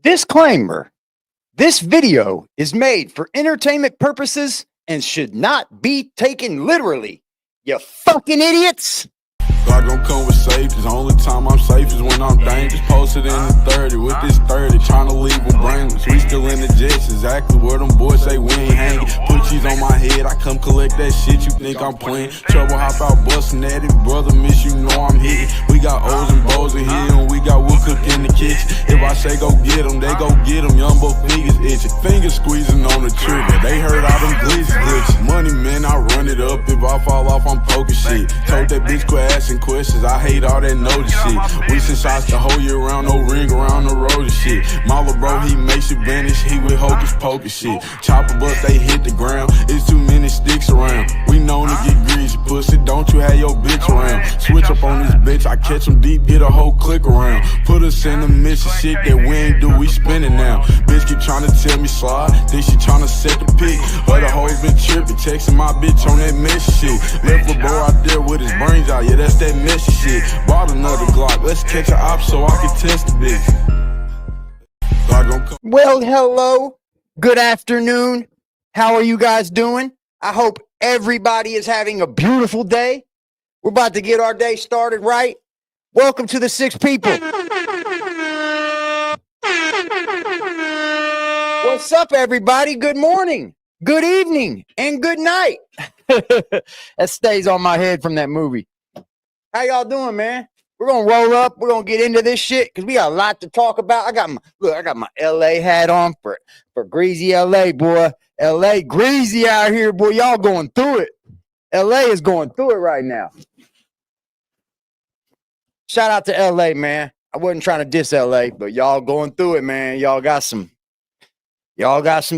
Disclaimer: this video is made for entertainment purposes and should not be taken literally. You fucking idiots! God gon' come with safety. The only time I'm safe is when I'm dangerous. Posted in the 30 with this 30, trying to leave them brainless. We still in the jets, exactly where them boys say we ain't hanging. Put cheese on my head, I come collect that shit. You think I'm playing? Trouble hop out busting at it, brother. Miss you know I'm hitting. We got O's and Bo's in here, and we got wood cook in the kitchen. If I say go get them, they go get them. Young boy fingers itching, fingers squeezing on the trigger. They heard all them glitches. Money man, I run it up. If I fall off, I'm poking shit. Told that bitch quit asking questions. I hate all that notice shit. We send shots the whole year round, no ring around the road and shit. My little bro, he makes it vanish. He with hocus pocus shit. Chopper bust, they hit the ground. It's too many sticks around. We known to get greasy, pussy. Don't you have your bitch around? Switch up on this bitch. I catch him deep, get a whole click around. Put us in the mission, shit that we ain't do. We spinning now. Bitch keep trying to tell me slide. Think she trying to set the pick. Other hoes been tripping, texting my bitch on that messy shit. Left a boy out there with his brains out. Yeah, that's that messy shit. Bought another Glock. Let's catch an op so I can test the bitch. Well, hello. Good afternoon. How are you guys doing? I hope everybody is having a beautiful day. We're about to get our day started right. Welcome to the Six People. What's up, everybody? Good morning, good evening, and good night. That stays on my head from that movie. How y'all doing, man? We're gonna roll up. We're gonna get into this shit because we got a lot to talk about. I got my LA hat on for greasy LA, boy. LA greasy out here, boy. Y'all going through it. LA is going through it right now. Shout out to LA, man. I wasn't trying to diss LA, but y'all going through it, man. Y'all got some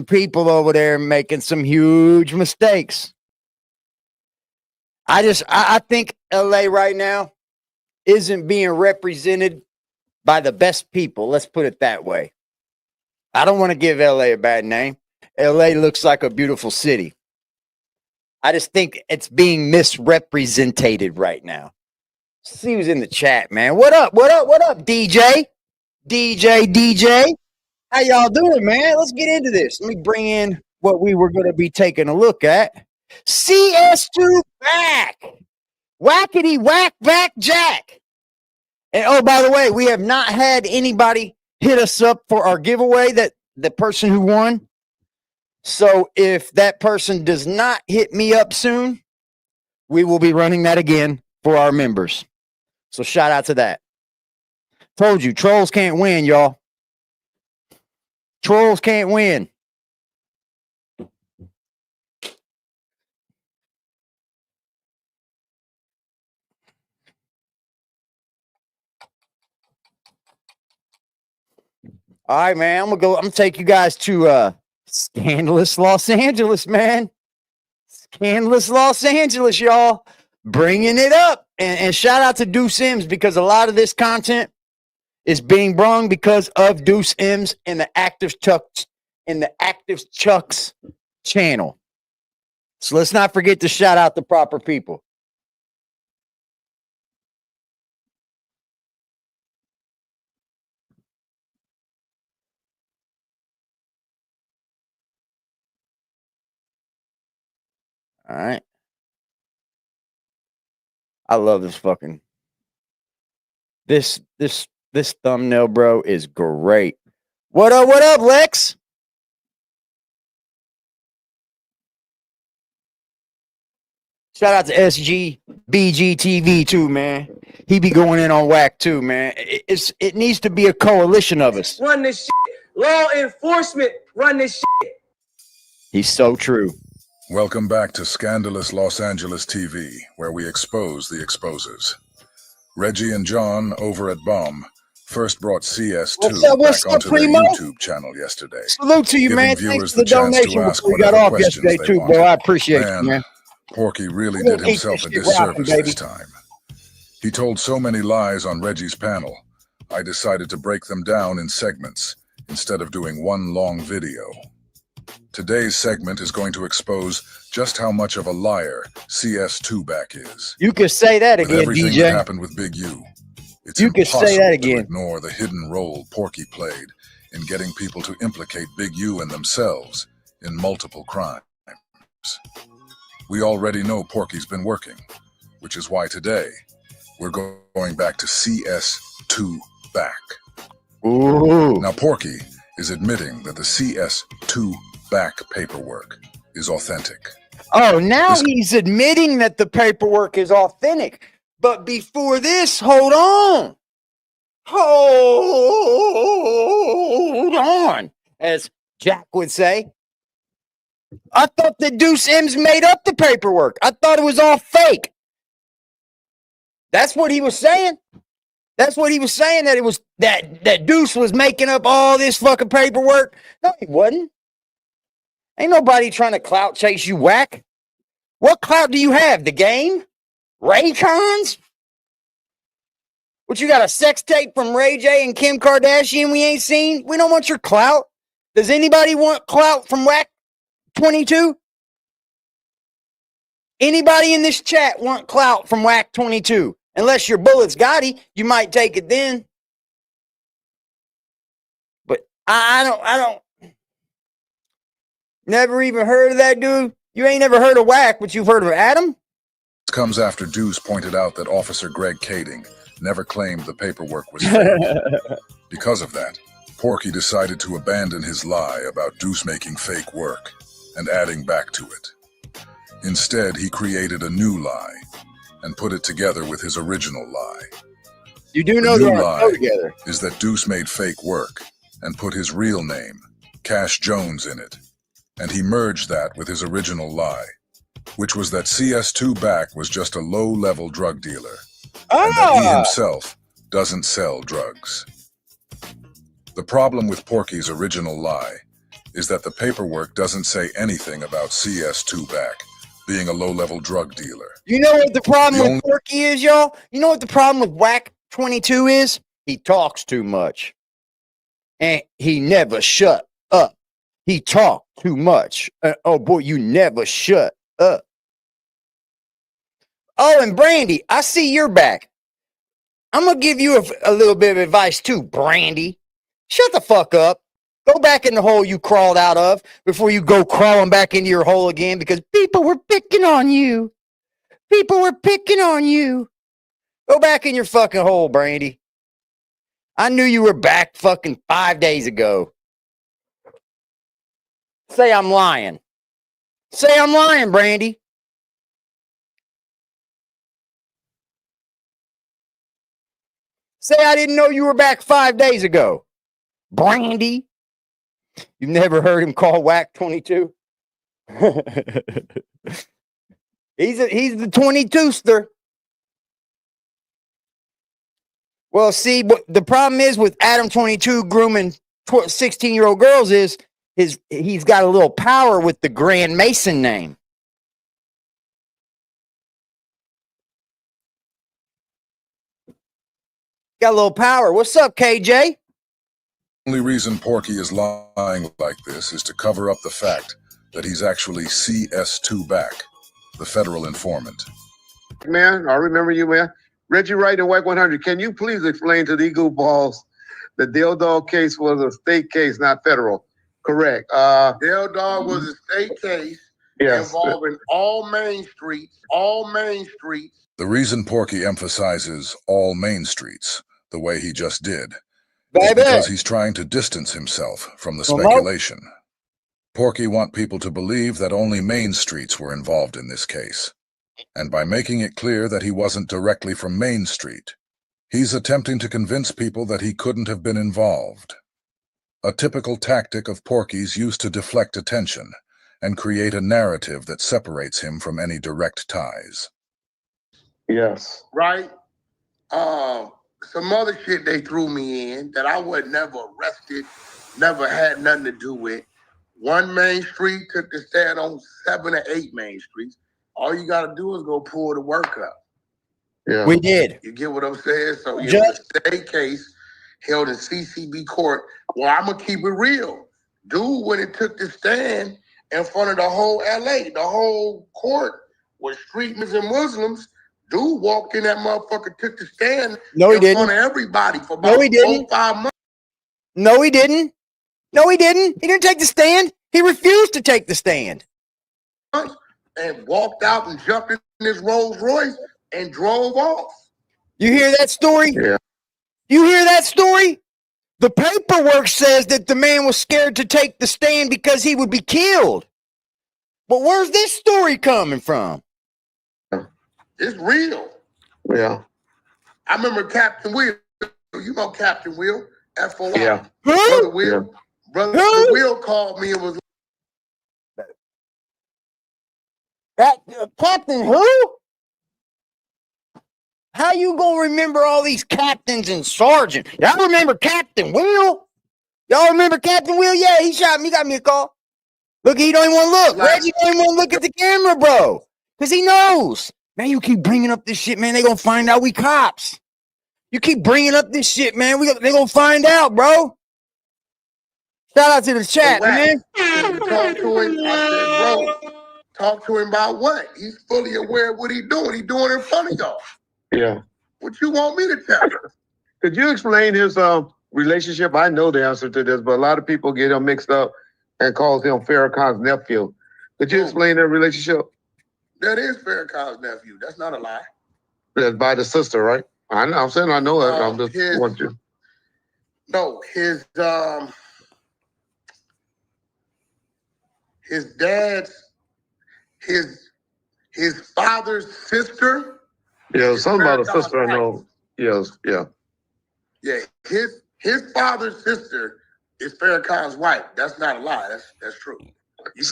people over there making some huge mistakes. I think LA right now isn't being represented by the best people. Let's put it that way. I don't want to give LA a bad name. LA looks like a beautiful city. I just think it's being misrepresented right now. See who's in the chat, man. What up, DJ? DJ. How y'all doing, man? Let's get into this. Let me bring in what we were going to be taking a look at. CS-2 back. Whackity whack back jack. And oh, by the way, we have not had anybody hit us up for our giveaway, that the person who won. So if that person does not hit me up soon, we will be running that again for our members. So shout out to that. Told you, trolls can't win, y'all. Trolls can't win. All right, man. I'm gonna take you guys to scandalous Los Angeles, man. Scandalous Los Angeles, y'all. Bringing it up. And shout out to Deuce M's, because a lot of this content is being brung because of Deuce M's and the Active Chucks channel. So let's not forget to shout out the proper people. All right. I love this fucking this thumbnail, bro, is great. What up, Lex? Shout out to SGBGTV too, man. He be going in on Wack too, man. It needs to be a coalition of us. Run this shit. Law enforcement run this shit. He's so true. Welcome back to Scandalous Los Angeles TV, where we expose the exposers. Reggie and John over at Bomb first brought CS-2 back onto their YouTube channel yesterday. Salute to you, man. Thanks for the donation before we got off yesterday too, bro. I appreciate you, man. Porky really did himself a disservice this time. He told so many lies on Reggie's panel, I decided to break them down in segments instead of doing one long video. Today's segment is going to expose just how much of a liar CS-2 back is. You can say that again, with everything DJ. That happened with Big U. It's you can say that again. To ignore the hidden role Porky played in getting people to implicate Big U and themselves in multiple crimes. We already know Porky's been working, which is why today we're going back to CS-2 back. Ooh. Now Porky is admitting that the CS-2 back paperwork is authentic. Oh, now he's admitting that the paperwork is authentic. But before this, hold on. Hold on, as Jack would say. I thought that Deuce M's made up the paperwork. I thought it was all fake. That's what he was saying. That's what he was saying, that it was that Deuce was making up all this fucking paperwork. No, he wasn't. Ain't nobody trying to clout chase you, Wack. What clout do you have? The game? Raycons? What, you got a sex tape from Ray J and Kim Kardashian we ain't seen? We don't want your clout. Does anybody want clout from Wack100? Anybody in this chat want clout from Wack100? Unless your Bullets Gotti, you might take it then. But I don't. Never even heard of that dude. You ain't never heard of Wack, but you've heard of Adam? This comes after Deuce pointed out that Officer Greg Kading never claimed the paperwork was fake. Because of that, Porky decided to abandon his lie about Deuce making fake work and adding back to it. Instead, he created a new lie and put it together with his original lie. You do know the they're new on lie together. is that Deuce made fake work and put his real name, Cash Jones, in it. And he merged that with his original lie, which was that CS-2 back was just a low-level drug dealer, and that he himself doesn't sell drugs. The problem with Porky's original lie is that the paperwork doesn't say anything about CS-2 back being a low-level drug dealer. You know what the problem with Porky is, y'all? You know what the problem with Wack100 is? He talks too much. And he never shut up. He talked too much. Oh, boy, you never shut up. Oh, and Brandy, I see you're back. I'm going to give you a little bit of advice too, Brandy. Shut the fuck up. Go back in the hole you crawled out of before you go crawling back into your hole again, because people were picking on you. People were picking on you. Go back in your fucking hole, Brandy. I knew you were back fucking 5 days ago. Say I'm lying. Say I'm lying, Brandy. Say I didn't know you were back 5 days ago. Brandy. You've never heard him call Wack100? He's the 22ster. Well, see, what the problem is with Adam22 grooming 16-year-old girls is he's got a little power with the Grand Mason name. Got a little power. What's up, KJ? The only reason Porky is lying like this is to cover up the fact that he's actually CS-2 back, the federal informant. Man, I remember you, man. Reggie Wright and Wack100, can you please explain to the balls the Dale Dog case was a state case, not federal? Correct. Dale Dog was a state case involving all main streets. The reason Porky emphasizes all main streets the way he just did is Baby. because he's trying to distance himself from the speculation. Porky wants people to believe that only main streets were involved in this case. And by making it clear that he wasn't directly from Main Street, he's attempting to convince people that he couldn't have been involved. A typical tactic of Porky's used to deflect attention and create a narrative that separates him from any direct ties. Yes. Right? Some other shit they threw me in that I was never arrested, never had nothing to do with. One Main Street took the stand on 7 or 8 Main Streets. All you got to do is go pull the work up. Yeah. We did. You get what I'm saying? So it's Judge- a state case held in CCB court. Well, I'm going to keep it real. Dude, when it took the stand in front of the whole LA, the whole court with streetmen and Muslims, dude walked in that motherfucker, took the stand No, he in didn't. front of everybody for about No, he didn't. 4 or 5 months. No, he didn't. No, he didn't. He didn't take the stand. He refused to take the stand. And walked out and jumped in his Rolls Royce and drove off. You hear that story? Yeah. You hear that story? The paperwork says that the man was scared to take the stand because he would be killed. But where's this story coming from? It's real. Yeah. I remember Captain Will. You know Captain Will at Full Yeah. Brother Will. Yeah. Brother Who? Will called me and was That Captain who? How you gonna remember all these captains and sergeants? Y'all remember Captain Will? Y'all remember Captain Will? Yeah, he shot me, got me a call. Look, he don't even want to look. Like- Reggie don't even want to look at the camera, bro. Because he knows. Man, you keep bringing up this shit, man. They gonna find out we cops. You keep bringing up this shit, man. They gonna find out, bro. Shout out to the chat, man. When you talk to him, I said, bro, talk to him about what? He's fully aware of what he's doing. He's doing it in front of y'all. Yeah. What you want me to tell you? Could you explain his relationship? I know the answer to this, but a lot of people get him mixed up and calls him Farrakhan's nephew. Could you explain their relationship? That is Farrakhan's nephew. That's not a lie. That's by the sister, right? I know. I'm saying I know it. I'm just want you. No, his dad's his father's sister. Yeah, something about a sister. I know. Yes, yeah. Yeah, his father's sister is Farrakhan's wife. That's not a lie. That's true.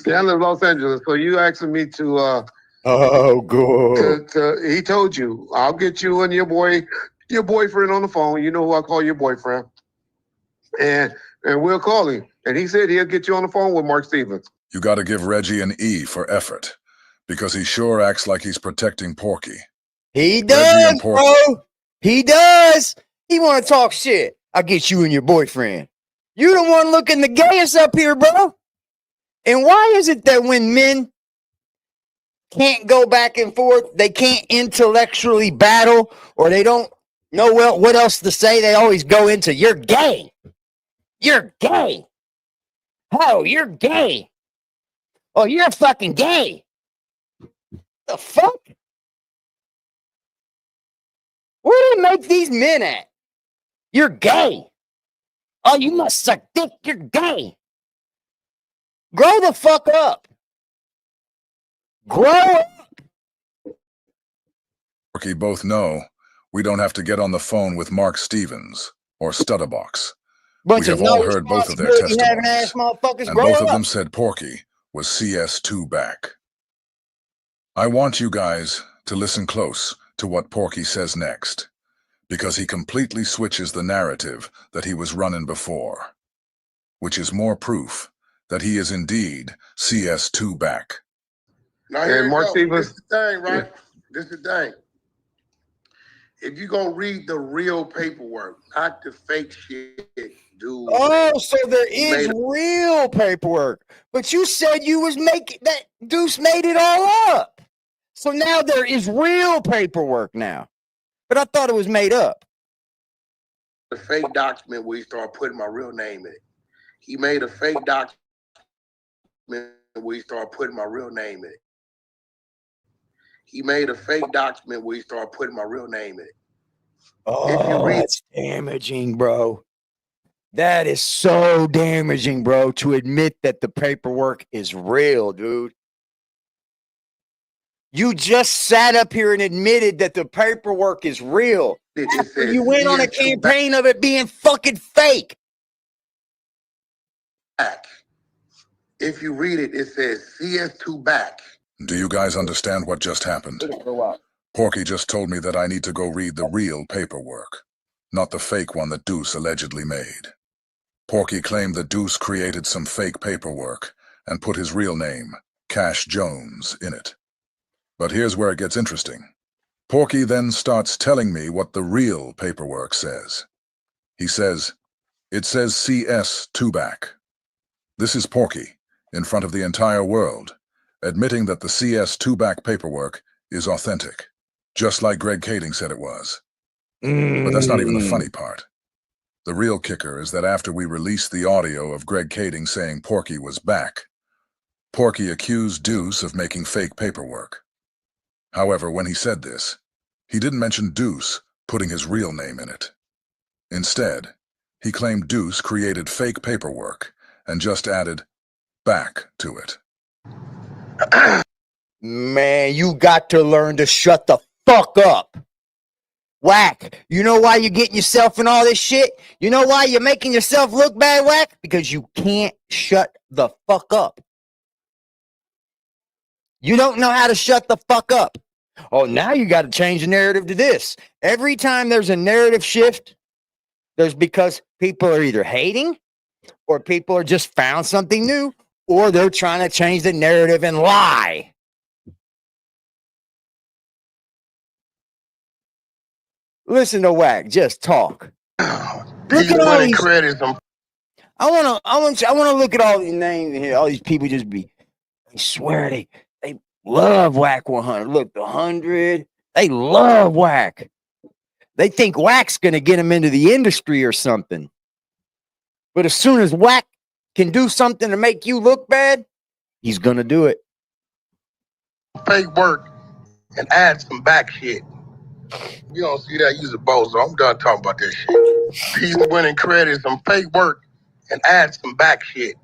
I live in Los Angeles, so you asking me to Oh, good. he told you, I'll get you and your boyfriend on the phone. You know who I call your boyfriend. And we'll call him. And he said he'll get you on the phone with Mark Stevens. You gotta give Reggie an E for effort, because he sure acts like he's protecting Porky. He Reggie does, and Porky. bro. He does. He want to talk shit. I'll get you and your boyfriend. You the one looking the gayest up here, bro. And why is it that when men can't go back and forth, they can't intellectually battle, or they don't know what else to say, they always go into, you're gay. You're gay. Oh, you're gay. Oh, you're fucking gay. The fuck? Where do they make these men at? You're gay. Oh, you must suck dick. You're gay. Grow the fuck up. Grow up. Porky both know we don't have to get on the phone with Mark Stevens or Stutterbox. Bunch We of have all no heard both of their responsibility having ass testimonies, motherfuckers. and Grow both of up. them said Porky was CS-2 back. I want you guys to listen close to what Porky says next, because he completely switches the narrative that he was running before, which is more proof that he is indeed CS-2 back. Now here And Mark This Stevens. is the thing, right? This is the thing. If you gonna read the real paperwork, not the fake shit, dude. Oh, so there is Made- real paperwork. But you said you was making that Deuce made it all up. So now there is real paperwork now. But I thought it was made up. The fake document where he started putting my real name in it. He made a fake document where he started putting my real name in it. He made a fake document where he started putting my real name in it. Oh, that's damaging, bro. That is so damaging, bro, to admit that the paperwork is real, dude. You just sat up here and admitted that the paperwork is real. After you went on a campaign of it being fucking fake. Back. If you read it, it says CS2 back. Do you guys understand what just happened? Porky just told me that I need to go read the real paperwork, not the fake one that Deuce allegedly made. Porky claimed that Deuce created some fake paperwork and put his real name, Cash Jones, in it. But here's where it gets interesting. Porky then starts telling me what the real paperwork says. He says, it says CS2 back. This is Porky, in front of the entire world, admitting that the CS2 back paperwork is authentic, just like Greg Kading said it was. But that's not even the funny part. The real kicker is that after we released the audio of Greg Kading saying Porky was back, Porky accused Deuce of making fake paperwork. However, when he said this, he didn't mention Deuce putting his real name in it. Instead, he claimed Deuce created fake paperwork and just added back to it. Man, you got to learn to shut the fuck up. Wack, you know why you're getting yourself in all this shit? You know why you're making yourself look bad, Wack? Because you can't shut the fuck up. You don't know how to shut the fuck up. Oh, now you got to change the narrative to this. Every time there's a narrative shift, there's because people are either hating or people are just found something new or they're trying to change the narrative and lie. Listen to Wack, just talk. Look at all these credits. I want to look at all these names here. All these people just be, I swear they love Wack100. Look, the 100, they love Wack. They think Wack's going to get them into the industry or something. But as soon as Wack can do something to make you look bad, he's going to do it. Fake work and add some back shit. You don't see that, use a bozo. I'm done talking about that shit. He's winning credit, some fake work and add some back shit.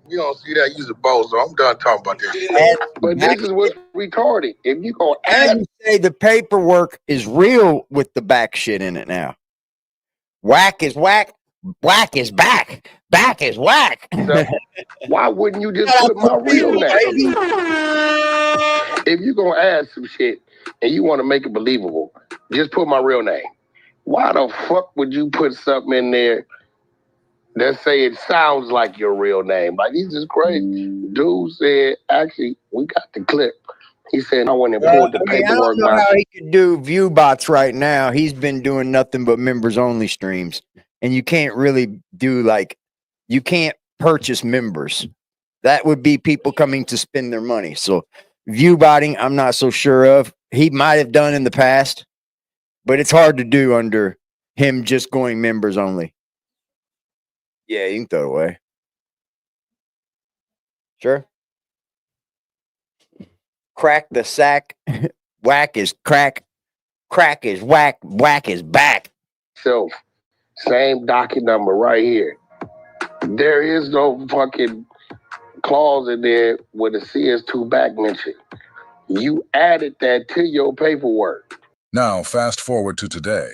You don't see that, use a bozo. I'm done talking about that shit. But this is what's retarded. If you gonna And you say the paperwork is real with the back shit in it now. Wack is Wack. Wack is back. Back is Wack. why wouldn't you just put my real name? If you gonna add some shit and you want to make it believable, just put my real name. Why the fuck would you put something in there that say it sounds like your real name? Like, this is crazy. Dude said, actually, we got the clip. He said, I went and pulled the paperwork. I don't know how he could do view bots right now. He's been doing nothing but members only streams. And you can't really do you can't purchase members. That would be people coming to spend their money. So view botting, I'm not so sure of. He might have done in the past, but it's hard to do under him just going members only. Yeah, you can throw it away. Sure. Crack the sack. Wack is crack. Crack is Wack. Wack is back. So, same docket number right here. There is no fucking clause in there with a CS-2 back mention. You added that to your paperwork. Now, fast forward to today.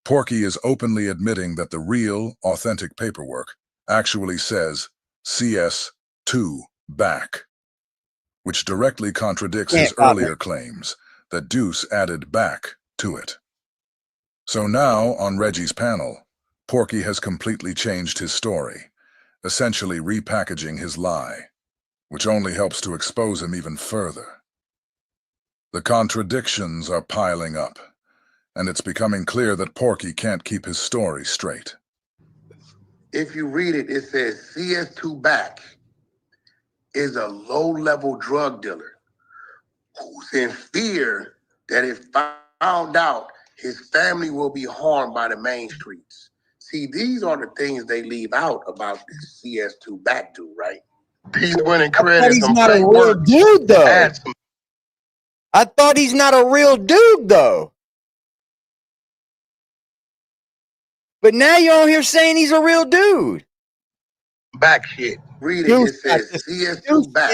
Porky is openly admitting that the real, authentic paperwork actually says CS-2 back, which directly contradicts his earlier claims that Deuce added back to it. So now, on Reggie's panel, Porky has completely changed his story, essentially repackaging his lie, which only helps to expose him even further. The contradictions are piling up, and it's becoming clear that Porky can't keep his story straight. If you read it, it says CS-2 back is a low-level drug dealer who's in fear that if found out, his family will be harmed by the main streets. See, these are the things they leave out about this CS-2 back dude, right? He's winning credit. He's not a real dude, though. I thought he's not a real dude, though. But now you're on here saying he's a real dude. Back shit. Read it. It says CS-2 back.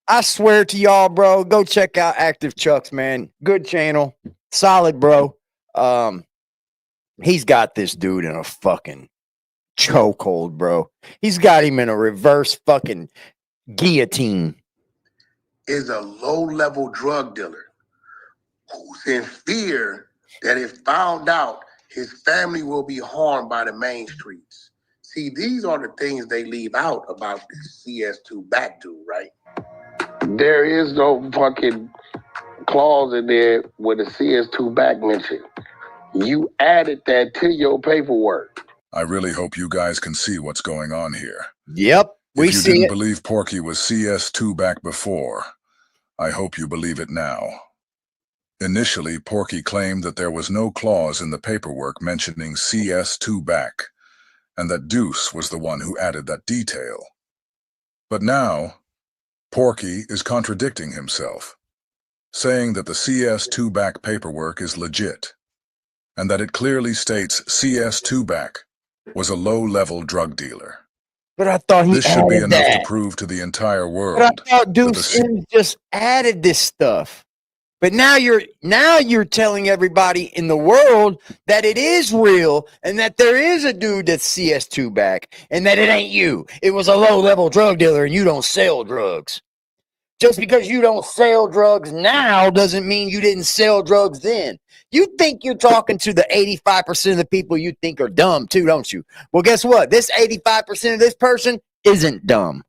I swear to y'all, bro, go check out Active Chucks, man. Good channel. Solid, bro. He's got this dude in a fucking chokehold, bro. He's got him in a reverse fucking guillotine. Is a low-level drug dealer who's in fear that if found out, his family will be harmed by the main streets. See, these are the things they leave out about this CS-2 back dude, right? There is no fucking clause in there with a CS-2 back mention. You added that to your paperwork. I really hope you guys can see what's going on here. Yep, we see it. If you didn't believe Porky was CS-2 back before, I hope you believe it now. Initially, Porky claimed that there was no clause in the paperwork mentioning CS-2 back, and that Deuce was the one who added that detail. But now, Porky is contradicting himself, saying that the CS-2 back paperwork is legit, and that it clearly states CS-2 back was a low-level drug dealer. But I thought he This should be added enough that. to prove to the entire world. But I thought that the Deuce just added this stuff. But now you're telling everybody in the world that it is real and that there is a dude that's CS2 back and that it ain't you. It was a low-level drug dealer and you don't sell drugs. Just because you don't sell drugs now doesn't mean you didn't sell drugs then. You think you're talking to the 85% of the people you think are dumb too, don't you? Well, guess what? This 85% of this person isn't dumb.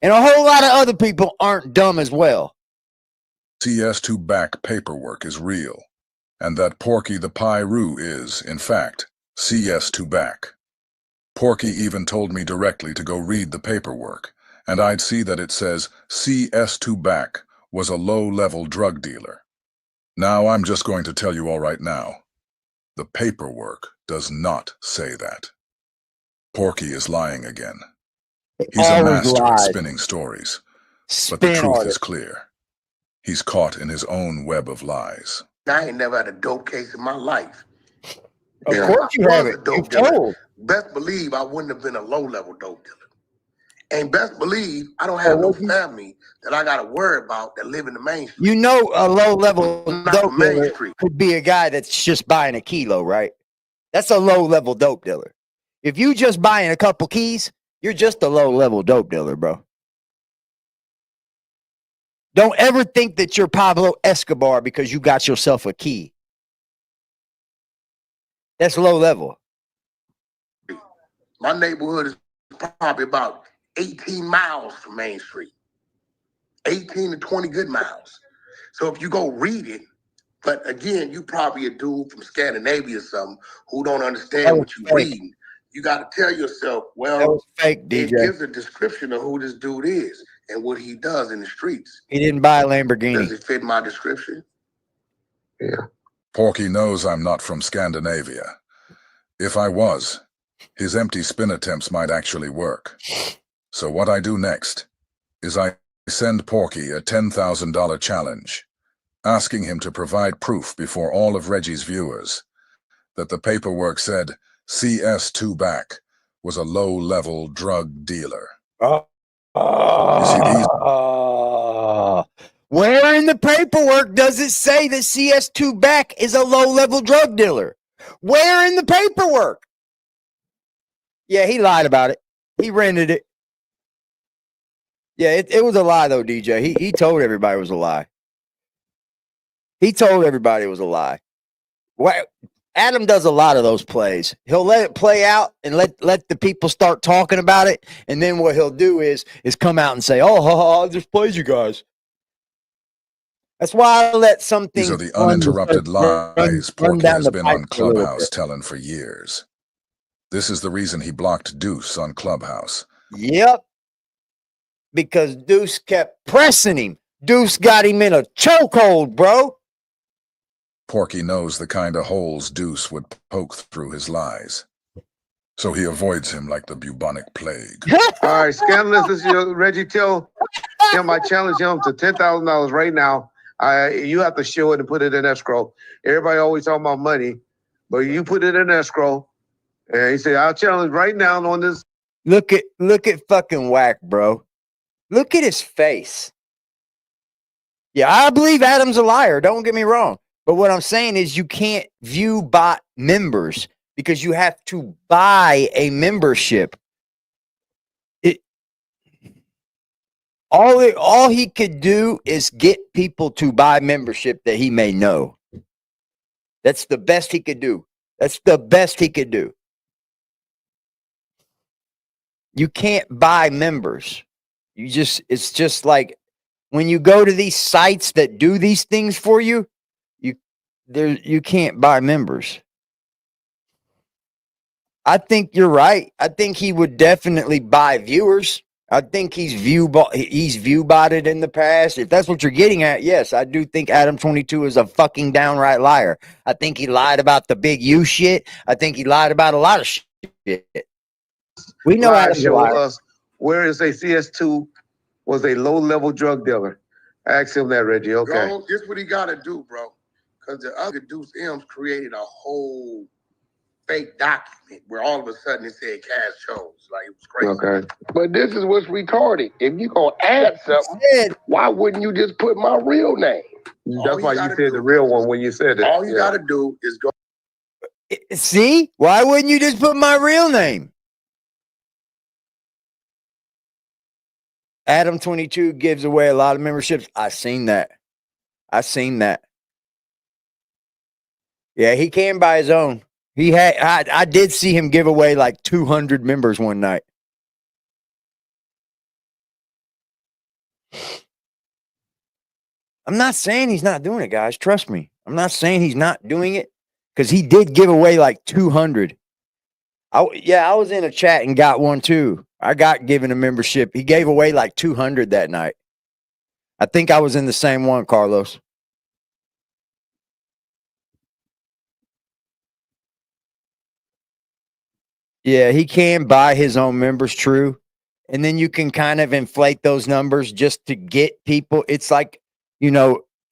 And a whole lot of other people aren't dumb as well. CS2 back paperwork is real, and that Porky the Pyru is, in fact, CS2 back. Porky even told me directly to go read the paperwork, and I'd see that it says CS2 back was a low-level drug dealer. Now I'm just going to tell you all right now. The paperwork does not say that. Porky is lying again. He's a master at spinning stories, but the truth is clear. He's caught in his own web of lies. I ain't never had a dope case in my life. Of course you haven't. You've told. Best believe I wouldn't have been a low-level dope dealer. And best believe I don't have no family that I got to worry about that live in the main street. You know a low-level dope dealer could be a guy that's just buying a kilo, right? That's a low-level dope dealer. If you just buying a couple keys, you're just a low-level dope dealer, bro. Don't ever think that you're Pablo Escobar because you got yourself a key. That's low level. My neighborhood is probably about 18 miles from Main Street. 18 to 20 good miles. So if you go read it, but again, you probably a dude from Scandinavia or something who don't understand what you're reading. You got to tell yourself, well, that was fake, DJ. It gives a description of who this dude is and what he does in the streets. He didn't buy a Lamborghini. Does it fit my description? Yeah. Porky knows I'm not from Scandinavia. If I was, his empty spin attempts might actually work. So what I do next is I send Porky a $10,000 challenge, asking him to provide proof before all of Reggie's viewers that the paperwork said CS2 back was a low-level drug dealer. Where in the paperwork does it say that CS2 back is a low-level drug dealer? Where in the paperwork? Yeah, he lied about it. He rented it. Yeah, it was a lie, though, DJ. He told everybody it was a lie. He told everybody it was a lie. Adam does a lot of those plays. He'll let it play out and let the people start talking about it. And then what he'll do is come out and say, oh, I just played you guys. That's why I let something. These are the uninterrupted lies Porky has been on Clubhouse telling for years. This is the reason he blocked Deuce on Clubhouse. Yep. Because Deuce kept pressing him. Deuce got him in a chokehold, bro. Porky knows the kind of holes Deuce would poke through his lies. So he avoids him like the bubonic plague. All right, Scandalous, this is your Reggie Till. I challenge him to $10,000 right now. You have to show it and put it in escrow. Everybody always talking about money, but you put it in escrow. And he said, I'll challenge right now on this. Look at fucking Wack, bro. Look at his face. Yeah, I believe Adam's a liar. Don't get me wrong. But what I'm saying is you can't view bot members because you have to buy a membership. All he could do is get people to buy membership that he may know. That's the best he could do. That's the best he could do. You can't buy members. It's just like when you go to these sites that do these things for you, you can't buy members. I think you're right. I think he would definitely buy viewers. I think he's view botted in the past. If that's what you're getting at, yes, I do think Adam 22 is a fucking downright liar. I think he lied about the big U shit. I think he lied about a lot of shit. We know Adam's a Show liar. us where is a CS2 was a low-level drug dealer. Ask him that, Reggie. Okay. Bro, this what he gotta do, bro. Because the other Deuce M's created a whole fake document where all of a sudden it said Cash Jones. Like, it was crazy. Okay. But this is what's retarded. If you gonna add something, why wouldn't you just put my real name? That's why you said the real one when you said it. All you gotta do is go. See? Why wouldn't you just put my real name? Adam 22 gives away a lot of memberships. I seen that. Yeah, he can buy his own. He had. I did see him give away like 200 members one night. I'm not saying he's not doing it, guys. Trust me. I'm not saying he's not doing it because he did give away like 200. I was in a chat and got one too. I got given a membership. He gave away like 200 that night. I think I was in the same one, Carlos. Yeah, he can buy his own members, true. And then you can kind of inflate those numbers just to get people. It's like,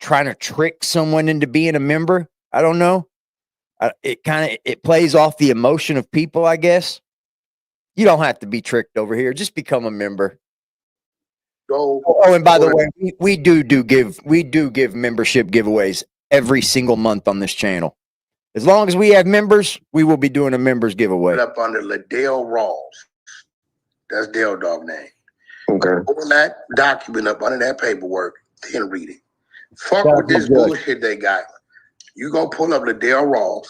trying to trick someone into being a member. I don't know. It plays off the emotion of people, I guess. You don't have to be tricked over here. Just become a member. Go. Oh, and by the way, we do give membership giveaways every single month on this channel. As long as we have members, we will be doing a members giveaway. Up under Liddell Rawls. That's Dale Dog name. Okay. Open that document up under that paperwork, then read it. Fuck with this bullshit they got. You gonna pull up Liddell Rawls,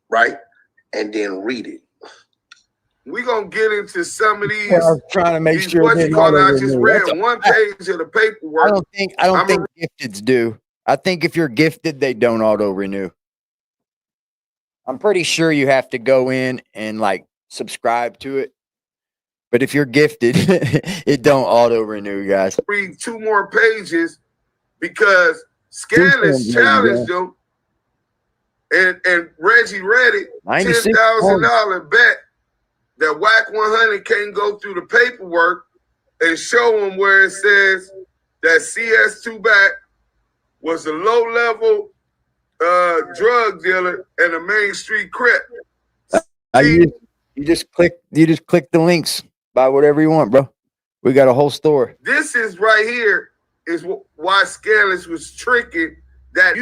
right? And then read it. We gonna get into some of these. I was trying to make sure. What you call it? I just read one page of the paperwork. I don't think gifteds do. I think if you're gifted, they don't auto renew. I'm pretty sure you have to go in and like subscribe to it. But if you're gifted, it don't auto renew, guys. Read 2 more pages because Scandalous challenged them, and Reggie read it. $10,000 bet that Wack100 can't go through the paperwork and show them where it says that CS-2 back was a low-level drug dealer and a Main Street Crip. You just click the links. Buy whatever you want, bro. We got a whole store. This is right here is why Scandalous was tricking that,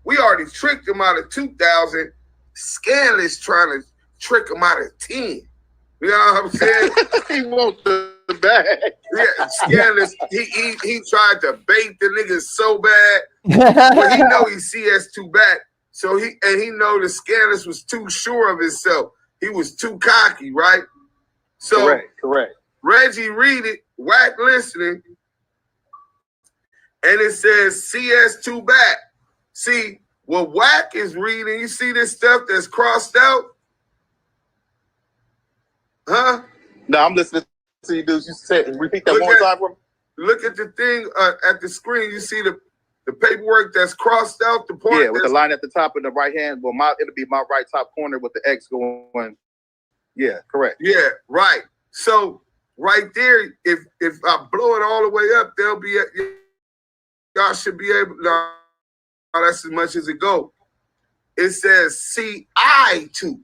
we already tricked him out of 2,000. Scandalous trying to trick him out of 10. You know what I'm saying? He wants the bag. Yeah, Scandalous, he tried to bait the niggas so bad. But he know he CS2 back. So he know the Scandalous was too sure of himself. He was too cocky, right? So Correct. Reggie read it, Wack listening, and it says CS2 back. See, what Wack is reading, you see this stuff that's crossed out? Huh? No, I'm listening to you, dudes. You said, repeat that one more time for me. Look at the thing at the screen. You see the paperwork that's crossed out. The part, with the line at the top in the right hand. Well, it'll be my right top corner with the X going. Yeah, correct. Yeah, right. So right there, if I blow it all the way up, they'll be y'all should be able. No, that's as much as it goes. It says CI2,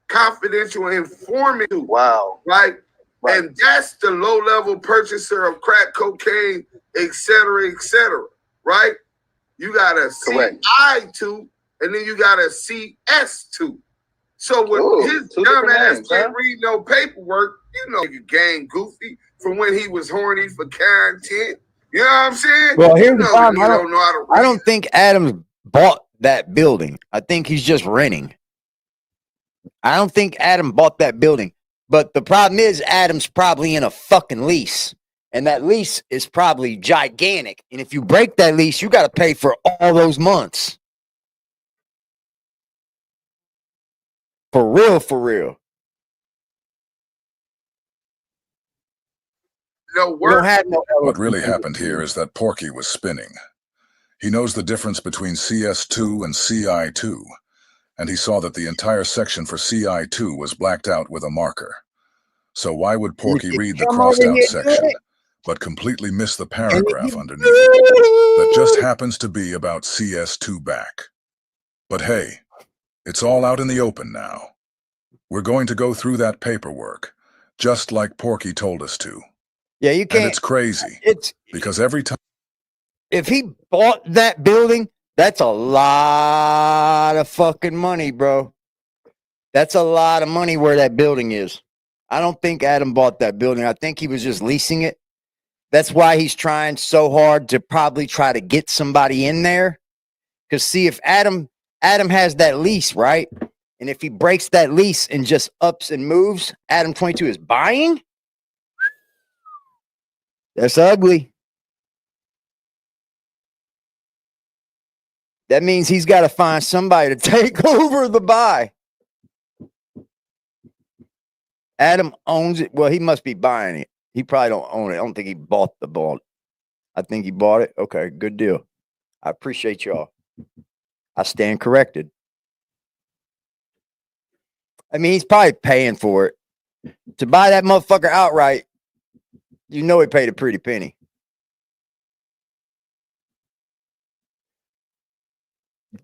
confidential informant. Wow. Right. And that's the low-level purchaser of crack cocaine, et cetera, right? You got a CI2, and then you got a CS2. So when his dumb ass can't read no paperwork, nigga gang goofy from when he was horny for content. You know what I'm saying? Well, here's the problem. I don't think Adams bought that building. I think he's just renting. I don't think Adam bought that building. But the problem is Adam's probably in a fucking lease. And that lease is probably gigantic. And if you break that lease, you got to pay for all those months. For real, for real. no We don't work. have no What really happened here is that Porky was spinning. He knows the difference between CS-2 and CI-2, and he saw that the entire section for CI-2 was blacked out with a marker. So why would Porky read the crossed out section, but completely miss the paragraph underneath it that just happens to be about CS-2 back? But hey, it's all out in the open now. We're going to go through that paperwork, just like Porky told us to. Yeah, you can't. And it's crazy, because every time... If he bought that building, that's a lot of fucking money, bro. That's a lot of money where that building is. I don't think Adam bought that building. I think he was just leasing it. That's why he's trying so hard to probably try to get somebody in there. Because see, if Adam has that lease, right? And if he breaks that lease and just ups and moves, Adam 22 is buying. That's ugly. That means he's got to find somebody to take over the buy. Adam owns it. Well, he must be buying it. He probably don't own it. I don't think he bought the ball. I think he bought it. Okay, good deal. I appreciate y'all. I stand corrected. I mean, he's probably paying for it. To buy that motherfucker outright, you know he paid a pretty penny.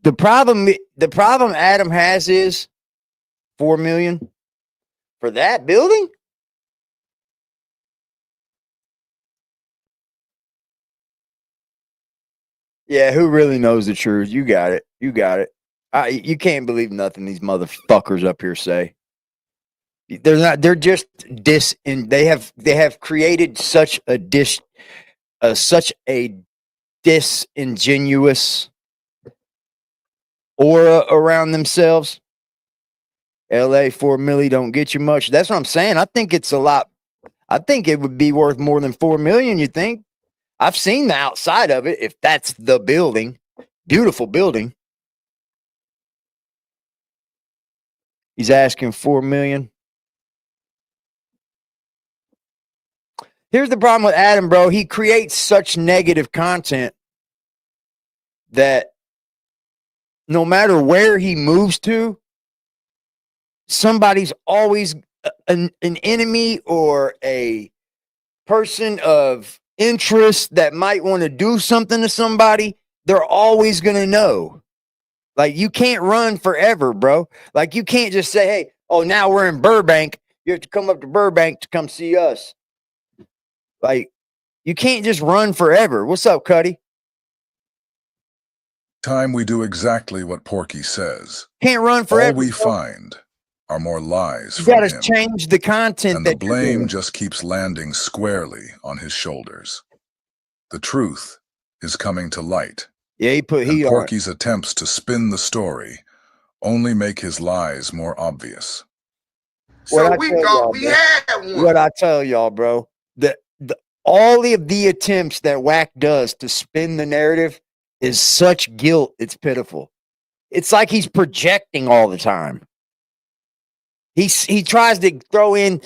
The problem Adam has is $4 million for that building. Yeah, who really knows the truth? You got it. You got it. You can't believe nothing these motherfuckers up here say. They're not. They're just they have created such a disingenuous aura around themselves. LA 4 million don't get you much. That's what I'm saying. I think it's a lot. I think it would be worth more than 4 million. You think? I've seen the outside of it. If that's the building, beautiful building. He's asking 4 million. Here's the problem with Adam, bro. He creates such negative content that no matter where he moves to, somebody's always an enemy or a person of interest that might want to do something to somebody. They're always going to know. Like, you can't run forever, bro. Like, you can't just say, hey, oh, now we're in Burbank. You have to come up to Burbank to come see us. Like, you can't just run forever. What's up, Cuddy? Time we do exactly what Porky says. Can't run forever. All we find are more lies you from gotta him. Change the content. And the blame just keeps landing squarely on his shoulders. The truth is coming to light. Yeah, he put heat on. Porky's attempts to spin the story only make his lies more obvious. So we had one. What I tell y'all, bro, all of the attempts that Wack does to spin the narrative is such guilt, it's pitiful. It's like he's projecting all the time. He tries to throw in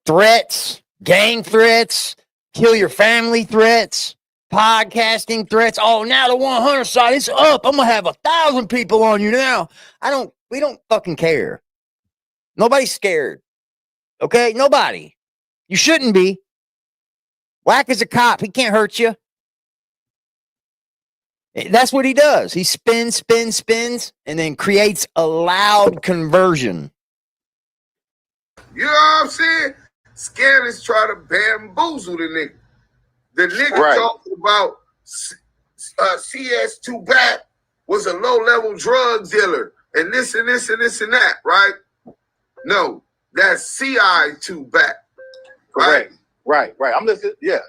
threats, gang threats, kill your family threats, podcasting threats. Oh, now the 100 side is up. I'm gonna have 1,000 people on you now. We don't fucking care. Nobody's scared. Okay? Nobody. You shouldn't be. Wack is a cop. He can't hurt you. That's what he does. He spins, and then creates a loud conversion. You know what I'm saying? Scandalous try to bamboozle the nigga. The nigga talking about CS-2 back was a low-level drug dealer and this and this and this and that, right? No, that's CI-2 back. Right? Right. I'm listening. Yeah.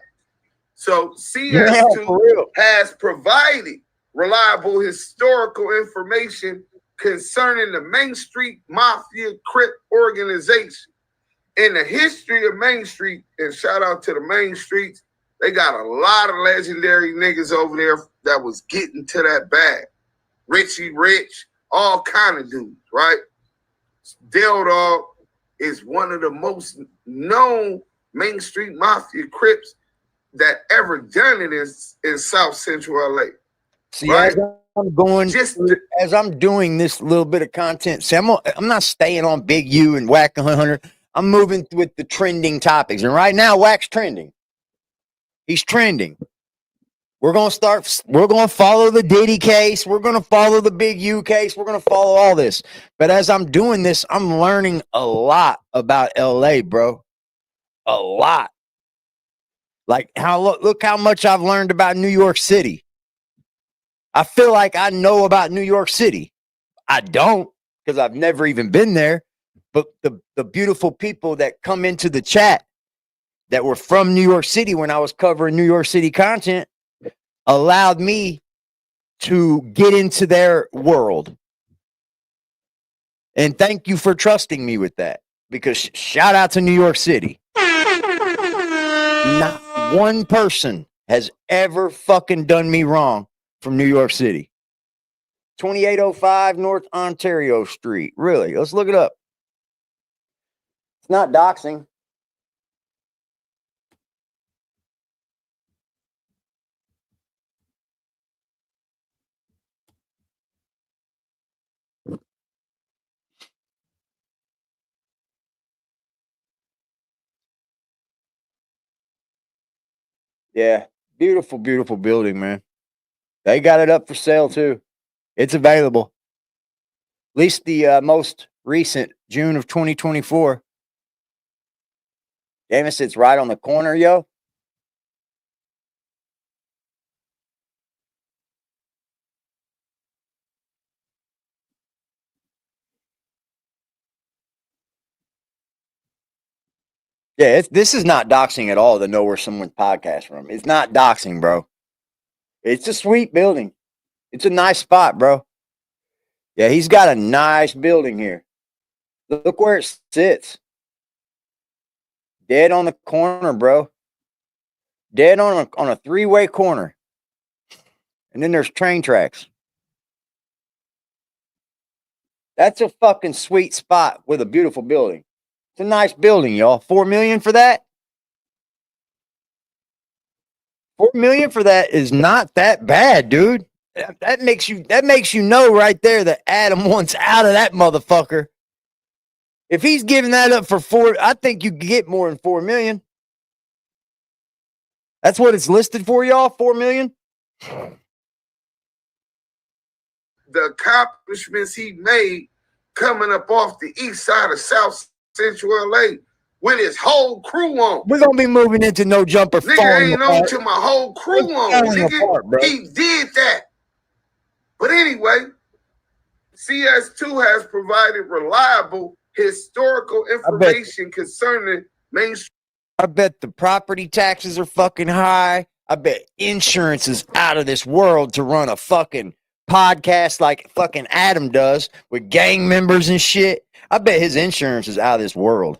So CS-2 has provided reliable historical information concerning the Main Street Mafia Crip organization. In the history of Main Street, and shout out to the Main Streets, they got a lot of legendary niggas over there that was getting to that bag. Richie Rich, all kind of dudes, right? Dale Dog is one of the most known Main Street Mafia Crips that ever done it in South Central LA. See, right? as I'm doing this little bit of content, see, I'm not staying on Big U and Wack100. I'm moving with the trending topics. And right now, Wack's trending. He's trending. We're going to follow the Diddy case. We're going to follow the Big U case. We're going to follow all this. But as I'm doing this, I'm learning a lot about LA, bro. A lot. Like, look how much I've learned about New York City. I feel like I know about New York City. I don't, because I've never even been there. But the beautiful people that come into the chat that were from New York City when I was covering New York City content allowed me to get into their world. And thank you for trusting me with that, because shout out to New York City. Not one person has ever fucking done me wrong from New York City. 2805 North Ontario Street. Really? Let's look it up. It's not doxing. Yeah, beautiful, beautiful building, man. They got it up for sale too. It's available. At least the most recent, June of 2024. Jameis sits right on the corner, yo. Yeah, this is not doxing at all to know where someone's podcast from. It's not doxing, bro. It's a sweet building. It's a nice spot, bro. Yeah, he's got a nice building here. Look where it sits. Dead on the corner, bro. Dead on a three-way corner. And then there's train tracks. That's a fucking sweet spot with a beautiful building. It's a nice building, y'all. $4 million for that? $4 million for that is not that bad, dude. That makes you know right there that Adam wants out of that motherfucker. If he's giving that up for $4, I think you could get more than $4 million. That's what it's listed for, y'all. $4 million. The accomplishments he made coming up off the east side of South Central LA with his whole crew on. We're gonna be moving into no jumper. Nigga ain't on to my whole crew on. Nigga, he did that. But anyway, CS-2 has provided reliable historical information concerning Main Street. I bet the property taxes are fucking high. I bet insurance is out of this world to run a fucking podcast like fucking Adam does with gang members and shit. I bet his insurance is out of this world.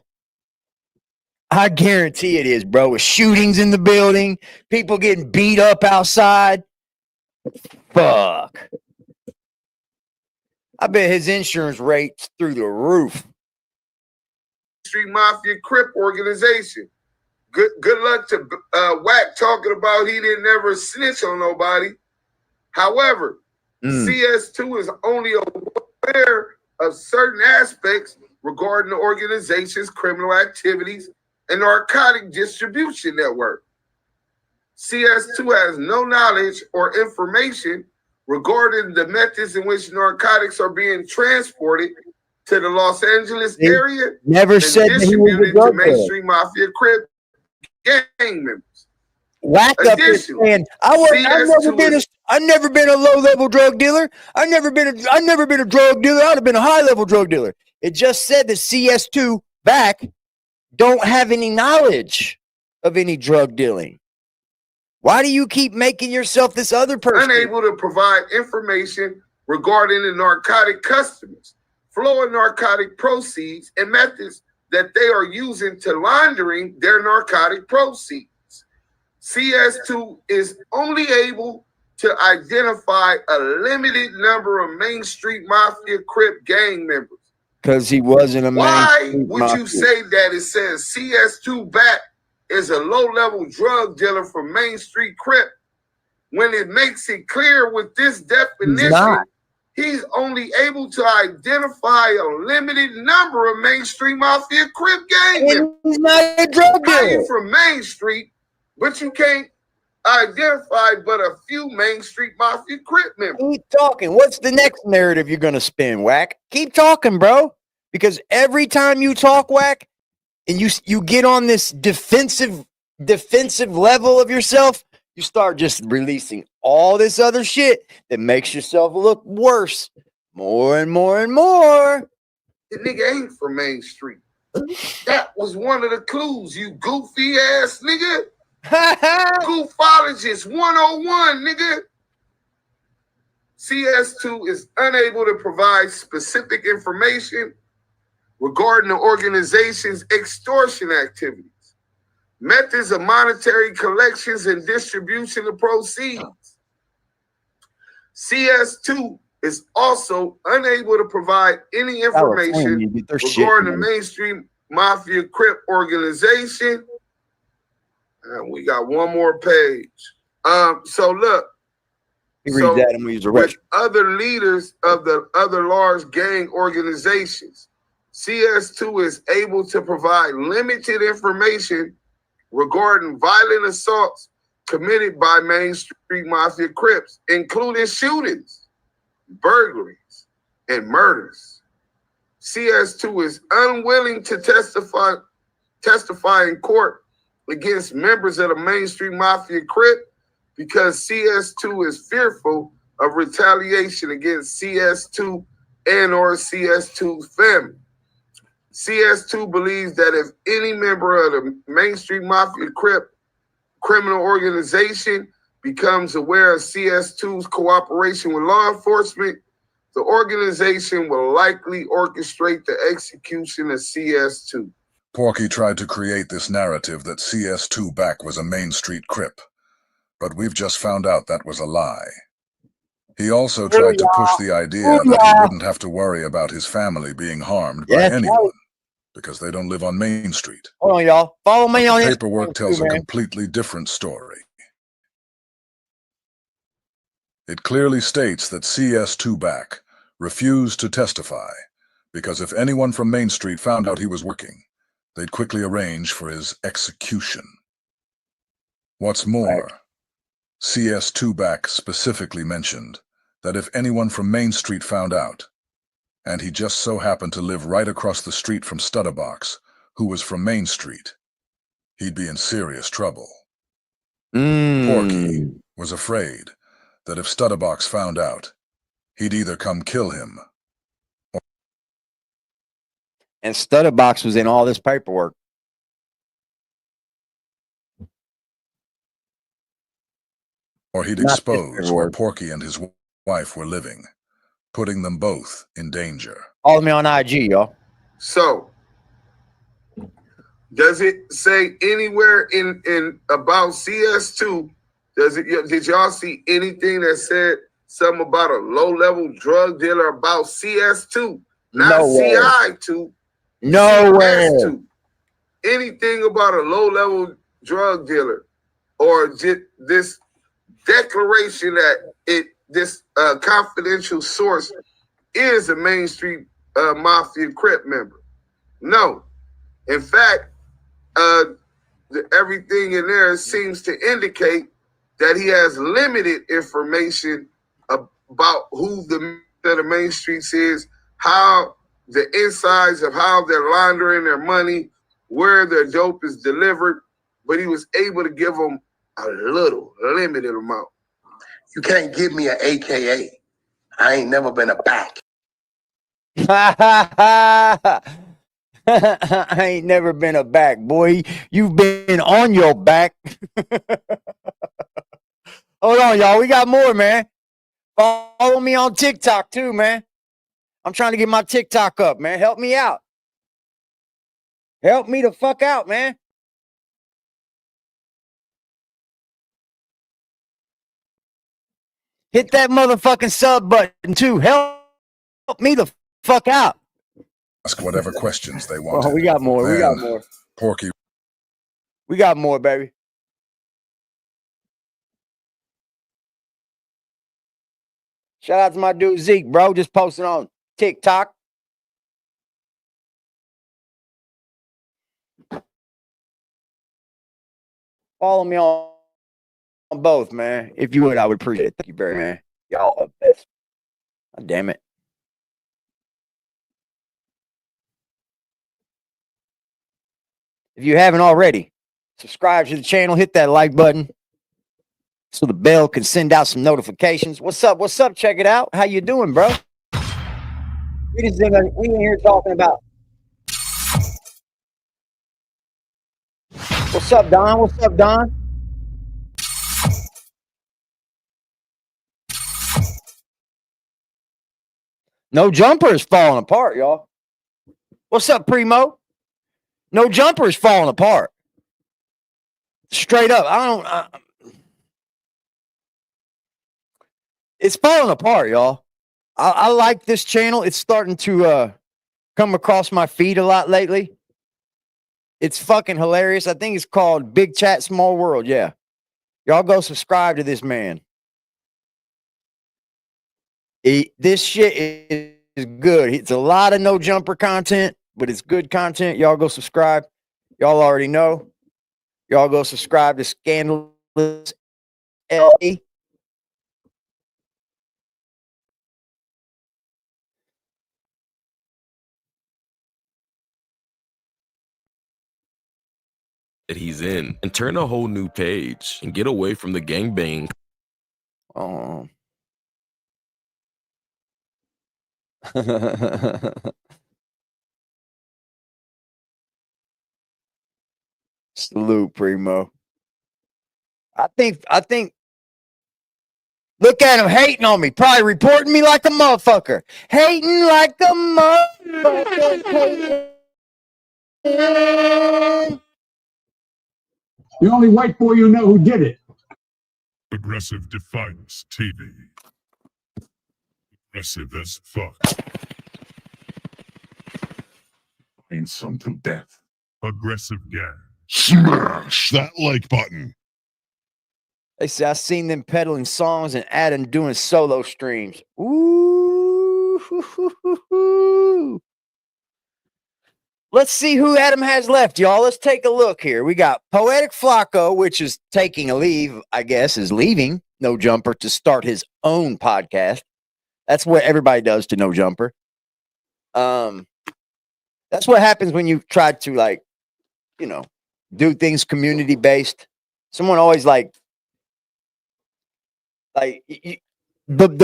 I guarantee it is, bro. With shootings in the building, people getting beat up outside. Fuck. I bet his insurance rate's through the roof. Street Mafia Crip organization. Good luck to Wack talking about he didn't ever snitch on nobody. However, CS-2 is only aware of certain aspects regarding the organization's criminal activities and narcotic distribution network. CS-2 has no knowledge or information regarding the methods in which narcotics are being transported to the Los Angeles area. Never said that he was a drug dealer. Mainstream Mafia Crip gang members. Wack up is saying, I've never been a low-level drug dealer. I've never been a drug dealer. I'd have been a high-level drug dealer. It just said that CS2 back don't have any knowledge of any drug dealing. Why do you keep making yourself this other person? Unable to provide information regarding the narcotic customers, flow of narcotic proceeds, and methods that they are using to laundering their narcotic proceeds. CS2 is only able to identify a limited number of Main Street Mafia Crip gang members. Because he wasn't a man. Why would you say that it says CS2 back is a low-level drug dealer from Main Street Crip when it makes it clear with this definition, he's only able to identify a limited number of mainstream mafia Crip gang members. He's not a drug dealer. You from Main Street, but you can't identify but a few Main Street mafia Crip members. Keep talking. What's the next narrative you're gonna spin, Wack? Keep talking, bro. Because every time you talk, Wack, and you get on this defensive level of yourself, you start just releasing all this other shit that makes yourself look worse, more and more and more. The nigga ain't from Main Street. That was one of the clues, you goofy ass nigga. Goofologist 101, nigga. CS-2 is unable to provide specific information regarding the organization's extortion activities, methods of monetary collections, and distribution of proceeds. CS-2 is also unable to provide any information regarding the mainstream mafia Crip organization. And we got one more page. So look, with other leaders of the other large gang organizations, CS-2 is able to provide limited information regarding violent assaults committed by Main Street Mafia Crips, including shootings, burglaries, and murders. CS-2 is unwilling to testify in court against members of the Main Street Mafia Crip because CS-2 is fearful of retaliation against CS-2 and or CS-2's family. CS-2 believes that if any member of the Main Street Mafia Crip criminal organization becomes aware of CS-2's cooperation with law enforcement, the organization will likely orchestrate the execution of CS-2. Porky tried to create this narrative that CS-2 back was a Main Street Crip, but we've just found out that was a lie. He also tried to push the idea that he wouldn't have to worry about his family being harmed by anyone because they don't live on Main Street. Hold on, y'all. Follow me on the paperwork tells a completely different story. It clearly states that CS-2 back refused to testify because if anyone from Main Street found out he was working, they'd quickly arrange for his execution. What's more, CS-2 back specifically mentioned that if anyone from Main Street found out, and he just so happened to live right across the street from Stutterbox, who was from Main Street, he'd be in serious trouble. Porky was afraid that if Stutterbox found out, he'd either come kill him. And Stutterbox was in all this paperwork. Or he'd expose where Porky and his wife were living, putting them both in danger. Follow me on IG, y'all. So, does it say anywhere in about CS-2, did y'all see anything that said something about a low-level drug dealer about CS-2? Not CI-2. Nowhere. Anything about a low-level drug dealer or just this declaration that this confidential source is a Main Street Mafia Crip member? No. In fact, everything in there seems to indicate that he has limited information about who the Main Streets is, how the insides of how they're laundering their money, where their dope is delivered, but he was able to give them a limited amount. You can't give me an AKA. I ain't never been a back. I ain't never been a back, boy. You've been on your back. Hold on, y'all. We got more, man. Follow me on TikTok, too, man. I'm trying to get my TikTok up, man. Help me out. Help me the fuck out, man. Hit that motherfucking sub button, too. Help me the fuck out. Ask whatever questions they want. Oh, we got more. We got more. Porky We got more, baby. Shout out to my dude Zeke, bro. Just posted on TikTok. Follow me on both, man. If you would, I would appreciate it. Thank you very much. Y'all are the best. God damn it. If you haven't already, subscribe to the channel, hit that like button so the bell can send out some notifications. What's up? What's up? Check it out. How you doing, bro? We in here talking about. What's up, Don? What's up, Don? No Jumper is falling apart, y'all. What's up, Primo? No Jumper is falling apart. Straight up. It's falling apart, y'all. I like this channel. It's starting to come across my feed a lot lately. It's fucking hilarious. I think it's called Big Chat Small World. Yeah. Y'all go subscribe to this man. This shit is good. It's a lot of No Jumper content, but it's good content. Y'all go subscribe. Y'all already know. Y'all go subscribe to Scandalous LE. That he's in and turn a whole new page and get away from the gangbang. Oh. Salute, Primo. I think look at him hating on me, probably reporting me like a motherfucker. Hating like a motherfucker. The only white boy you know who did it. Aggressive Defiance TV. Aggressive as fuck. Ain't some to death. Aggressive gang. Smash that like button. They say I seen them peddling songs and Adam doing solo streams. Ooh. Let's see who Adam has left, y'all. Let's take a look here. We got Poetic Flacco, which is taking a leave, I guess, is leaving No Jumper to start his own podcast. That's what everybody does to No Jumper. That's what happens when you try to, like, you know, do things community based. Someone always the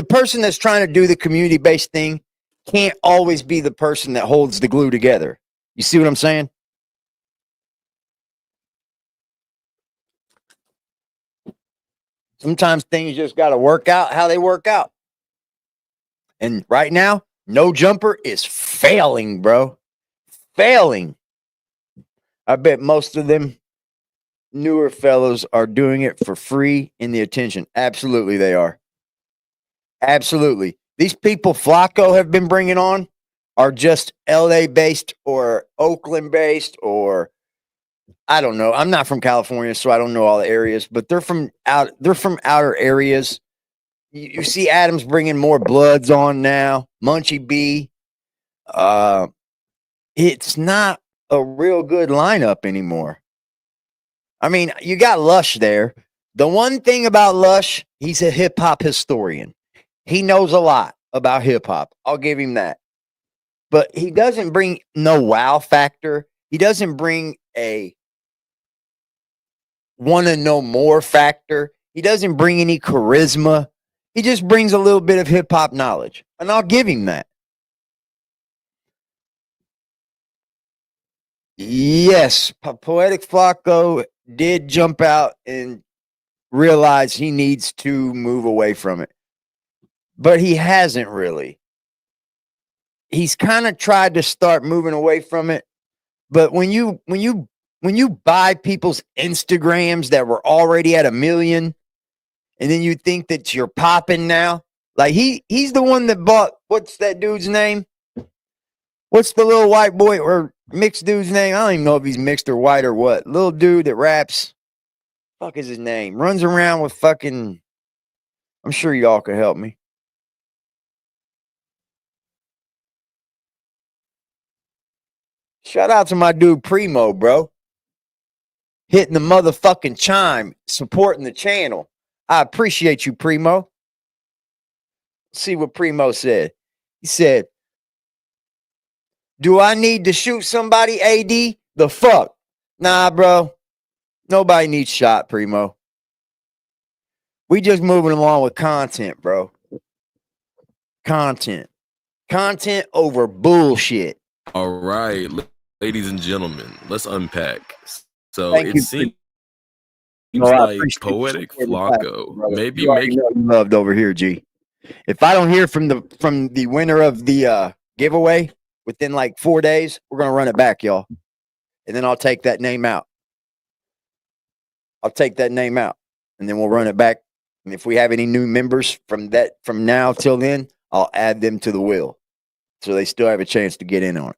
person that's trying to do the community based thing can't always be the person that holds the glue together. You see what I'm saying? Sometimes things just got to work out how they work out. And right now, No Jumper is failing, bro. Failing. I bet most of them newer fellows are doing it for free in the attention. Absolutely, they are. Absolutely. These people Flacco have been bringing on are just LA based or Oakland based, or I don't know. I'm not from California, so I don't know all the areas, but they're from outer areas. You see Adams bringing more Bloods on now. Munchie B. It's not a real good lineup anymore. I mean, you got Lush there. The one thing about Lush, he's a hip hop historian. He knows a lot about hip hop. I'll give him that. But he doesn't bring no wow factor. He doesn't bring a want to know more factor. He doesn't bring any charisma. He just brings a little bit of hip hop knowledge. And I'll give him that. Yes, Poetic Flacco did jump out and realize he needs to move away from it. But he hasn't really. He's kind of tried to start moving away from it. But when you buy people's Instagrams that were already at 1 million, and then you think that you're popping now, like he's the one that bought, what's that dude's name? What's the little white boy or Mixed dude's name. I don't even know if he's mixed or white or what. Little dude that raps. Fuck is his name? Runs around with fucking. I'm sure y'all could help me. Shout out to my dude Primo, bro. Hitting the motherfucking chime, supporting the channel. I appreciate you, Primo. See what Primo said. He said, do I need to shoot somebody, AD? The fuck? Nah, bro. Nobody needs shot, Primo. We just moving along with content, bro. Content. Content over bullshit. All right, ladies and gentlemen, let's unpack. So Thank it you. seems No, I like appreciate you Poetic supporting the platform, Flocko brother. may be You already making know you loved over here, G. If I don't hear from the winner of the giveaway within like 4 days, we're gonna run it back, y'all. And then I'll take that name out. I'll take that name out, and then we'll run it back. And if we have any new members from now till then, I'll add them to the wheel, so they still have a chance to get in on it.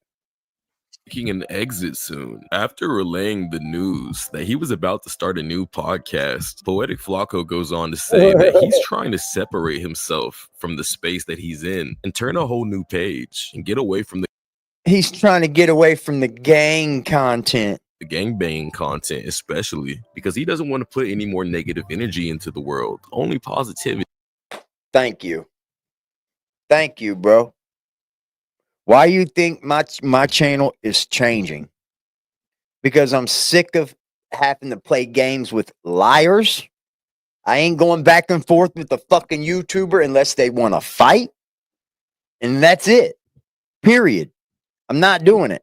making an exit soon. After relaying the news that he was about to start a new podcast, Poetic Flocko goes on to say that he's trying to separate himself from the space that he's in and turn a whole new page and get away from the He's trying to get away from the gang content. the gangbang content, especially because he doesn't want to put any more negative energy into the world, only positivity. Thank you. Thank you, bro. Why you think my channel is changing? Because I'm sick of having to play games with liars. I ain't going back and forth with the fucking YouTuber unless they want to fight. And that's it. Period. I'm not doing it.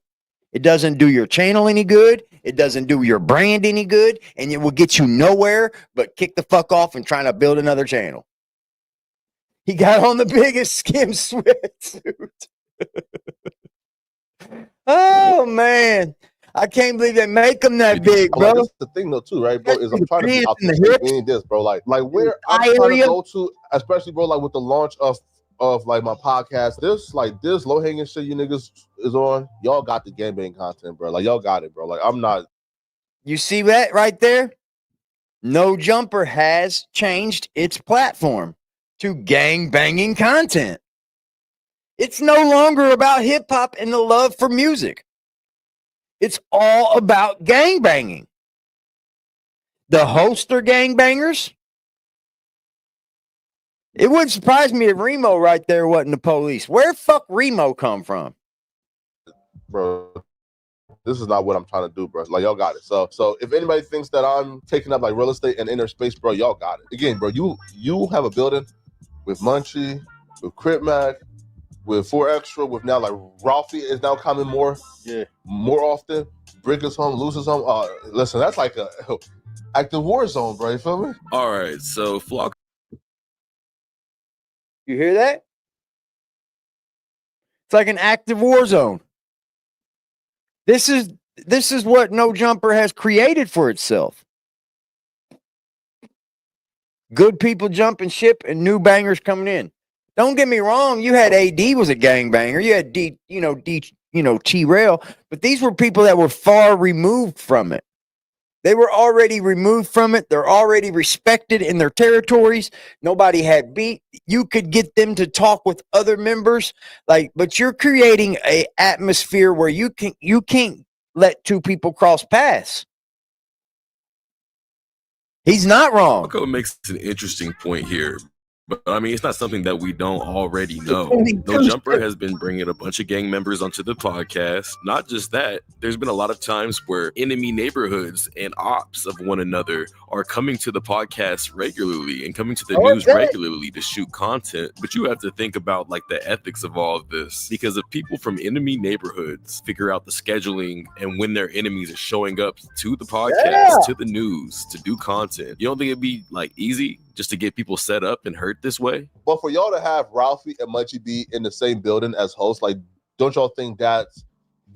It doesn't do your channel any good. It doesn't do your brand any good. And it will get you nowhere but kick the fuck off and trying to build another channel. He got on the biggest skim sweatsuit. Oh, man. I can't believe they make them that big, bro. Like, that's the thing, though, too, right, bro? Is I'm trying to be optimistic in this, bro. Like where I'm trying to go to, especially, bro, like with the launch of like my podcast, this low hanging shit you niggas is on. Y'all got the gangbang content, bro. Like y'all got it, bro. Like I'm not. You see that right there? No Jumper has changed its platform to gang banging content. It's no longer about hip hop and the love for music. It's all about gang banging. The hosts are gang bangers. It wouldn't surprise me if Remo right there wasn't the police. Where fuck Remo come from? Bro, this is not what I'm trying to do, bro. Like y'all got it. So if anybody thinks that I'm taking up like real estate and inner space, bro, y'all got it. Again, bro, you have a building with Munchie, with Crip Mac, with 4 Extra, with now like Ralphie is now coming more often. Bring us home, lose us home. Listen, that's like a active war zone, bro. You feel me? All right, so Flock. You hear that? It's like an active war zone. This is what No Jumper has created for itself. Good people jumping ship and new bangers coming in. Don't get me wrong, you had AD was a gangbanger. You had T-Rail, but these were people that were far removed from it. They were already removed from it. They're already respected in their territories. Nobody had beat. You could get them to talk with other members, but you're creating an atmosphere where you can't let two people cross paths. He's not wrong. Flocko makes an interesting point here. But I mean, it's not something that we don't already know. No Jumper has been bringing a bunch of gang members onto the podcast. Not just that, there's been a lot of times where enemy neighborhoods and ops of one another are coming to the podcast regularly and coming to the news regularly to shoot content. But you have to think about like the ethics of all of this, because if people from enemy neighborhoods figure out the scheduling and when their enemies are showing up to the podcast, to the news, to do content, you don't think it'd be like easy just to get people set up and hurt this way? But for y'all to have Ralphie and Munchie be in the same building as hosts, like, don't y'all think that's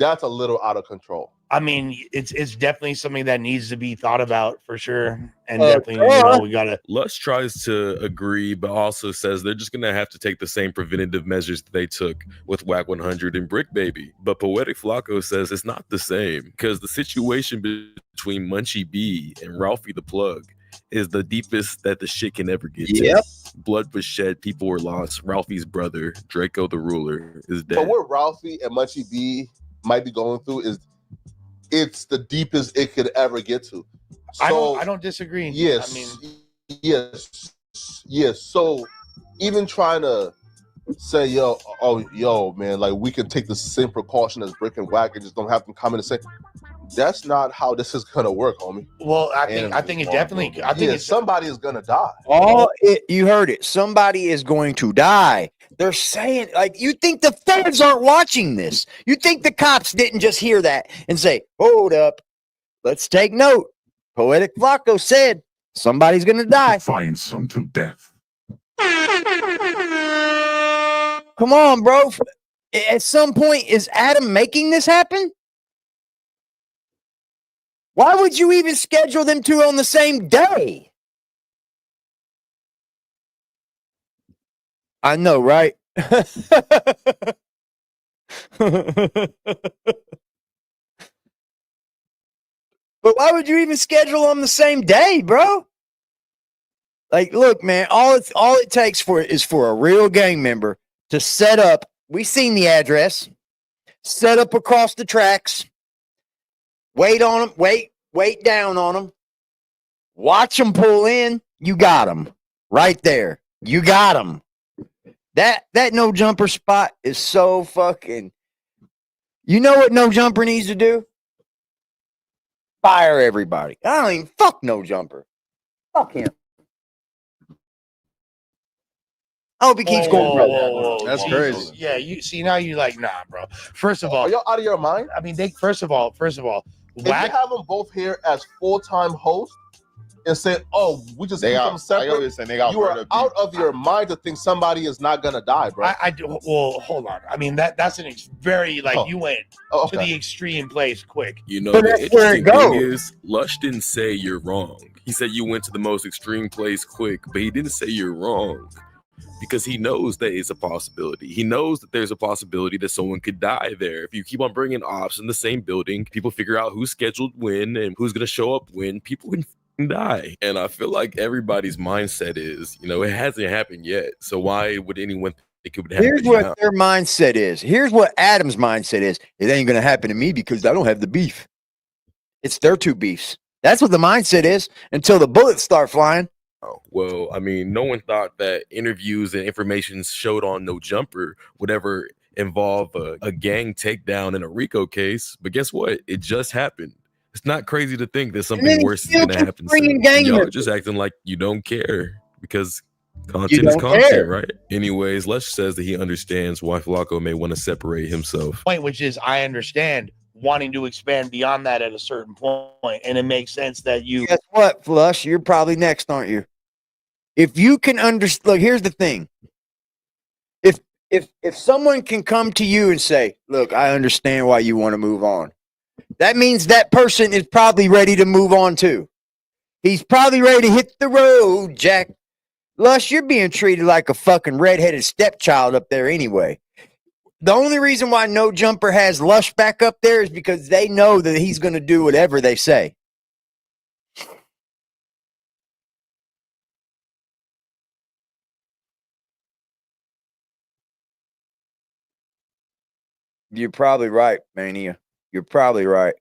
a little out of control? I mean, it's definitely something that needs to be thought about for sure, and definitely, we gotta. Lush tries to agree, but also says they're just gonna have to take the same preventative measures that they took with Wack100 and Brick Baby. But Poetic Flacco says it's not the same because the situation between Munchie B and Ralphie the Plug is the deepest that the shit can ever get. Yep. Blood was shed, people were lost. Ralphie's brother, Draco the Ruler, is dead. But what Ralphie and Munchie B might be going through is it's the deepest it could ever get to. So, I don't disagree. Yes. I mean, yes. So even trying to say, yo, man, like we can take the same precaution as Brick and Wack and just don't have them come in and say, that's not how this is gonna work, homie. Well, I think it definitely. I think somebody is gonna die. You heard it. Somebody is going to die. They're saying, like, you think the feds aren't watching this? You think the cops didn't just hear that and say, "Hold up, let's take note." Poetic Flacco said, "Somebody's going to die." Find some to death. Come on, bro. At some point, is Adam making this happen? Why would you even schedule them two on the same day? I know, right? But why would you even schedule them the same day, bro? Like, look, man, all it takes is for a real gang member to set up. We seen the address, set up across the tracks, wait on them, wait down on them, watch them pull in. You got them right there. You got them. That no jumper spot is so fucking. You know what no jumper needs to do? Fire everybody. I don't even fuck no jumper. Fuck him. I hope he keeps going. That's crazy. Yeah, you see now you like, nah, bro. First of all, are y'all out of your mind? I mean, first of all, if you have them both here as full-time hosts and say, "Oh, we just keep them separate," you are out of your mind to think somebody is not gonna die, bro. I do. Well, hold on. I mean, that's an very you went to the extreme place quick. You know, the interesting thing is, Lush didn't say you're wrong. He said you went to the most extreme place quick, but he didn't say you're wrong. Because he knows that it's a possibility. He knows that there's a possibility that someone could die there. If you keep on bringing ops in the same building, people figure out who's scheduled when and who's going to show up when, people can die. And I feel like everybody's mindset is, it hasn't happened yet. So why would anyone think it would happen? Here's what their mindset is. Here's what Adam's mindset is. It ain't going to happen to me because I don't have the beef. It's their two beefs. That's what the mindset is until the bullets start flying. Well, I mean, no one thought that interviews and information showed on No Jumper would ever involve a gang takedown in a RICO case. But guess what? It just happened. It's not crazy to think that something worse is going to happen soon. Y'all are just acting like you don't care because content is content, right? Anyways, Lush says that he understands why Flacco may want to separate himself. Point, which is, I understand wanting to expand beyond that at a certain point, and it makes sense that you. Guess what, Flush? You're probably next, aren't you? If you can understand, look, here's the thing. If someone can come to you and say, "Look, I understand why you want to move on," that means that person is probably ready to move on too. He's probably ready to hit the road, Jack. Lush, you're being treated like a fucking redheaded stepchild up there anyway. The only reason why No Jumper has Lush back up there is because they know that he's going to do whatever they say. You're probably right, Mania. You're probably right.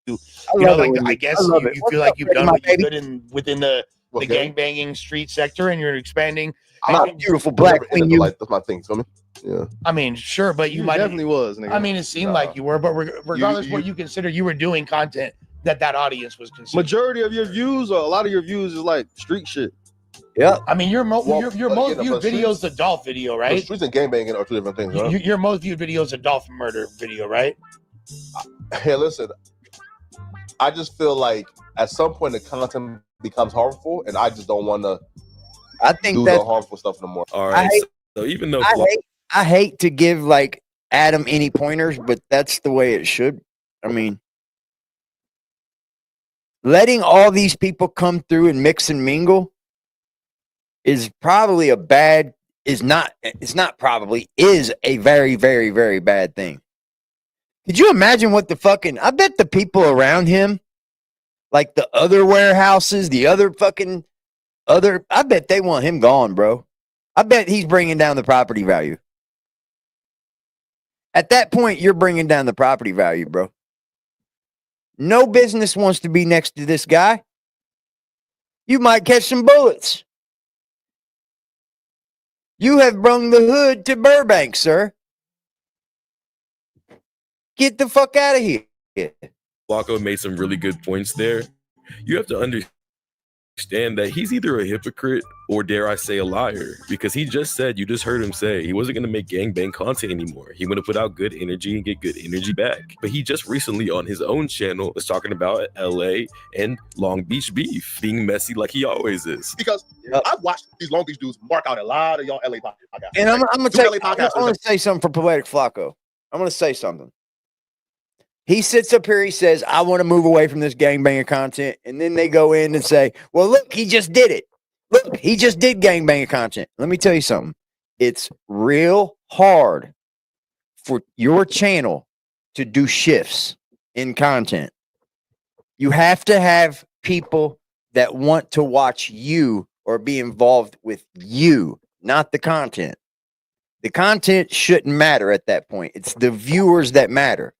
I guess you feel like you've done what you could within the gangbanging street sector, and you're expanding. My beautiful black queen. That's my thing. So, yeah. I mean, sure, but you definitely was. Nigga. I mean, it seemed like you were, but regardless what you consider, you were doing content that audience was consuming. Majority of your views, or a lot of your views, is like street shit. Yeah, I mean, your most viewed video is the Dolph video, right? Streets and gangbanging are two different things, right? Your most viewed video is a Dolph murder video, right? Hey, listen, I just feel like at some point the content becomes harmful, and I just don't want to. I think do the harmful stuff no more. All right. So even though I hate to give like Adam any pointers, but that's the way it should. I mean, letting all these people come through and mix and mingle is probably a bad, is not, it's not probably, is a very, very, very bad thing. Could you imagine what the fucking, I bet the people around him, like the other warehouses, the other fucking other, I bet they want him gone, bro. I bet he's bringing down the property value. At that point, you're bringing down the property value, bro. No business wants to be next to this guy. You might catch some bullets. You have brung the hood to Burbank, sir. Get the fuck out of here. Flacco made some really good points there. You have to understand that he's either a hypocrite or, dare I say, a liar, because he just said, you just heard him say, he wasn't going to make gangbang content anymore. He want to put out good energy and get good energy back. But he just recently on his own channel was talking about LA and Long Beach beef being messy like he always is. Because I've watched these Long Beach dudes mark out a lot of y'all LA podcasts. And I'm going to say something for Poetic Flacco. I'm going to say something. He sits up here, he says, I want to move away from this gangbanger content. And then they go in and say, well, look, he just did it. Look, he just did gangbanger content. Let me tell you something. It's real hard for your channel to do shifts in content. You have to have people that want to watch you or be involved with you, not the content. The content shouldn't matter at that point. It's the viewers that matter.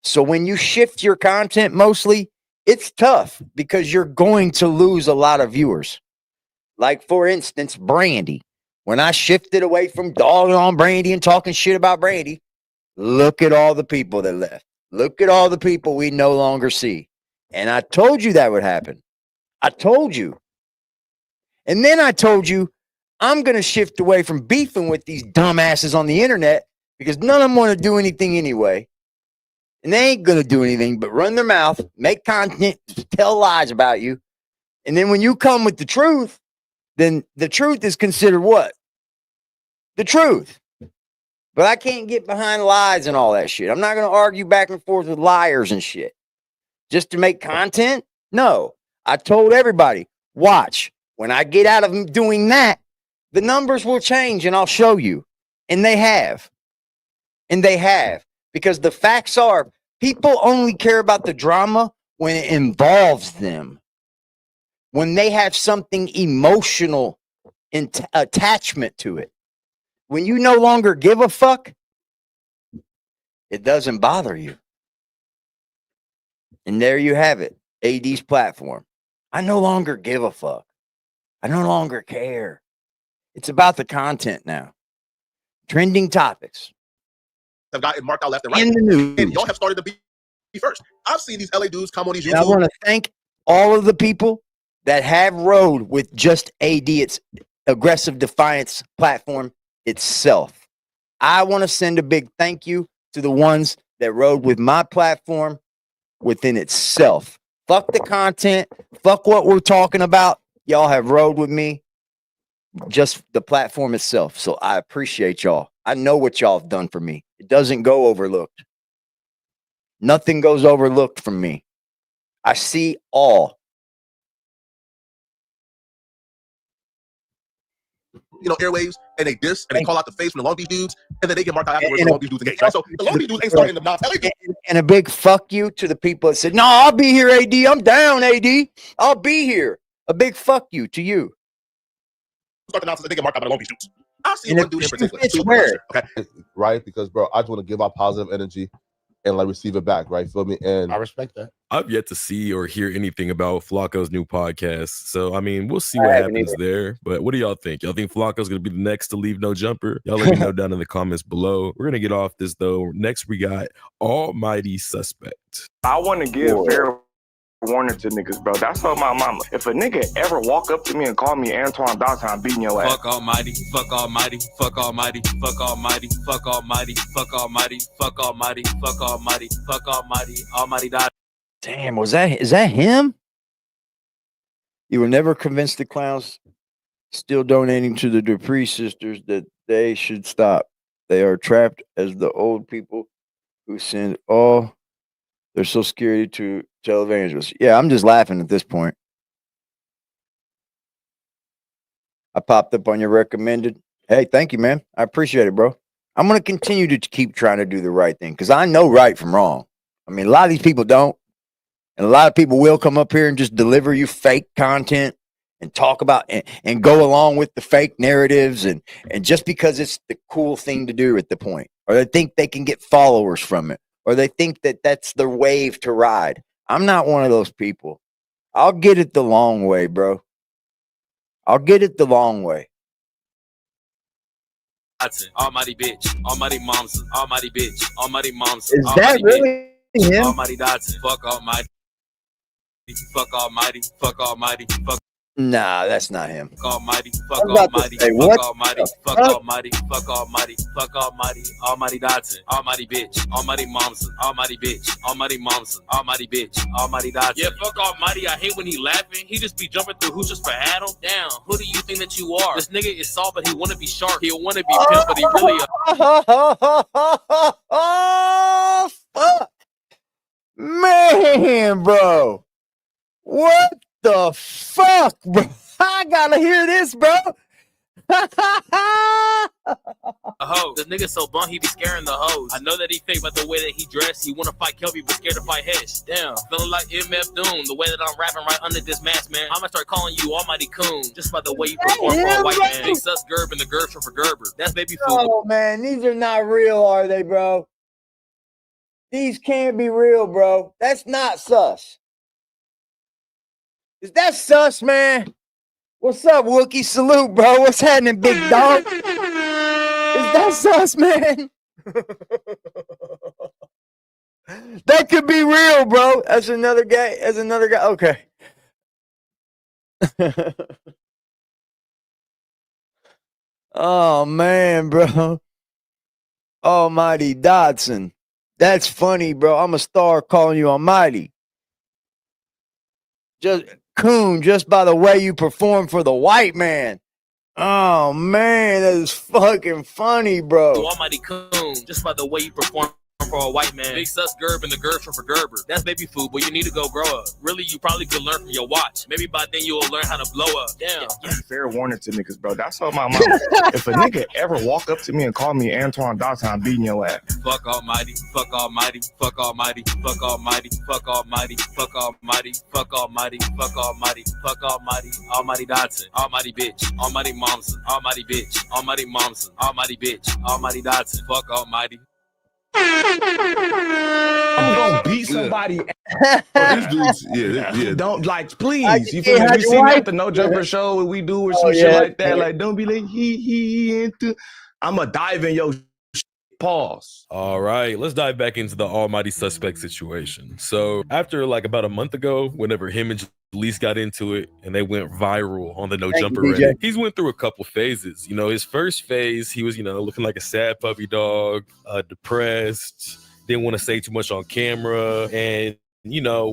So when you shift your content mostly, it's tough because you're going to lose a lot of viewers. Like, for instance, Brandy. When I shifted away from dogging on Brandy and talking shit about Brandy, look at all the people that left. Look at all the people we no longer see. And I told you that would happen. I told you. And then I told you I'm going to shift away from beefing with these dumbasses on the internet because none of them want to do anything anyway. And they ain't going to do anything but run their mouth, make content, tell lies about you. And then when you come with the truth, then the truth is considered what? The truth. But I can't get behind lies and all that shit. I'm not going to argue back and forth with liars and shit. Just to make content? No. I told everybody, watch. When I get out of doing that, the numbers will change and I'll show you. And they have. And they have. Because the facts are, people only care about the drama when it involves them. When they have something emotional attachment to it. When you no longer give a fuck, it doesn't bother you. And there you have it. AD's platform. I no longer give a fuck. I no longer care. It's about the content now. Trending topics. Have gotten marked out left and right. In the news. And y'all have started to be first. I've seen these LA dudes come on these YouTube. I want to thank all of the people that have rode with just AD, its aggressive defiance platform itself. I want to send a big thank you to the ones that rode with my platform within itself. Fuck the content. Fuck what we're talking about. Y'all have rode with me. Just the platform itself. So I appreciate y'all. I know what y'all have done for me. It doesn't go overlooked. Nothing goes overlooked from me. I see all. Airwaves, and they diss and they call out the face from the Long Beach dudes, and then they get marked out afterwards. The Long Beach dudes engage, right? So the Long Beach dudes ain't starting the non-LA dudes. And a big fuck you to the people that said, "No, I'll be here, AD. I'm down, AD. I'll be here." A big fuck you to you. Start the nonsense, they get marked out by the Long Beach dudes. I've seen one dude in particular. Okay, right? Because bro, I just want to give out positive energy and like receive it back, right? Feel me? And I respect that. I've yet to see or hear anything about Flacco's new podcast. So, I mean, we'll see what happens there. But what do y'all think? Y'all think Flacco's going to be the next to leave No Jumper? Y'all let me know down in the comments below. We're going to get off this, though. Next, we got Almighty Suspect. I want to give fair warning to niggas, bro. That's what my mama. If a nigga ever walk up to me and call me Antoine Dawson, I'm beating your ass. Fuck Almighty, fuck Almighty, fuck Almighty, fuck Almighty, fuck Almighty, fuck Almighty, fuck Almighty, fuck Almighty, fuck Almighty, Almighty God. Damn, is that him? You were never convinced the clowns still donating to the Dupree sisters that they should stop. They are trapped as the old people who send all. They're so scary to televangelists. Yeah, I'm just laughing at this point. I popped up on your recommended. Hey, thank you, man. I appreciate it, bro. I'm going to continue to keep trying to do the right thing because I know right from wrong. I mean, a lot of these people don't. And a lot of people will come up here and just deliver you fake content and talk about and go along with the fake narratives. And just because it's the cool thing to do at the point, or they think they can get followers from it, or they think that that's their wave to ride. I'm not one of those people. I'll get it the long way, bro. I'll get it the long way. Almighty bitch, almighty moms, almighty bitch, almighty moms. Is that really him? Almighty Dotson, fuck almighty, fuck almighty, fuck almighty, fuck. Nah, that's not him. Fuck almighty, fuck almighty, say, fuck what almighty, the fuck fuck? almighty, fuck almighty, fuck almighty, almighty Dotson, almighty bitch, almighty moms, almighty bitch, almighty moms, almighty bitch, almighty Dotson. Yeah, fuck almighty. I hate when he laughing. He just be jumping through hoops just for Adam. Damn, who do you think that you are? This nigga is soft, but he wanna be sharp. He'll wanna be pimp, but he really. Oh, fuck. Man, bro. What the fuck, bro? I gotta hear this, bro. Ho, this nigga so blunt he be scaring the hoes. I know that he fake, but the way that he dressed, he wanna fight Kelby, but scared to fight Hesh. Damn, feeling like MF Doom, the way that I'm rapping right under this mask, man. I'ma start calling you Almighty Coon, just by the way you perform for a white man. Big sus Gerb and the Gerb for Gerber. That's baby food. Oh man, these are not real, are they, bro? These can't be real, bro. That's not sus. Is that sus, man? What's up, Wookie? Salute, bro. What's happening, big dog? Is that sus, man? That could be real, bro. That's another guy. That's another guy. Okay. Oh, man, bro. Almighty Dotson. That's funny, bro. I'm a star calling you Almighty. Just Coon, just by the way you perform for the white man. Oh man, that is fucking funny, bro. Almighty Coon, just by the way you perform for a white man. Big sus Gerb and the Gerb for Gerber. That's baby food, but you need to go grow up. Really, you probably could learn from your watch. Maybe by then you will learn how to blow up. Damn. Fair warning to niggas, bro. That's all my mom. If a nigga ever walk up to me and call me Antoine Dotson, I'm beating your ass. Fuck almighty, fuck almighty, fuck almighty, fuck almighty, fuck almighty, fuck almighty, fuck almighty, fuck almighty, fuck almighty, almighty Dotson, almighty bitch, almighty momson, almighty bitch, almighty momson, almighty bitch, almighty Dotson, fuck almighty. I'm gonna beat somebody. These dudes, Don't like, please. You feel me? We see me at the No Jumper show when we do or some shit like that. Like, don't be like he into. I'ma dive in your pause. All right, let's dive back into the almighty suspect situation. So after like about a month ago, whenever him and Jaleese got into it and they went viral on the No Jumper Reddit, he's went through a couple phases. You know, his first phase, he was, looking like a sad puppy dog, depressed, didn't want to say too much on camera. And,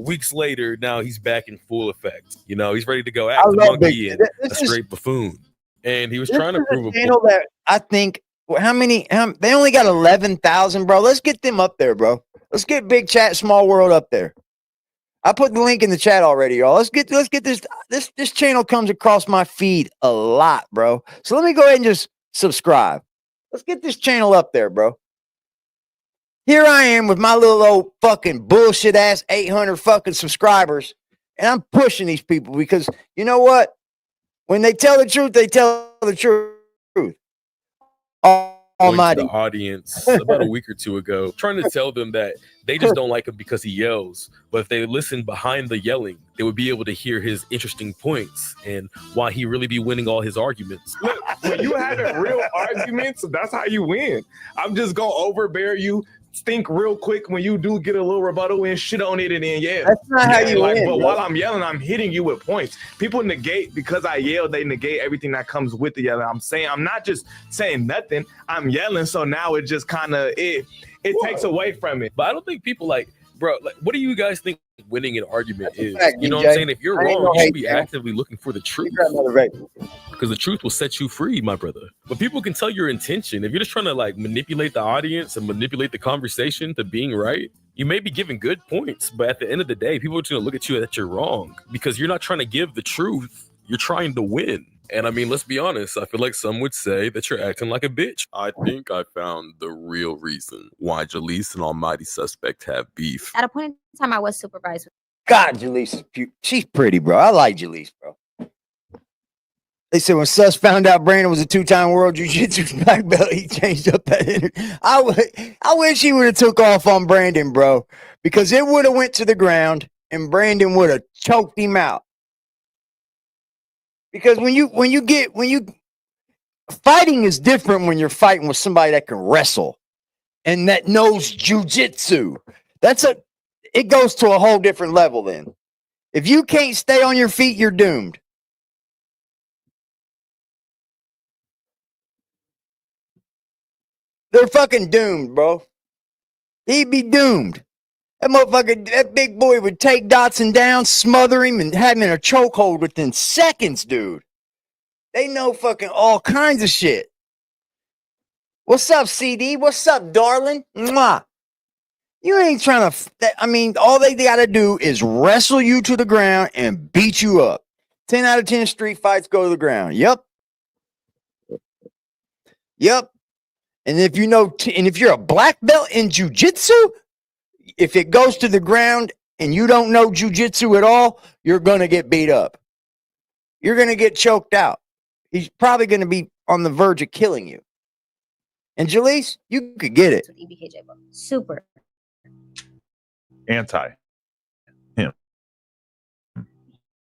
weeks later, now he's back in full effect. He's ready to go act a monkey and a straight buffoon. And he was trying to prove a channel that I think, they only got 11,000, bro. Let's get them up there, bro. Let's get Big Chat Small World up there. I put the link in the chat already, y'all. Let's get this channel comes across my feed a lot, bro. So let me go ahead and just subscribe. Let's get this channel up there, bro. Here I am with my little old fucking bullshit ass 800 fucking subscribers, and I'm pushing these people because you know what? When they tell the truth, they tell the truth. Almighty. The audience about a week or two ago, trying to tell them that they just don't like him because he yells, but if they listen behind the yelling, they would be able to hear his interesting points and why he really be winning all his arguments. Look, when you having real arguments, that's how you win. I'm just gonna overbear you. Think real quick when you do get a little rebuttal and shit on it and then yell. That's not how you win. But while I'm yelling, I'm hitting you with points. People negate because I yell, they negate everything that comes with the yelling. I'm not just saying nothing. I'm yelling, so now it just kind of it takes away from it. But I don't think people bro, what do you guys think winning an argument is. fact, You know what DJ. I'm saying? If you're I ain't wrong, no you should hate, be man. actively looking for the truth. Because the truth will set you free, my brother. But people can tell your intention. If you're just trying to like manipulate the audience and manipulate the conversation to being right, you may be giving good points, but at the end of the day, people are going to look at you that you're wrong because you're not trying to give the truth. You're trying to win. And I mean, let's be honest. I feel like some would say that you're acting like a bitch. I think I found the real reason why Jaleese and Almighty Suspect have beef. At a point in time, I was supervised. God, Jaleese is cute. She's pretty, bro. I like Jaleese, bro. They said when Sus found out Brandon was a 2-time world jiu-jitsu black belt, he changed up that interview. I wish he would have took off on Brandon, bro, because it would have went to the ground and Brandon would have choked him out. Because fighting is different when you're fighting with somebody that can wrestle and that knows jiu-jitsu. It goes to a whole different level then. If you can't stay on your feet, you're doomed. They're fucking doomed, bro. He'd be doomed. That big boy would take Dotson down, smother him, and have him in a chokehold within seconds, dude. They know fucking all kinds of shit. What's up, CD? What's up, darling? Mwah. You ain't trying to, all they got to do is wrestle you to the ground and beat you up. 10 out of 10 street fights go to the ground. Yep. And if if you're a black belt in jiu-jitsu, if it goes to the ground and you don't know jiu-jitsu at all, you're going to get beat up. You're going to get choked out. He's probably going to be on the verge of killing you. And Jaleese, you could get it. Super. Anti him.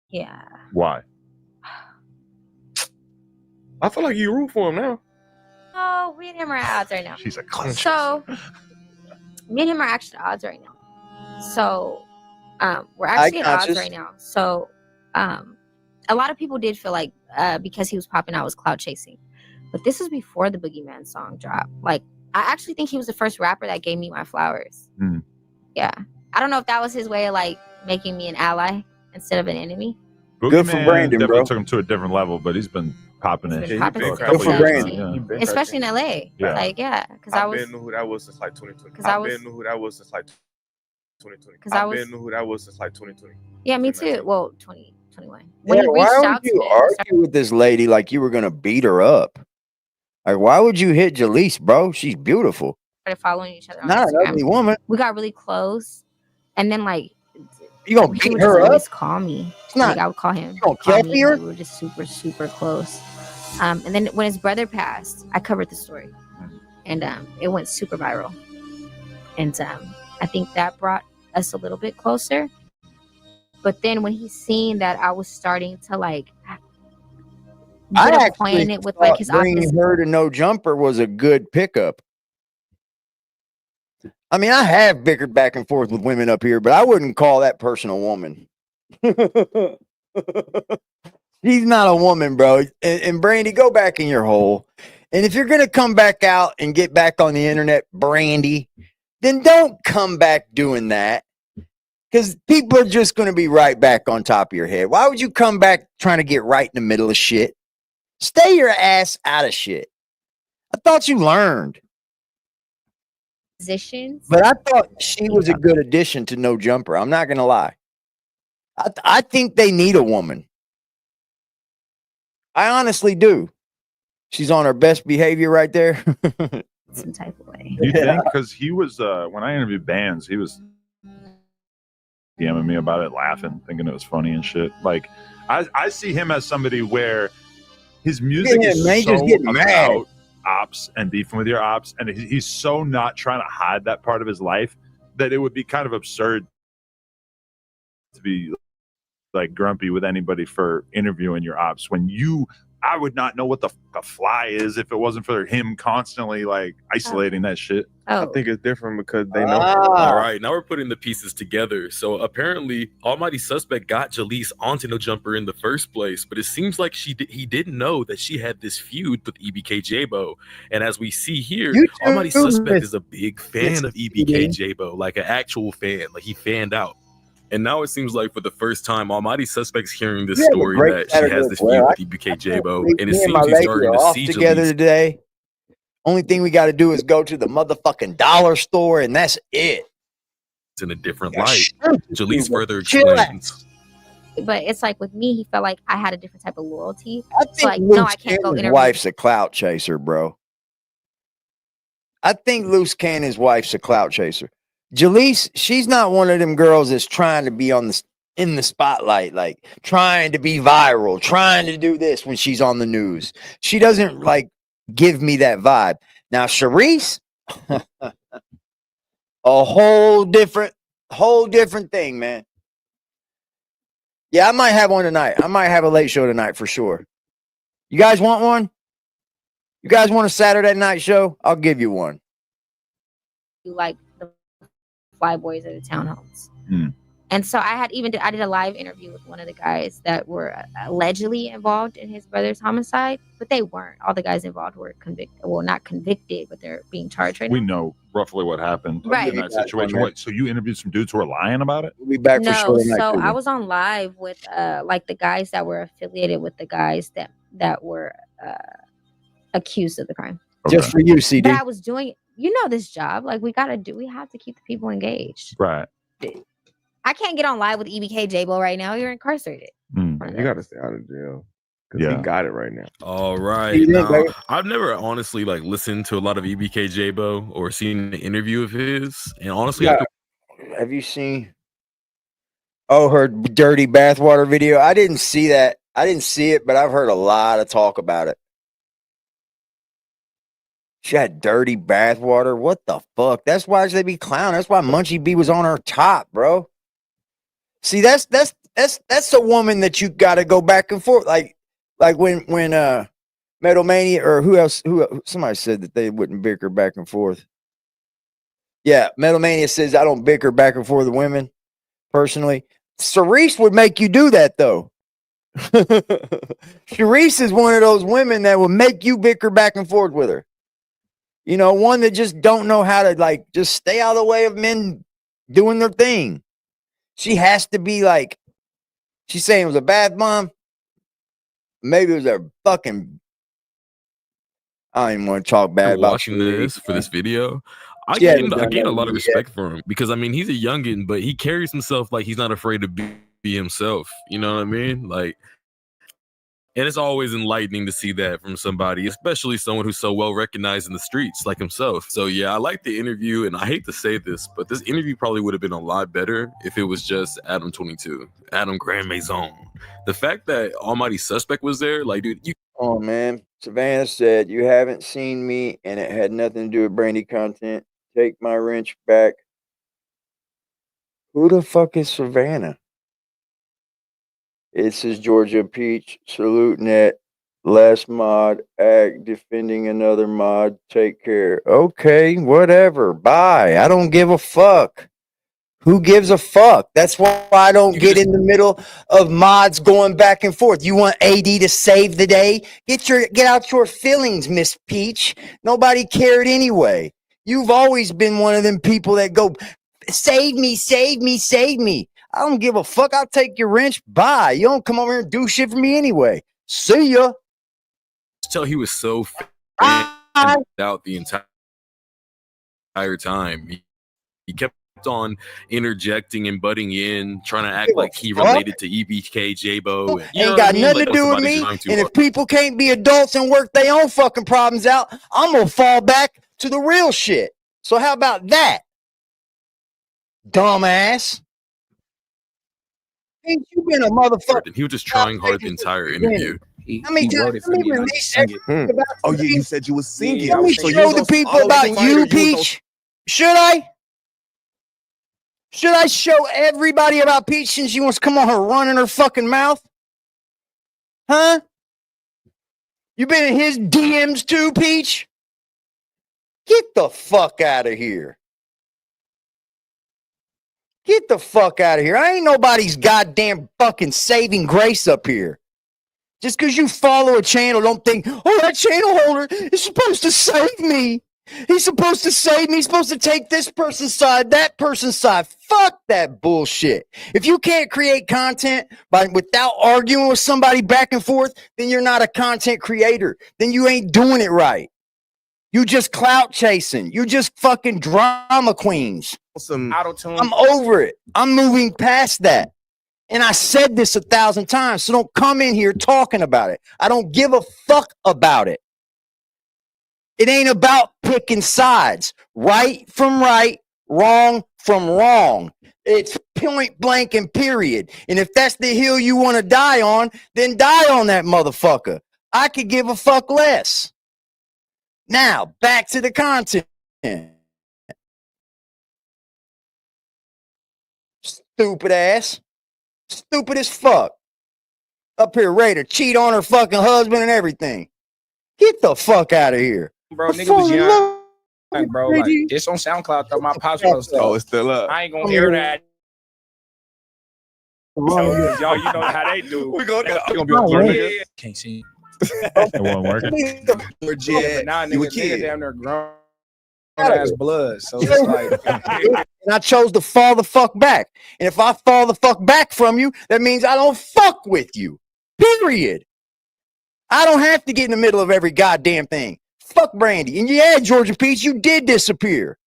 Yeah. Why? I feel like you root for him now. Oh, me and him are at odds right now. She's a clown. So, me and him are actually at odds right now. So, we're actually at odds right now. So, a lot of people did feel like because he was popping out was cloud chasing. But this was before the Boogeyman song dropped. Like, I actually think he was the first rapper that gave me my flowers. Mm. Yeah. I don't know if that was his way of like making me an ally instead of an enemy. Good for Brandon, definitely took him to a different level, but he's been popping it. Popping for a couple since years 2017. now, yeah. Especially in LA. Yeah. Like, yeah. Because I knew who that was since like 2020. Because I knew who that was since like 2020. Because I knew who that was since like 2020. Yeah, me too. Well, 2021. Yeah, why would you argue with this lady like you were going to beat her up? Like, why would you hit Jaleese, bro? She's beautiful. Started following each other on Not an Instagram. ugly woman. We got really close. And then, like, you gonna he beat would her just always up? call me. It's not- Like, I would call him. You gonna call kill me, her? and we were just super, super close. And then when his brother passed, I covered the story. And it went super viral. And I think that brought us a little bit closer. But then when he seen that I was starting to, like, I playing it with, like, his bringing opposite. her to No Jumper was a good pickup. I mean, I have bickered back and forth with women up here, but I wouldn't call that person a woman. She's not a woman, bro. And Brandy, go back in your hole. And if you're going to come back out and get back on the internet, Brandy, then don't come back doing that. Because people are just going to be right back on top of your head. Why would you come back trying to get right in the middle of shit? Stay your ass out of shit. I thought you learned. Positions. But I thought she was a good addition to No Jumper. I'm not going to lie. I think they need a woman. I honestly do. She's on her best behavior right there. Some type of way. You think? Because he was, when I interviewed Bands, he was DMing me about it, laughing, thinking it was funny and shit. Like, I see him as somebody where his music is so about ops and beefing with your ops, and he's so not trying to hide that part of his life that it would be kind of absurd to be like grumpy with anybody for interviewing your ops when I would not know what the a fly is if it wasn't for him constantly like isolating that shit. I think it's different because they know. All right, now we're putting the pieces together. So apparently, Almighty Suspect got Jaleese onto No Jumper in the first place, but it seems like he didn't know that she had this feud with EBK J-Bo. And as we see here, Almighty Suspect is a big fan of EBK J-Bo, like an actual fan. Like he fanned out. And now it seems like for the first time, Almighty Suspect's hearing this You have a story great that she Saturday has as this well. feud with EBK J-Bo, and it Me and my seems he's lady starting are to off see together Jalise today. Only thing we got to do is go to the motherfucking dollar store, and that's it. in a different Yeah, light. sure. Jalise further Chill out. explains. But it's like with me, he felt like I had a different type of loyalty. I So think like, no, I Loose can't go Cannon's interview. wife's a clout chaser, bro. I think Loose Cannon's wife's a clout chaser. Jalise, she's not one of them girls that's trying to be in the spotlight, like trying to be viral, trying to do this when she's on the news. She doesn't like give me that vibe. Now, Sharice, a whole different thing, man. Yeah, I might have one tonight. I might have a late show tonight for sure. You guys want one? You guys want a Saturday night show? I'll give you one. Like the fly boys at the townhomes. And so I did a live interview with one of the guys that were allegedly involved in his brother's homicide, but they weren't. All the guys involved were convicted. Well, not convicted, but they're being charged right now. We know roughly what happened Right. in that situation. What? So you interviewed some dudes who were lying about it? We'll be back for sure. So I was on live with like the guys that were affiliated with the guys that were accused of the crime. Just for you, CD. But I was doing, this job. Like we have to keep the people engaged. Right. I can't get on live with EBK J-Bo right now. You're incarcerated. You got to stay out of jail. Because Yeah. he got it right now. All right. Now, I've never honestly like listened to a lot of EBK J-Bo or seen an interview of his. And honestly, Yeah. Have you seen her dirty bathwater video? I didn't see that. I didn't see it, but I've heard a lot of talk about it. She had dirty bathwater. What the fuck? That's why they be clowning. That's why Munchie B was on her top, bro. See, that's a woman that you got to go back and forth. Like when Metal Mania or who somebody said that they wouldn't bicker back and forth. Yeah, Metal Mania says I don't bicker back and forth with women personally. Cerise would make you do that though. Cerise is one of those women that will make you bicker back and forth with her. One that just don't know how to like just stay out of the way of men doing their thing. She has to be like, she's saying it was a bath bomb. Maybe it was a fucking. I don't even want to talk bad about watching this for this video. I Yeah, gained a lot of respect for him because I mean he's a youngin, but he carries himself like he's not afraid to be himself. You know what I mean? Like, and it's always enlightening to see that from somebody, especially someone who's so well recognized in the streets like himself. So yeah, I like the interview, and I hate to say this, but this interview probably would have been a lot better if it was just Adam 22, Adam Grand Maison. The fact that Almighty Suspect was there, like, dude, Oh man, Savannah said you haven't seen me, and it had nothing to do with Brandy content. Take my wrench back. Who the fuck is Savannah? It says Georgia Peach, salute net, last mod, act, defending another mod, take care. Okay, whatever, bye. I don't give a fuck. Who gives a fuck? That's why I don't get in the middle of mods going back and forth. You want AD to save the day? Get out your feelings, Miss Peach. Nobody cared anyway. You've always been one of them people that go, save me, save me, save me. I don't give a fuck. I'll take your wrench. Bye. You don't come over here and do shit for me anyway. See ya. tell he was so fanned out the entire time. He kept on interjecting and butting in, trying to act like he related to EBK J-Bo. Ain't got nothing to do with me. And if people can't be adults and work their own fucking problems out, I'm gonna fall back to the real shit. So how about that, dumbass? Ain't you been a motherfucker? He was just trying hard the entire interview. How many times let me release everything about Oh yeah, you? you said you was singing. Let me So you show was the on people all about those you, fighters, you was on- Peach. Should I? Should I show everybody about Peach since she wants to come on her running her fucking mouth? Huh? You been in his DMs too, Peach? Get the fuck out of here. Get the fuck out of here. I ain't nobody's goddamn fucking saving grace up here. Just because you follow a channel, don't think, oh, that channel holder is supposed to save me. He's supposed to save me. He's supposed to take this person's side, that person's side. Fuck that bullshit. If you can't create content without arguing with somebody back and forth, then you're not a content creator. Then you ain't doing it right. You just clout chasing. You just fucking drama queens. Some auto-tune. I'm over it. I'm moving past that. And I said this 1,000 times, so don't come in here talking about it. I don't give a fuck about it. It ain't about picking sides. Right from right, wrong from wrong. It's point blank and period. And if that's the hill you want to die on, then die on that motherfucker. I could give a fuck less. Now, back to the content. Stupid ass. Stupid as fuck. Up here ready to cheat on her fucking husband and everything. Get the fuck out of here. Bro, nigga was young, bro. Like, it's on SoundCloud, though. My pops post. Oh, it's still up. I ain't gonna hear that. So, y'all, you know how they do. We gonna be on Can't see. It wasn't working. But now nigga down there grown ass blood. So it's like, and I chose to fall the fuck back. And if I fall the fuck back from you, that means I don't fuck with you. Period. I don't have to get in the middle of every goddamn thing. Fuck Brandy. And yeah, Georgia Peach, you did disappear.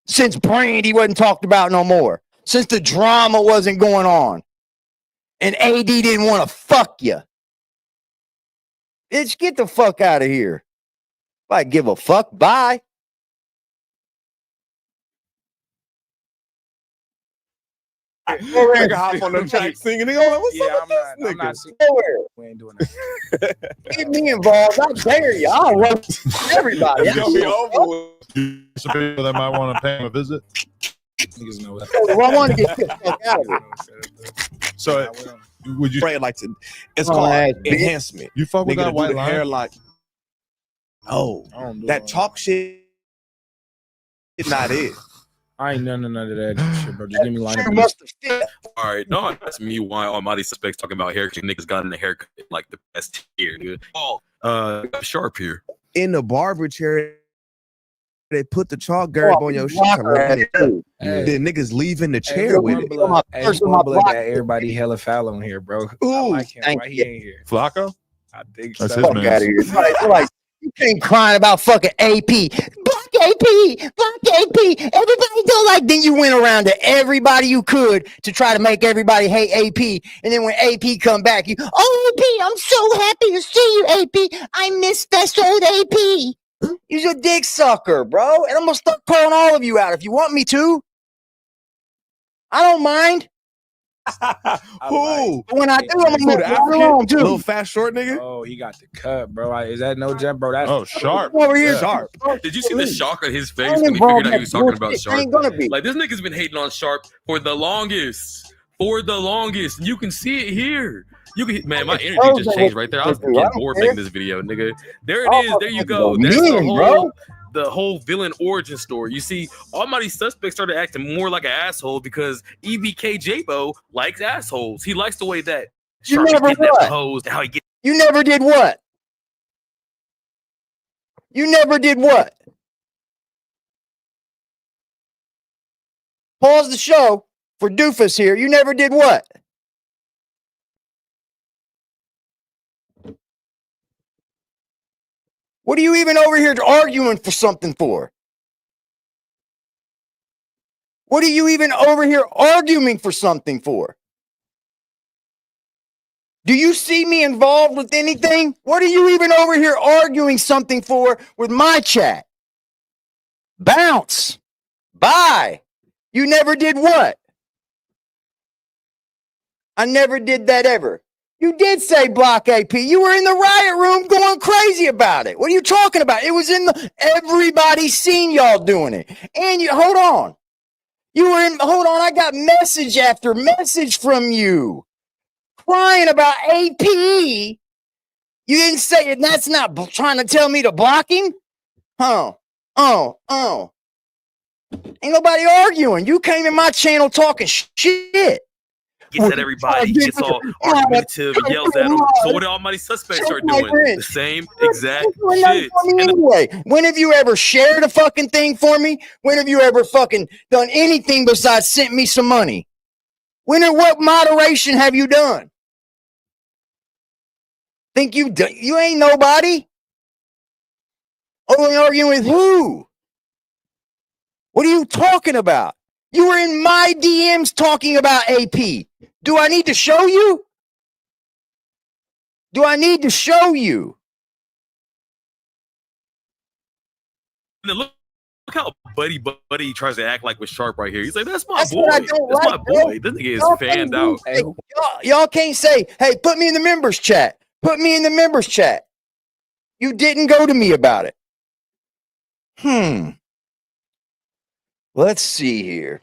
Since Brandy wasn't talked about no more. Since the drama wasn't going on. And AD didn't want to fuck you. Bitch, get the fuck out of here. If I give a fuck, bye. Nigga hop on the track singing. Nigga, like, what's up with this nigga? We ain't doing that. Get me involved. I dare you. I'll run everybody. It's gonna be over with. Some people that might want to pay him a visit. Niggas know that. I want to get the fuck out of it. So, would you Right, like it's called enhancement. You fuck with Nigga, that to white do the line? hair like, oh, I don't do that all chalk shit is not it. I ain't none of that shit, bro. Just give me line up. All right, don't ask me why Almighty Suspects talking about haircut. Niggas got in the haircut like the best tier, dude. Oh, Sharp here. In the barber chair, they put the chalk garb on your shit. Then niggas leaving the chair with it. That everybody hella foul on here, bro. Ooh, I like him. Why he ain't here? Flacco? I think That's so. his man. Out of here. Like, you came crying about fucking AP. Black AP. Black AP. Everybody don't like. Then you went around to everybody you could to try to make everybody hate AP. And then when AP come back, you, oh, AP, I'm so happy to see you, AP. I miss best old AP. You're a dick sucker, bro. And I'm going to start calling all of you out if you want me to. I don't mind. Who? When I do, I'm going to move along, too. Little fat short nigga? Oh, he got the cut, bro. Is that no jump, bro? That's Sharp. Over here. Sharp. Did you see the shock on his face I'm when he involved figured out he was talking in about bullshit. Sharp? Ain't gonna be. Like, this nigga's been hating on Sharp for the longest. You can see it here. You can, man, my energy just changed right there. I was getting bored making this video, nigga. There it is. There you go. That's the whole villain origin story. You see, Almighty Suspect started acting more like an asshole because EBK J-Bo likes assholes. He likes the way that Sharp is getting that hose, how he gets. You never did what? You never did what? Pause the show for Doofus here. You never did what? What are you even over here arguing for something for? What are you even over here arguing for something for? Do you see me involved with anything? What are you even over here arguing something for with my chat? Bounce. Bye. You never did what? I never did that ever. You did say block AP. You were in the riot room going crazy about it. What are you talking about? It was in the, everybody seen y'all doing it. And you, hold on. You were in, hold on. I got message after message from you crying about AP. You didn't say it. That's not trying to tell me to block him. Oh. Ain't nobody arguing. You came in my channel talking shit. gets at everybody, gets all argumentative, and yells at them. So what do Almighty Suspects start doing? The same exact shit. Anyway, when have you ever shared a fucking thing for me? When have you ever fucking done anything besides sent me some money? When and what moderation have you done? Think you ain't nobody? Only arguing with who? What are you talking about? You were in my DMs talking about AP. Do I need to show you? Do I need to show you? Look how buddy tries to act like with Sharp right here. He's like, that's my That's boy. what I don't That's like, my bro. boy. This nigga is Y'all fanned can't out. Hey, y'all can't say, hey, put me in the members chat. Put me in the members chat. You didn't go to me about it. Let's see here.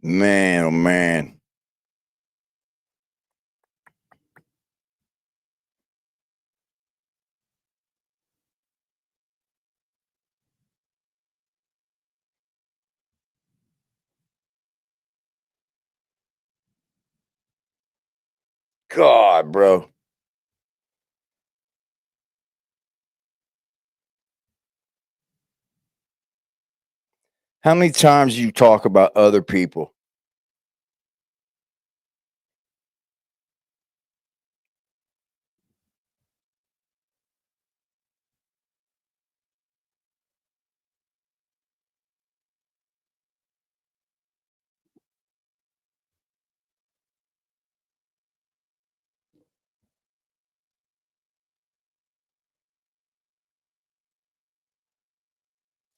Man, oh man. God, bro. How many times you talk about other people?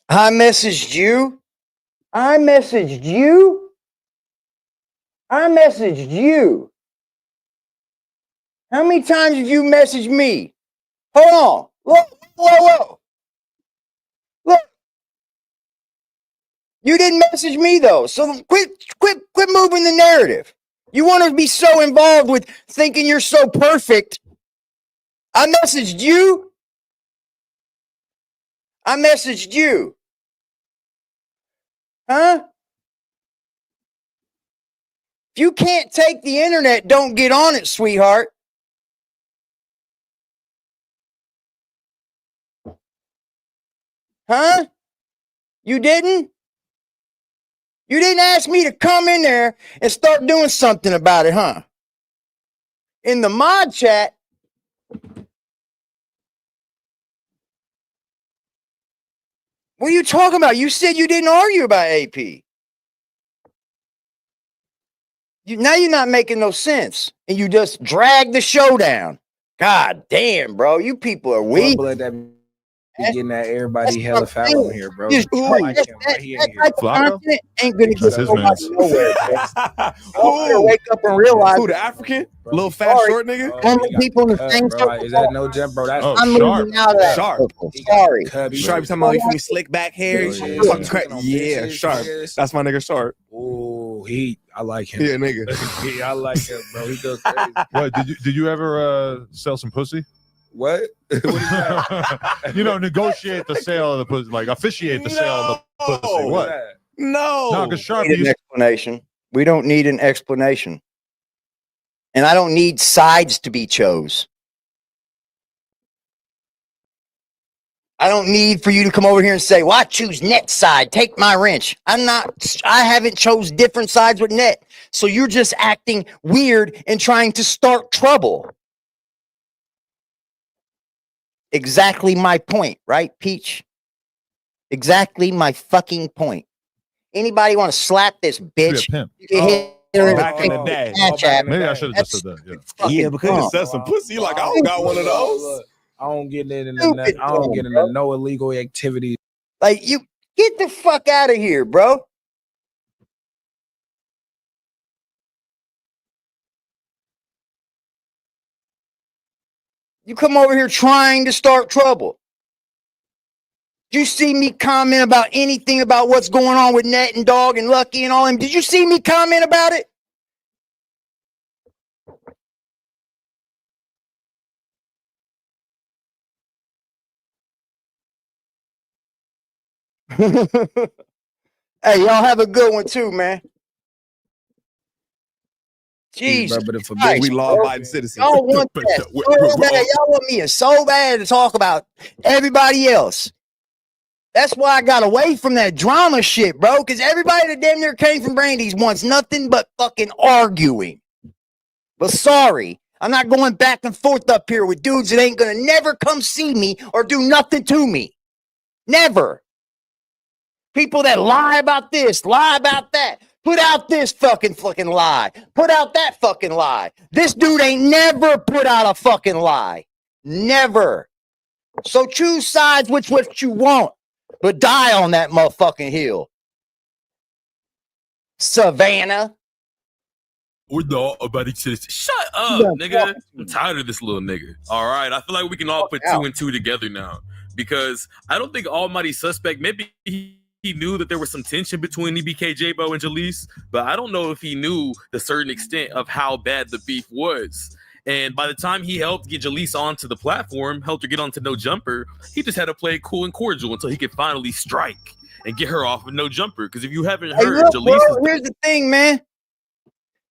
I messaged you. I messaged you. I messaged you. How many times have you messaged me? Hold on. Look, whoa. Look. You didn't message me though. So quit moving the narrative. You want to be so involved with thinking you're so perfect. I messaged you. I messaged you. Huh? If you can't take the internet, don't get on it, sweetheart. Huh? You didn't? You didn't ask me to come in there and start doing something about it, huh? In the mod chat, what are you talking about? You said you didn't argue about AP. Now you're not making no sense. And you just drag the show down. God damn, bro. You people are weak. Blood that be getting at everybody hella foul on here, bro. Just, that content ain't gonna get nobody nowhere, bro. I'll wake up and realize who, the African? Little fat short nigga? Only people in the same circle. Is that no jump, bro? That's I'm moving out of that. Sharp. Sorry. Sharp, you talking about you feel me? Slick back hair. Yeah, Sharp. That's my nigga Sharp. Oh, I like him. Yeah, nigga. Yeah, I like him, bro. He goes crazy. What did you ever sell some pussy? What? Negotiate the sale of the pussy, like officiate the sale of the pussy. What? No, because Sharp Need an explanation. We don't need an explanation. And I don't need sides to be chose. I don't need for you to come over here and say, well, I choose net side. Take my wrench. I haven't chose different sides with net. So you're just acting weird and trying to start trouble. Exactly my point, right, Peach? Exactly my fucking point. Anybody want to slap this bitch? You can hit her back in the day. Maybe I should have just said that. Yeah, because you said some pussy. Like, I don't got one of those. I don't get into no illegal activities. Like, you get the fuck out of here, bro. You come over here trying to start trouble. You see me comment about anything about what's going on with Net and Dog and Lucky and all them? Did you see me comment about it? Hey, y'all have a good one too, man. Jesus, we law-abiding citizens. Y'all want that so bad. Y'all want me so bad to talk about everybody else. That's why I got away from that drama shit, bro. Because everybody that damn near came from Brandy's wants nothing but fucking arguing. But sorry, I'm not going back and forth up here with dudes that ain't gonna never come see me or do nothing to me. Never. People that lie about this, lie about that. Put out this fucking lie. Put out that fucking lie. This dude ain't never put out a fucking lie. Never. So choose sides which what you want, but die on that motherfucking hill. Savannah. We're the all-abiding citizens. Shut up, nigga. I'm tired of this little nigga. All right, I feel like we can all put 2 and 2 together now. Because I don't think Almighty Suspect, maybe he knew that there was some tension between EBK, J-Bo, and Jaleese, but I don't know if he knew the certain extent of how bad the beef was. And by the time he helped get Jaleese onto the platform, helped her get onto No Jumper, he just had to play cool and cordial until he could finally strike and get her off of No Jumper. Because if you haven't heard, look, Jaleese bro, here's the thing, man.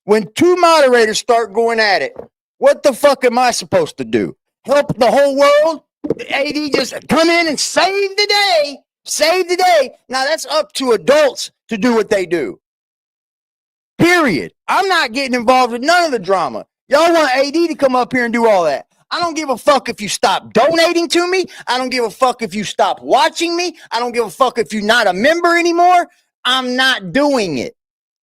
When 2 moderators start going at it, what the fuck am I supposed to do? Help the whole world? AD just come in and save the day. Save the day. Now that's up to adults to do what they do. Period. I'm not getting involved with none of the drama. Y'all want AD to come up here and do all that. I don't give a fuck if you stop donating to me. I don't give a fuck if you stop watching me. I don't give a fuck if you're not a member anymore. I'm not doing it.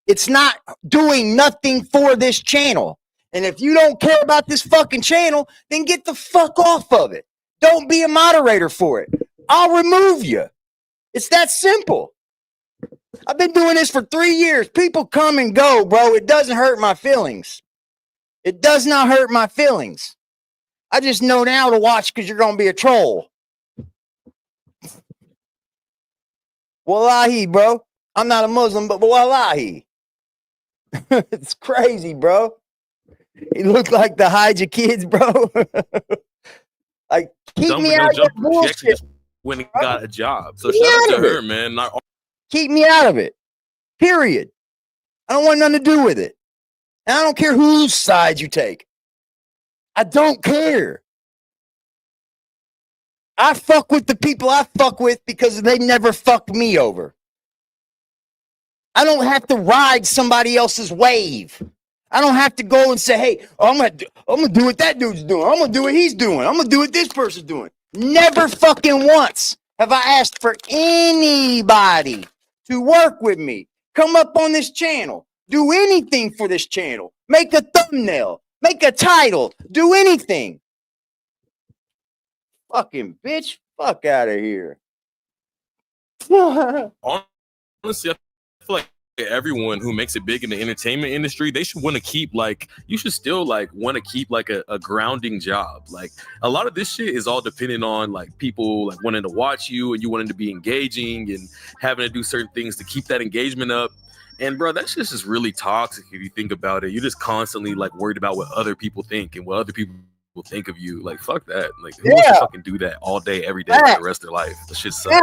It's not doing nothing for this channel. And if you don't care about this fucking channel, then get the fuck off of it. Don't be a moderator for it. I'll remove you. It's that simple. I've been doing this for 3 years. People come and go, bro. It doesn't hurt my feelings. It does not hurt my feelings. I just know now to watch because you're going to be a troll. Wallahi, bro. I'm not a Muslim, but wallahi. It's crazy, bro. He looked like the hide your kids, bro. Like, keep me out of that bullshit. She actually just went and got a job. So shout out to her, man. Keep me out of it. Period. I don't want nothing to do with it. And I don't care whose side you take. I don't care. I fuck with the people I fuck with because they never fucked me over. I don't have to ride somebody else's wave. I don't have to go and say, hey, I'm gonna do what that dude's doing. I'm gonna do what he's doing. I'm gonna do what this person's doing. Never fucking once have I asked for anybody to work with me. Come up on this channel. Do anything for this channel. Make a thumbnail. Make a title. Do anything. Fucking bitch. Fuck out of here. Honestly, I feel like everyone who makes it big in the entertainment industry, they should want to keep you should still want to keep a grounding job. Like a lot of this shit is all dependent on people wanting to watch you and you wanting to be engaging and having to do certain things to keep that engagement up. And bro, that shit's just really toxic if you think about it. You're just constantly worried about what other people think and what other people will think of you. Fuck that. Who wants to fucking do that all day, every day for the rest of their life? The shit sucks.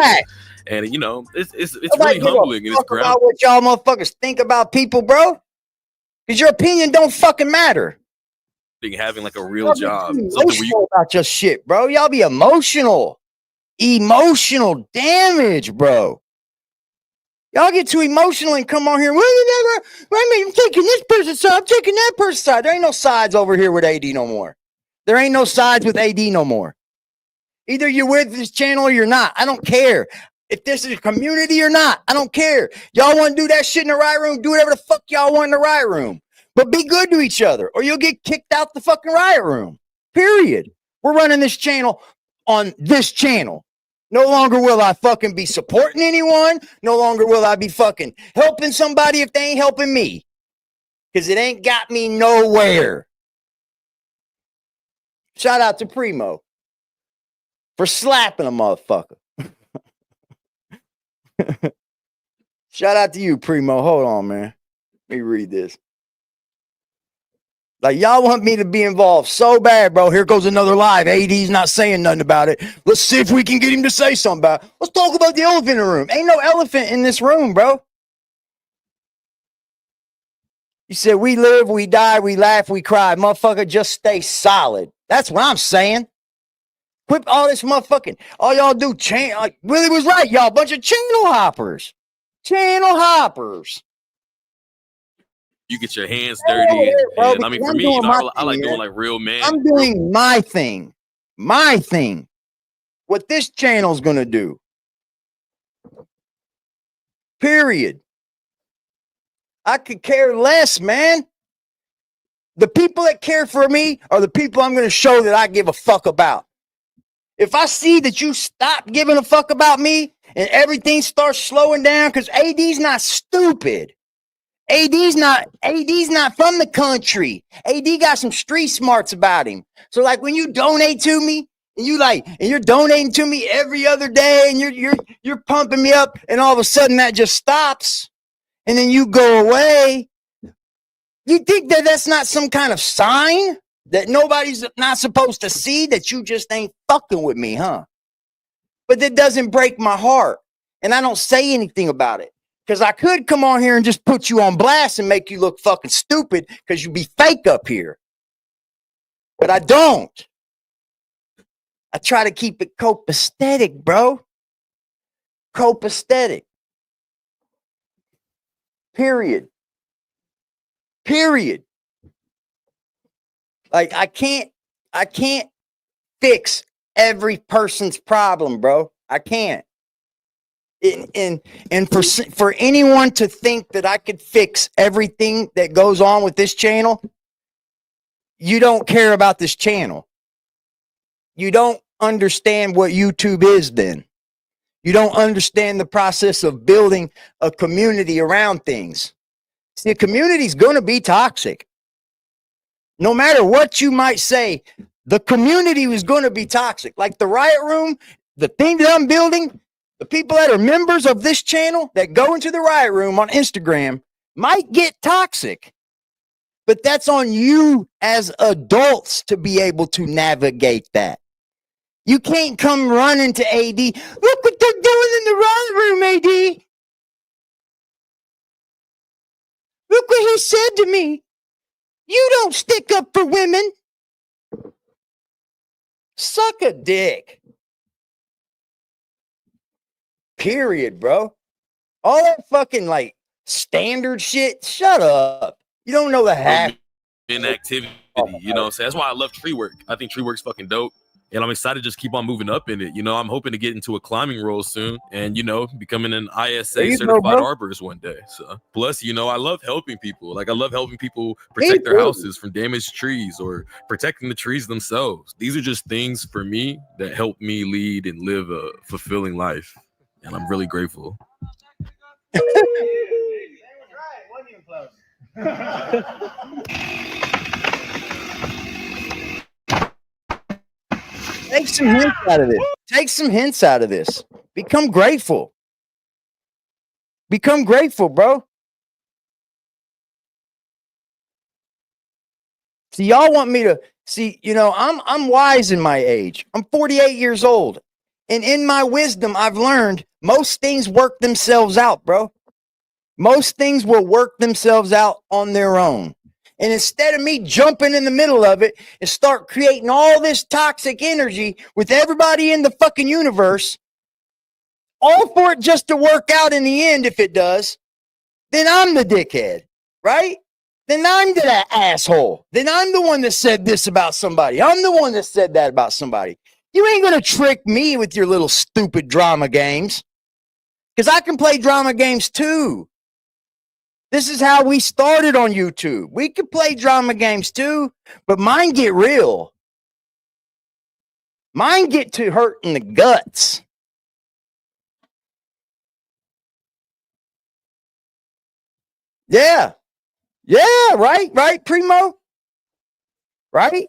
And it's really humbling and it's grounding. About what y'all motherfuckers think about people, bro. Because your opinion don't fucking matter. Having a real job. About your shit, bro. Y'all be emotional. Emotional damage, bro. Y'all get too emotional and come on here. I'm taking this person's side. I'm taking that person's side. There ain't no sides over here with AD no more. There ain't no sides with AD no more. Either you're with this channel or you're not. I don't care. If this is a community or not, I don't care. Y'all want to do that shit in the riot room, do whatever the fuck y'all want in the riot room. But be good to each other or you'll get kicked out the fucking riot room. Period. We're running this channel on this channel. No longer will I fucking be supporting anyone. No longer will I be fucking helping somebody if they ain't helping me. Because it ain't got me nowhere. Shout out to Primo for slapping a motherfucker. Shout out to you, Primo. Hold on, man. Let me read this. Like, y'all want me to be involved so bad, bro. Here goes another live. AD's not saying nothing about it. Let's see if we can get him to say something about it. Let's talk about the elephant in the room. Ain't no elephant in this room, bro. You said we live, we die, we laugh, we cry. Motherfucker, just stay solid. That's what I'm saying. Quit all this motherfucking, all y'all do, like, Willie was right, y'all. Bunch of channel hoppers. Channel hoppers. You get your hands dirty. And I mean, for me, you know, I like doing like real man. I'm doing my thing. My thing. What this channel's going to do. Period. I could care less, man. The people that care for me are the people I'm going to show that I give a fuck about. If I see that you stop giving a fuck about me and everything starts slowing down, because AD's not stupid. AD's not from the country. AD got some street smarts about him. So like when you donate to me and you're donating to me every other day and you're pumping me up and all of a sudden that just stops and then you go away. You think that that's not some kind of sign that nobody's not supposed to see, that you just ain't fucking with me, huh? But that doesn't break my heart. And I don't say anything about it. Because I could come on here and just put you on blast and make you look fucking stupid because you be fake up here. But I don't. I try to keep it copacetic, bro. Copacetic. Period. Period. Like I can't fix every person's problem, bro. I can't. And for anyone to think that I could fix everything that goes on with this channel, you don't care about this channel. You don't understand what YouTube is then. You don't understand the process of building a community around things. See, a community is going to be toxic. No matter what you might say, the community is going to be toxic. Like the Riot Room, the thing that I'm building, the people that are members of this channel that go into the Riot Room on Instagram might get toxic. But that's on you as adults to be able to navigate that. You can't come running to AD. Look what they're doing in the Riot Room, AD. Look what he said to me. You don't stick up for women. Suck a dick. Period, bro. All that fucking like standard shit. Shut up. You don't know the half. Inactivity, you know what I'm saying? That's why I love tree work. I think tree work's fucking dope. And I'm excited to just keep on moving up in it. You know, I'm hoping to get into a climbing role soon and, you know, becoming an ISA certified arborist one day. So, plus, you know, I love helping people. Like, I love helping people protect their houses from damaged trees or protecting the trees themselves. These are just things for me that help me lead and live a fulfilling life. And I'm really grateful. Take some hints out of this. Take some hints out of this. Become grateful. Become grateful, bro. See, y'all want me to see, you know, I'm wise in my age. I'm 48 years old. And in my wisdom, I've learned most things work themselves out, bro. Most things will work themselves out on their own. And instead of me jumping in the middle of it and start creating all this toxic energy with everybody in the fucking universe, all for it just to work out in the end, if it does, then I'm the dickhead, right? Then I'm that asshole. Then I'm the one that said this about somebody. I'm the one that said that about somebody. You ain't going to trick me with your little stupid drama games. Because I can play drama games too. This is how we started on YouTube. We could play drama games too, but mine get real. Mine get to hurt in the guts. Yeah. Yeah, right, Primo? Right?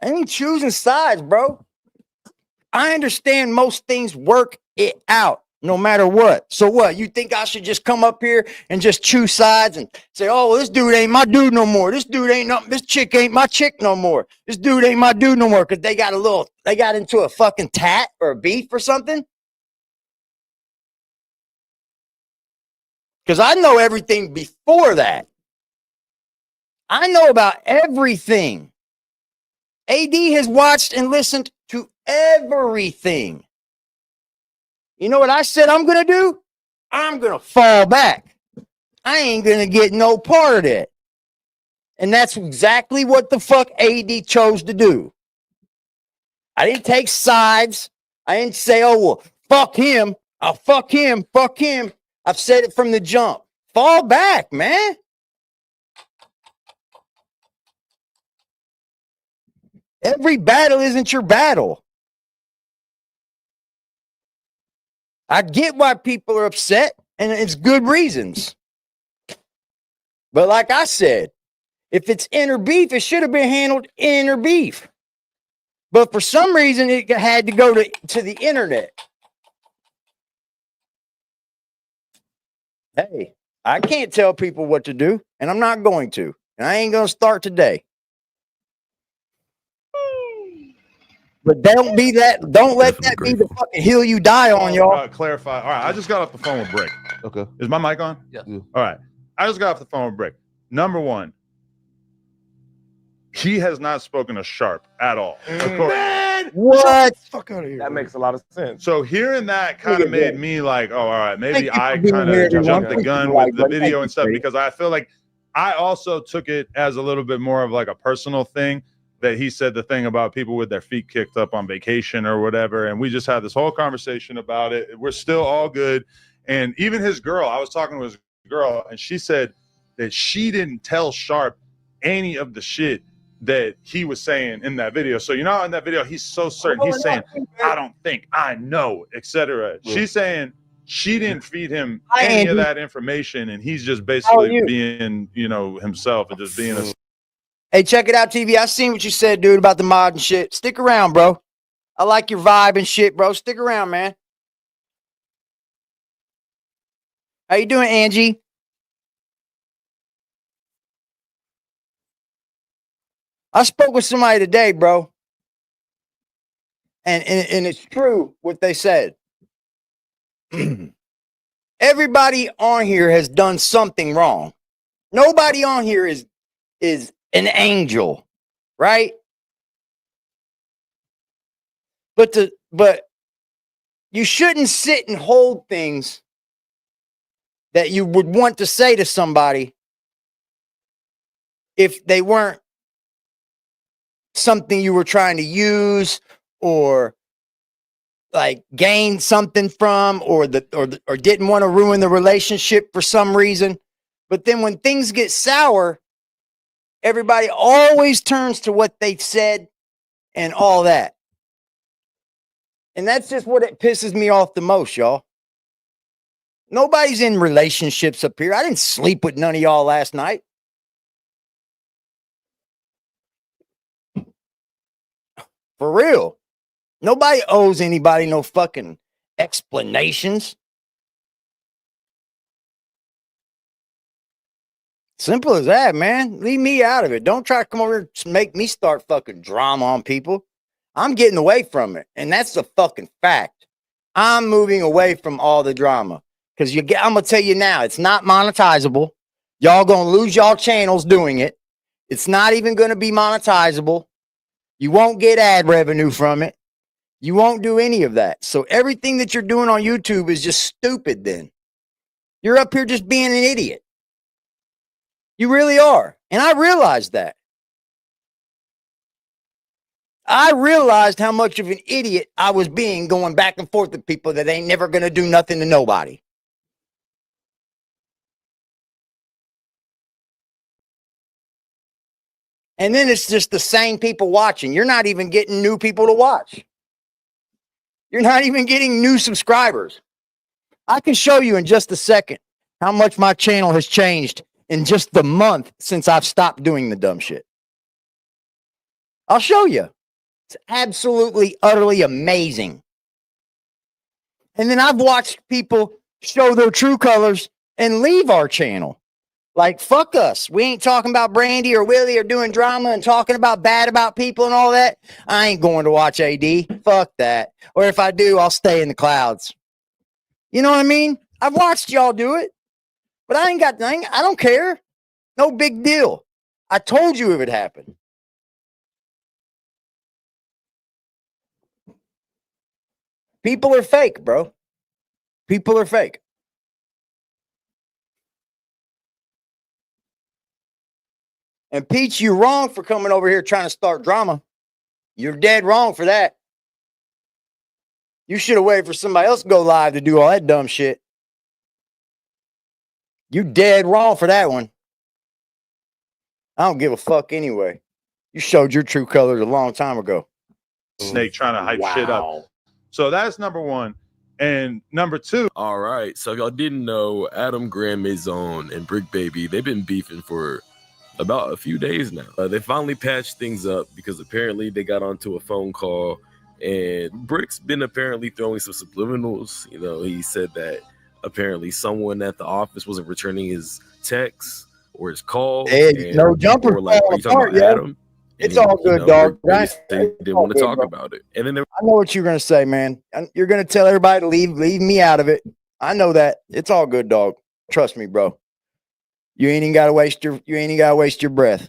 I ain't choosing sides, bro. I understand most things work it out no matter what. So what? You think I should just come up here and just choose sides and say, oh, well, this dude ain't my dude no more. This chick ain't my chick no more. This dude ain't my dude no more because they got into a fucking tat or a beef or something? Because I know everything before that. I know about everything. AD has watched and listened to everything. You know what I said I'm going to do? I'm going to fall back. I ain't going to get no part of it. And that's exactly what the fuck AD chose to do. I didn't take sides. I didn't say, oh, well, fuck him. I'll fuck him. Fuck him. I've said it from the jump. Fall back, man. Every battle isn't your battle. I get why people are upset, and it's good reasons. But like I said, if it's inner beef, it should have been handled inner beef. But for some reason, it had to go to the internet. Hey, I can't tell people what to do, and I'm not going to. And I ain't going to start today. But don't let that be the fucking hill you die on, y'all. Clarify. All right, I just got off the phone with Brick. Okay. Is my mic on? Yeah. All right. I just got off the phone with Brick. Number one, he has not spoken to Sharp at all. Man, what? Fuck out of here. That makes a lot of sense. So hearing that kind of made me like, oh, all right, maybe I being kind here, of jumped the everyone. gun Like, with the but video thank and stuff you, because I feel like I also took it as a little bit more of like a personal thing that he said the thing about people with their feet kicked up on vacation or whatever. And we just had this whole conversation about it. We're still all good. And even his girl, I was talking to his girl, and she said that she didn't tell Sharp any of the shit that he was saying in that video. So, you know, in that video, he's so certain. He's saying, I don't think, I know, etc. She's saying she didn't feed him any of that information, and he's just basically being, you know, himself and just being a... Hey, check it out, TV. I seen what you said, dude, about the mod and shit. Stick around, bro. I like your vibe and shit, bro. Stick around, man. How you doing, Angie? I spoke with somebody today, bro. And it's true what they said. Everybody on here has done something wrong. Nobody on here is an angel, right? But you shouldn't sit and hold things that you would want to say to somebody if they weren't something you were trying to use or like gain something from or didn't want to ruin the relationship for some reason. But then when things get sour, everybody always turns to what they said and all that. And that's just what it pisses me off the most, y'all. Nobody's in relationships up here. I didn't sleep with none of y'all last night. For real. Nobody owes anybody no fucking explanations. Simple as that, man. Leave me out of it. Don't try to come over here and make me start fucking drama on people. I'm getting away from it. And that's the fucking fact. I'm moving away from all the drama. Because I'm going to tell you now, it's not monetizable. Y'all going to lose y'all channels doing it. It's not even going to be monetizable. You won't get ad revenue from it. You won't do any of that. So everything that you're doing on YouTube is just stupid then. You're up here just being an idiot. You really are. And I realized that. I realized how much of an idiot I was being going back and forth with people that ain't never going to do nothing to nobody. And then it's just the same people watching. You're not even getting new people to watch. You're not even getting new subscribers. I can show you in just a second how much my channel has changed in just the month since I've stopped doing the dumb shit. I'll show you. It's absolutely, utterly amazing. And then I've watched people show their true colors and leave our channel. Like, fuck us. We ain't talking about Brandy or Willie or doing drama and talking about bad about people and all that. I ain't going to watch AD. Fuck that. Or if I do, I'll stay in the clouds. You know what I mean? I've watched y'all do it, but I don't care. No big deal. I told you it would happen. People are fake, bro. People are fake. And Peach, you're wrong for coming over here trying to start drama. You're dead wrong for that. You should have waited for somebody else to go live to do all that dumb shit. You dead wrong for that one. I don't give a fuck anyway. You showed your true colors a long time ago. Snake trying to hype shit up. So that's number one. And number two. All right. So if y'all didn't know, Adam Graham Maison and Brick Baby, they've been beefing for about a few days now. They finally patched things up because apparently they got onto a phone call and Brick's been apparently throwing some subliminals. You know, he said that apparently someone at the office wasn't returning his texts or his calls. Hey, no jumper. Like, are you talking about Adam? It's all good, dog. They didn't want to talk about it. And then I know what you're going to say, man. You're going to tell everybody to leave me out of it. I know that. It's all good, dog. Trust me, bro. You ain't even got to waste your breath.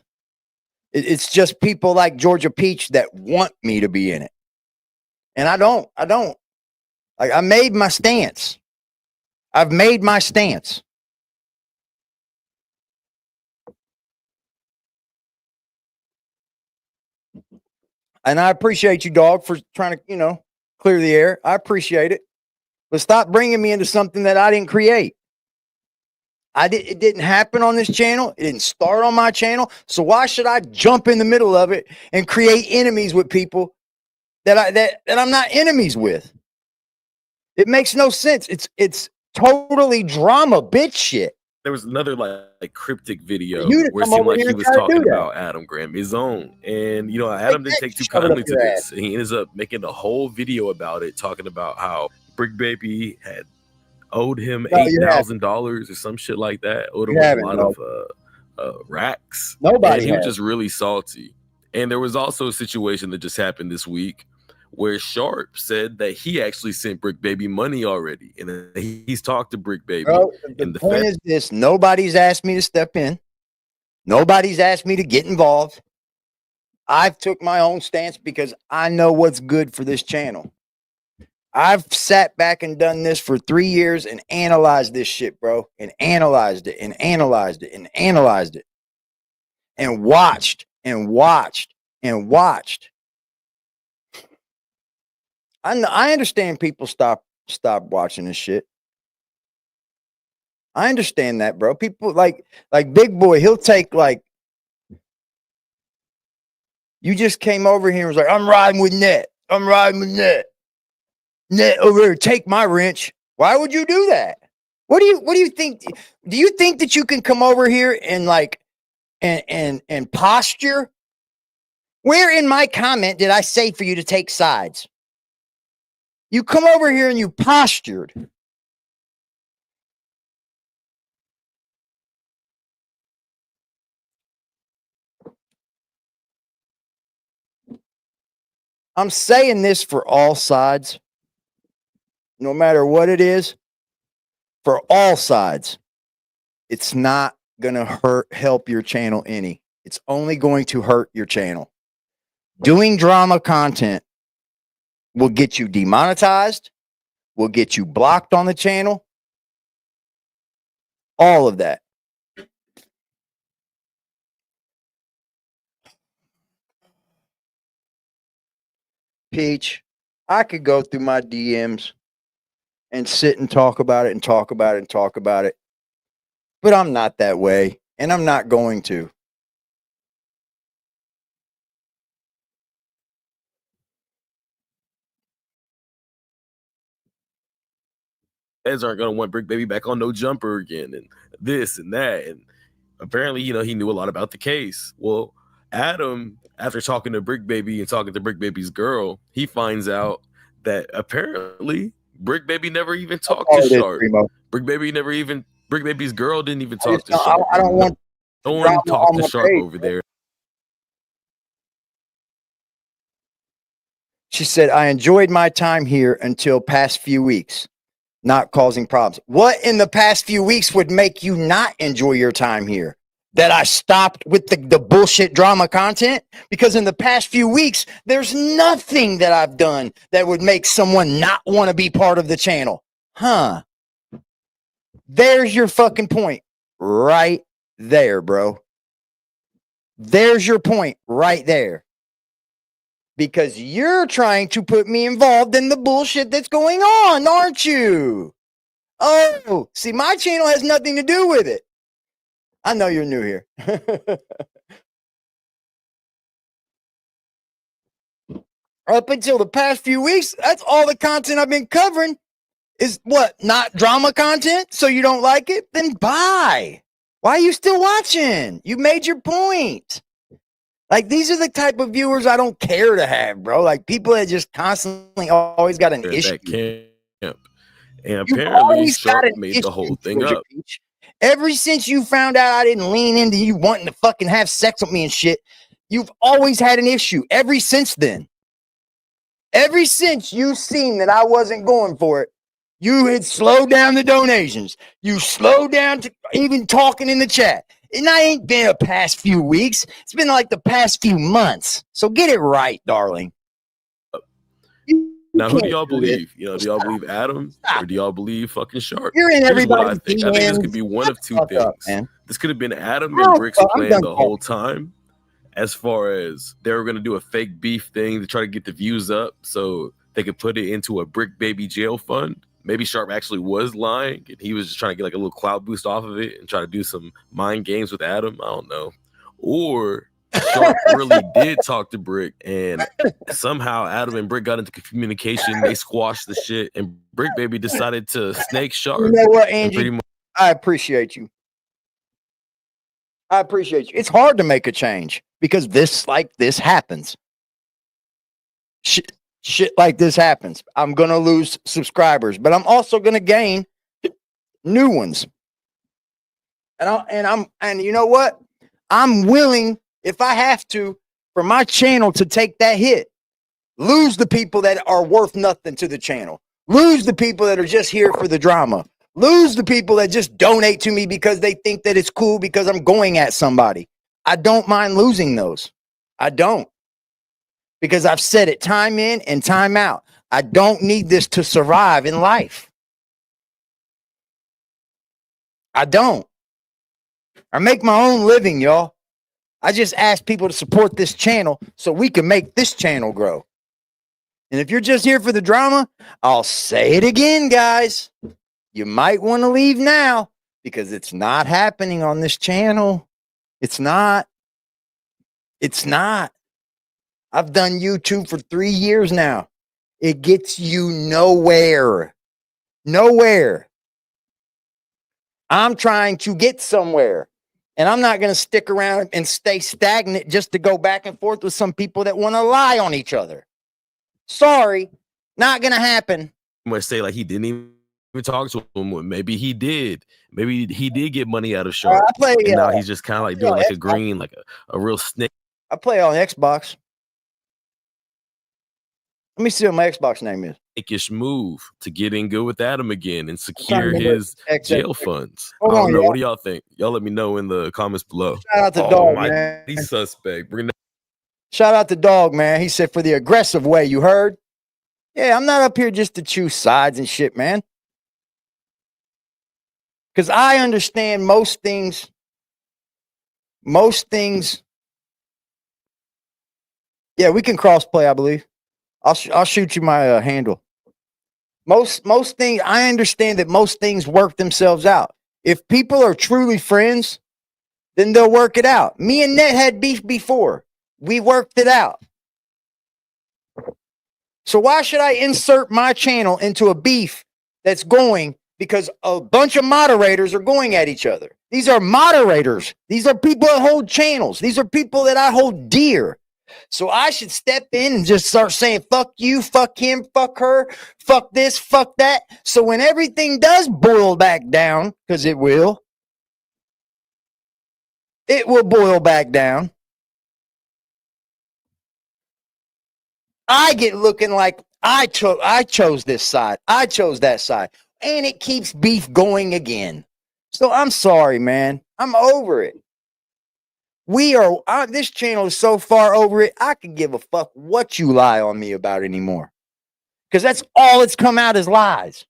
It's just people like Georgia Peach that want me to be in it. And I don't. Like, I made my stance. I've made my stance. And I appreciate you, dog, for trying to, clear the air. I appreciate it. But stop bringing me into something that I didn't create. It didn't happen on this channel. It didn't start on my channel. So why should I jump in the middle of it and create enemies with people that I'm not enemies with? It makes no sense. It's totally drama bitch shit. There was another like cryptic video You where it come seemed over like here he and was try to talking do that. about Adam Graham, his own. And, Adam didn't take too Shove it up kindly to your this. And he ends up making a whole video about it, talking about how Brick Baby had owed him $8,000 or some shit like that. Owed him a lot of racks. Nobody And he was has. just really salty. And there was also a situation that just happened this week where Sharp said that he actually sent Brick Baby money already. And he's talked to Brick Baby. Bro, and the point is this. Nobody's asked me to step in. Nobody's asked me to get involved. I've took my own stance because I know what's good for this channel. I've sat back and done this for 3 years and analyzed this shit, bro. And analyzed it and analyzed it and analyzed it. And watched and watched and watched. I understand people stop watching this shit. I understand that, bro. People like Big Boy, he'll take you just came over here and was like, I'm riding with Net. I'm riding with Net. Net over here, take my wrench. Why would you do that? What do you think? Do you think that you can come over here and and posture? Where in my comment did I say for you to take sides? You come over here and you postured. I'm saying this for all sides, no matter what it is, for all sides. It's not going to help your channel any. It's only going to hurt your channel. Doing drama content will get you demonetized, will get you blocked on the channel. All of that. Peach, I could go through my DMs and sit and talk about it and talk about it and talk about it. But I'm not that way, and I'm not going to. Feds aren't going to want Brick Baby back on No Jumper again and this and that. And apparently, he knew a lot about the case. Well, Adam, after talking to Brick Baby and talking to Brick Baby's girl, he finds out that apparently Brick Baby never even talked to Sharp. Brick Baby's girl didn't even talk to Sharp. I don't want no one talked to Sharp over there. She said, I enjoyed my time here until past few weeks, not causing problems. What in the past few weeks would make you not enjoy your time here? That I stopped with the bullshit drama content? Because in the past few weeks, there's nothing that I've done that would make someone not want to be part of the channel. Huh. There's your fucking point right there, bro. There's your point right there. Because you're trying to put me involved in the bullshit that's going on, aren't you? Oh, see, my channel has nothing to do with it. I know you're new here. Up until the past few weeks, that's all the content I've been covering is what? Not drama content? So you don't like it? Then bye. Why are you still watching? You made your point. Like, these are the type of viewers I don't care to have, bro. Like, people that just constantly always got an issue. Camp. And apparently, Sharp made the whole thing up. Ever since you found out I didn't lean into you wanting to fucking have sex with me and shit, you've always had an issue. Ever since then. Ever since you seen that I wasn't going for it, you had slowed down the donations. You slowed down to even talking in the chat. And I ain't been a past few weeks. It's been like the past few months. So get it right, darling. Now, who do y'all believe? You know, do y'all believe Adam or do y'all believe fucking Sharp? You're in everybody's I think this could be one of two things. This could have been Adam and Brick's plan the whole time, as far as they were going to do a fake beef thing to try to get the views up so they could put it into a Brick Baby jail fund. Maybe Sharp actually was lying and he was just trying to get like a little cloud boost off of it and try to do some mind games with Adam. I don't know. Or Sharp really did talk to Brick and somehow Adam and Brick got into communication. They squashed the shit and Brick Baby decided to snake Sharp. You know what, Angie? I appreciate you. I appreciate you. It's hard to make a change because this happens. Shit like this happens. I'm going to lose subscribers, but I'm also going to gain new ones. And you know what? I'm willing, if I have to, for my channel to take that hit. Lose the people that are worth nothing to the channel. Lose the people that are just here for the drama. Lose the people that just donate to me because they think that it's cool because I'm going at somebody. I don't mind losing those. I don't. Because I've said it time in and time out. I don't need this to survive in life. I don't. I make my own living, y'all. I just ask people to support this channel so we can make this channel grow. And if you're just here for the drama, I'll say it again, guys. You might want to leave now because it's not happening on this channel. It's not. It's not. I've done YouTube for 3 years now. It gets you nowhere. Nowhere. I'm trying to get somewhere. And I'm not going to stick around and stay stagnant just to go back and forth with some people that want to lie on each other. Sorry, not going to happen. I'm going to say like he didn't even talk to him. Maybe he did. Maybe he did get money out of Sharp. And now he's just kind of like doing like Xbox. A green, like a real snake. I play on Xbox. Let me see what my Xbox name is. Ish move to get in good with Adam again and secure his jail funds. Hold I don't on, know. y'all. What do y'all think? Y'all let me know in the comments below. Shout out to Dog, man. He's suspect. Bring that. Shout out to Dog, man. He said for the aggressive way, you heard? Yeah, I'm not up here just to choose sides and shit, man. Because I understand most things. Yeah, we can cross-play, I believe. I'll shoot you my handle. Most things, I understand that most things work themselves out. If people are truly friends, then they'll work it out. Me and Net had beef before. We worked it out. So why should I insert my channel into a beef that's going because a bunch of moderators are going at each other. These are moderators. These are people that hold channels. These are people that I hold dear. So I should step in and just start saying, fuck you, fuck him, fuck her, fuck this, fuck that. So when everything does boil back down, because it will boil back down. I get looking like I chose this side. I chose that side. And it keeps beef going again. So I'm sorry, man. I'm over it. This channel is so far over it, I could give a fuck what you lie on me about anymore. Because that's all that's come out is lies.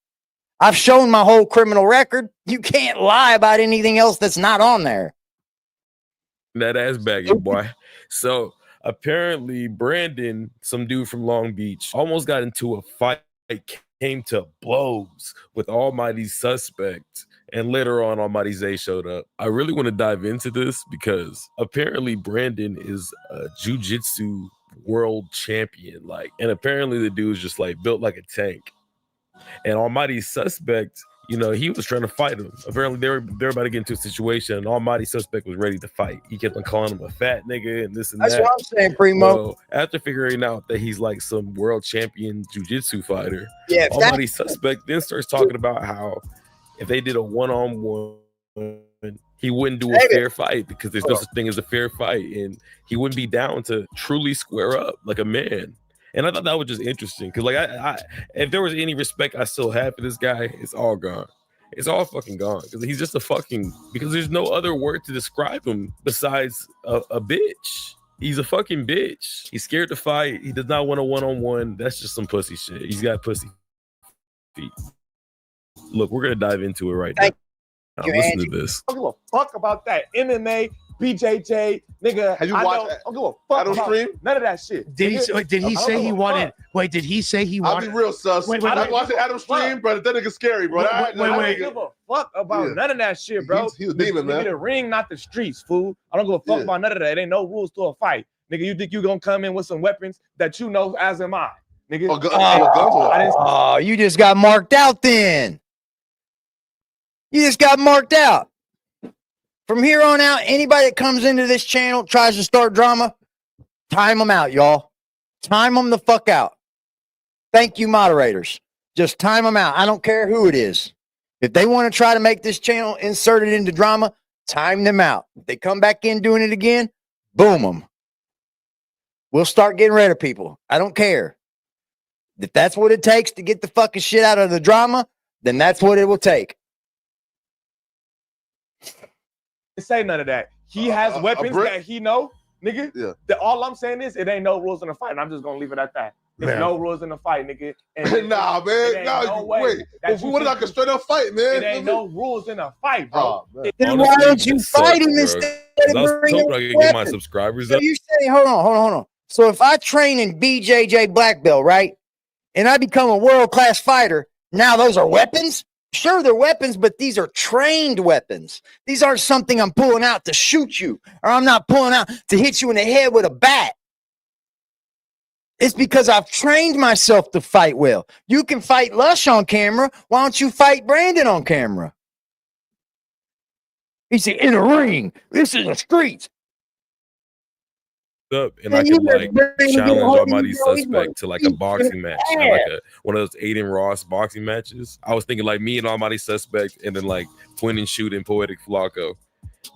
I've shown my whole criminal record. You can't lie about anything else that's not on there. That ass bagging, boy. So apparently Brandon, some dude from Long Beach, almost got into a fight, came to blows with Almighty's suspect, and later on Almighty Zay showed up. I really want to dive into this because apparently Brandon is a jiu-jitsu world champion, and apparently the dude's just built like a tank. And Almighty's suspect, he was trying to fight him. Apparently, they were about to get into a situation, and Almighty suspect was ready to fight. He kept on calling him a fat nigga and this and that. That's what I'm saying, Primo. Well, after figuring out that he's like some world champion jiu-jitsu fighter, Almighty suspect then starts talking about how if they did a one-on-one, he wouldn't do a fair fight because there's no such thing as a fair fight, and he wouldn't be down to truly square up like a man. And I thought that was just interesting because, if there was any respect I still had for this guy, it's all gone. It's all fucking gone because he's just because there's no other word to describe him besides a bitch. He's a fucking bitch. He's scared to fight. He does not want a one-on-one. That's just some pussy shit. He's got pussy feet. Look, we're going to dive into it right now. Listen to this. I don't give a fuck about that. MMA, BJJ, nigga. Have you watched I don't give a fuck about stream? None of that shit. Did he say he wanted? Wait, did he say he wanted? I'll be real, sus. I watched Adam stream, but that nigga's scary, bro. I don't give a fuck about none of that shit, bro. He was demon, man. The ring, not the streets, fool. I don't give a fuck about none of that. It ain't no rules to a fight. Nigga, you think you gonna come in with some weapons that you know as am I? Nigga. You just got marked out then. You just got marked out. From here on out, anybody that comes into this channel, tries to start drama, time them out, y'all. Time them the fuck out. Thank you, moderators. Just time them out. I don't care who it is. If they want to try to make this channel inserted into drama, time them out. If they come back in doing it again, boom them. We'll start getting rid of people. I don't care. If that's what it takes to get the fucking shit out of the drama, then that's what it will take. Say none of that. He has weapons that he know, nigga. Yeah. All I'm saying is it ain't no rules in the fight, and I'm just gonna leave it at that. There's no rules in the fight, nigga. And nah, man. No wait. If we want like a straight up fight, man. It ain't no rules in a fight, bro. Then why don't you fight him instead of bringing I get my subscribers up? So you say, hold on. So if I train in BJJ black belt, right, and I become a world-class fighter, now those are weapons? Sure, they're weapons, but these are trained weapons. These aren't something I'm pulling out to shoot you, or I'm not pulling out to hit you in the head with a bat. It's because I've trained myself to fight well. You can fight Lush on camera. Why don't you fight Brandon on camera? He said, in a ring. This is the streets. Up and I could challenge Almighty suspect to a boxing match, one of those Aiden Ross boxing matches. I was thinking me and Almighty suspect, and then Twin and Shoot and Poetic Flacco.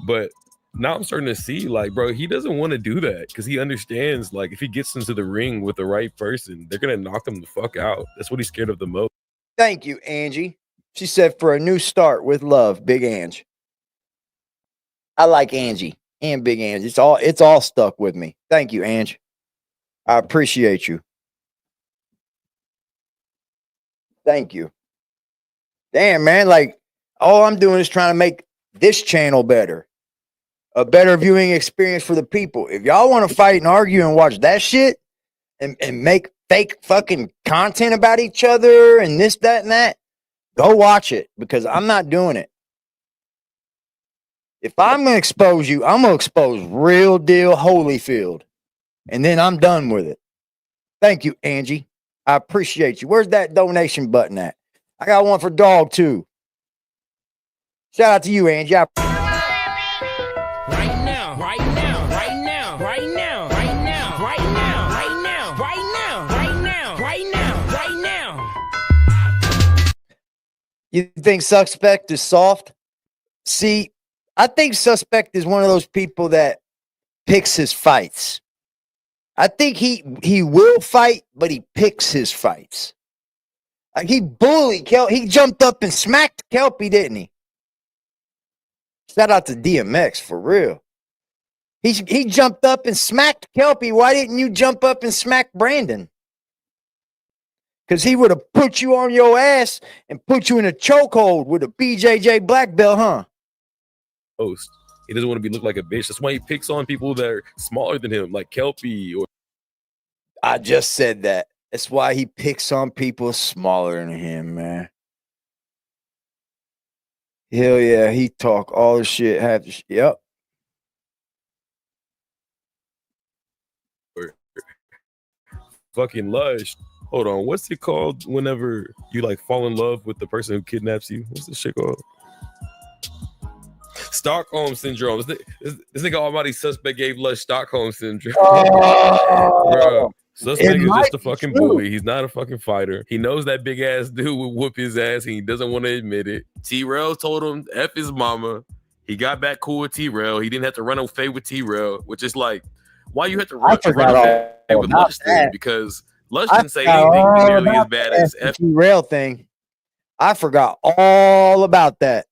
But now I'm starting to see bro, he doesn't want to do that because he understands if he gets into the ring with the right person, they're gonna knock him the fuck out. That's what he's scared of the most. Thank you, Angie. She said for a new start with love, Big Ange. I like Angie. And Big Ange. It's all stuck with me. Thank you, Ange. I appreciate you. Thank you. Damn, man. All I'm doing is trying to make this channel better. A better viewing experience for the people. If y'all want to fight and argue and watch that shit and make fake fucking content about each other and this, that, and that, go watch it because I'm not doing it. If I'm going to expose you, I'm going to expose real deal Holyfield. And then I'm done with it. Thank you, Angie. I appreciate you. Where's that donation button at? I got one for Dog, too. Shout out to you, Angie. Right now, right now, right now, right now, right now, right now, right now, right now, right now, right now, right now. You think Suspect is soft? See, I think Suspect is one of those people that picks his fights. I think he will fight, but he picks his fights. Like he bullied Kelpie. He jumped up and smacked Kelpie, didn't he? Shout out to DMX for real. He jumped up and smacked Kelpie. Why didn't you jump up and smack Brandon? Because he would have put you on your ass and put you in a chokehold with a BJJ black belt, huh? Host. He doesn't want to be looked like a bitch. That's why he picks on people that are smaller than him, like Kelpie. Or I just said that. That's why he picks on people smaller than him, man. Hell yeah, he talk all the shit. Yep. fucking Lush. Hold on, what's it called whenever you like fall in love with the person who kidnaps you? What's this shit called? Stockholm syndrome. This nigga Almighty Suspect gave Lush Stockholm syndrome. Bro, Suspect is just a fucking bully. He's not a fucking fighter. He knows that big ass dude would whoop his ass and he doesn't want to admit it. T-Rail told him F his mama. He got back cool with T-Rail. He didn't have to run away with T-Rail, which is like, why you have to run away with Lush then? Because Lush didn't say anything nearly as bad as F T-Rail thing. I forgot all about that.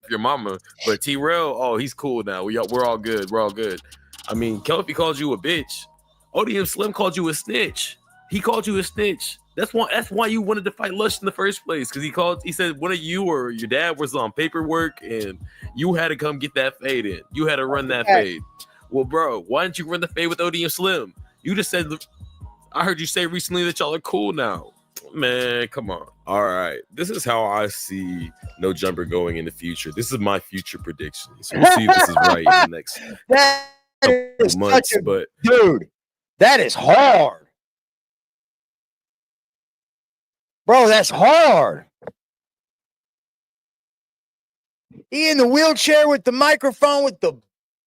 Your mama, but T-Rail, oh, he's cool now. We're all good. We're all good. I mean, Kelpie called you a bitch. ODM Slim called you a snitch. He called you a snitch. That's why you wanted to fight Lush in the first place, because he said one of you or your dad was on paperwork and you had to come get that fade in. You had to run that fade. Well, bro, why didn't you run the fade with ODM Slim? You just said, I heard you say recently that y'all are cool now. Man, come on. All right. This is how I see No Jumper going in the future. This is my future prediction. So we'll see if this is right in the next couple months. But dude, that is hard. Bro, that's hard. He in the wheelchair with the microphone with the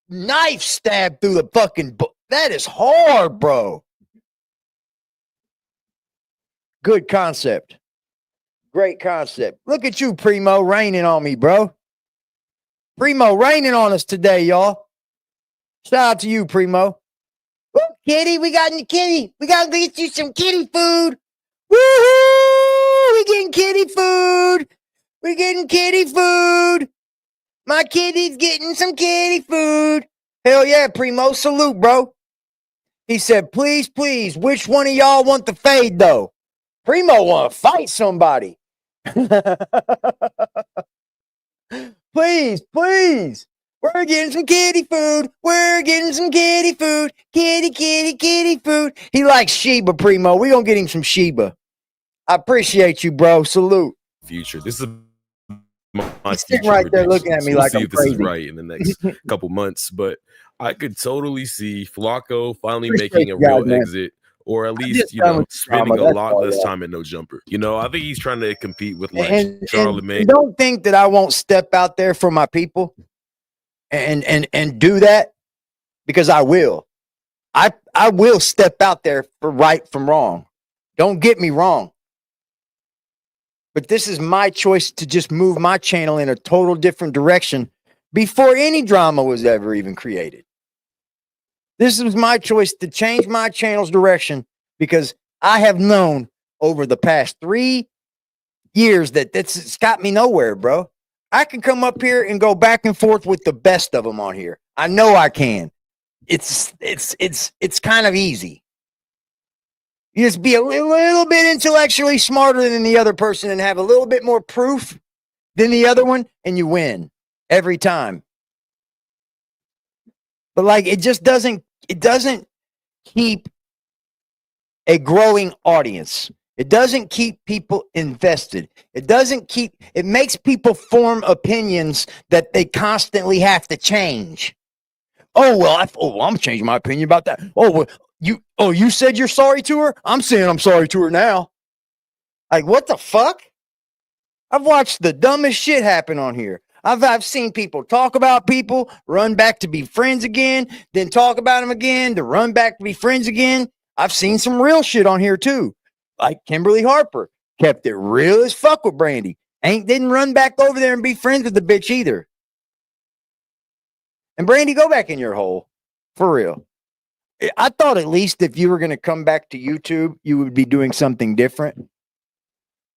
knife stabbed through the fucking that is hard, bro. Good concept. Great concept. Look at you, Primo, raining on me, bro. Primo raining on us today, y'all. Shout out to you, Primo. Woo, kitty, we got kitty. We got to get you some kitty food. Woohoo! We getting kitty food. We getting kitty food. My kitty's getting some kitty food. Hell yeah, Primo. Salute, bro. He said, please, please, which one of y'all want the fade, though? Primo want to fight somebody. Please, please. We're getting some kitty food. We're getting some kitty food. Kitty, kitty, kitty food. He likes Sheba, Primo. We're going to get him some Sheba. I appreciate you, bro. Salute. Future. This is my He's sitting right there looking at me like see I'm if this crazy. is right in the next couple months, but I could totally see Flacco finally making a real exit. Or at least, spending a lot less time in No Jumper. I think he's trying to compete with like Charlemagne. And don't think that I won't step out there for my people and do that, because I will. I will step out there for right from wrong. Don't get me wrong. But this is my choice to just move my channel in a total different direction before any drama was ever even created. This is my choice to change my channel's direction, because I have known over the past 3 years that it's got me nowhere, bro. I can come up here and go back and forth with the best of them on here. I know I can. It's kind of easy. You just be a little bit intellectually smarter than the other person and have a little bit more proof than the other one, and you win every time. But like, it doesn't keep a growing audience. It doesn't keep people invested. It makes people form opinions that they constantly have to change. Oh, well, I'm changing my opinion about that. Oh, well, you said you're sorry to her? I'm saying I'm sorry to her now. Like, what the fuck? I've watched the dumbest shit happen on here. I've seen people talk about people, run back to be friends again, then talk about them again, to run back to be friends again. I've seen some real shit on here too. Like Kimberly Harper kept it real as fuck with Brandy. Didn't run back over there and be friends with the bitch either. And Brandy, go back in your hole. For real. I thought at least if you were going to come back to YouTube, you would be doing something different.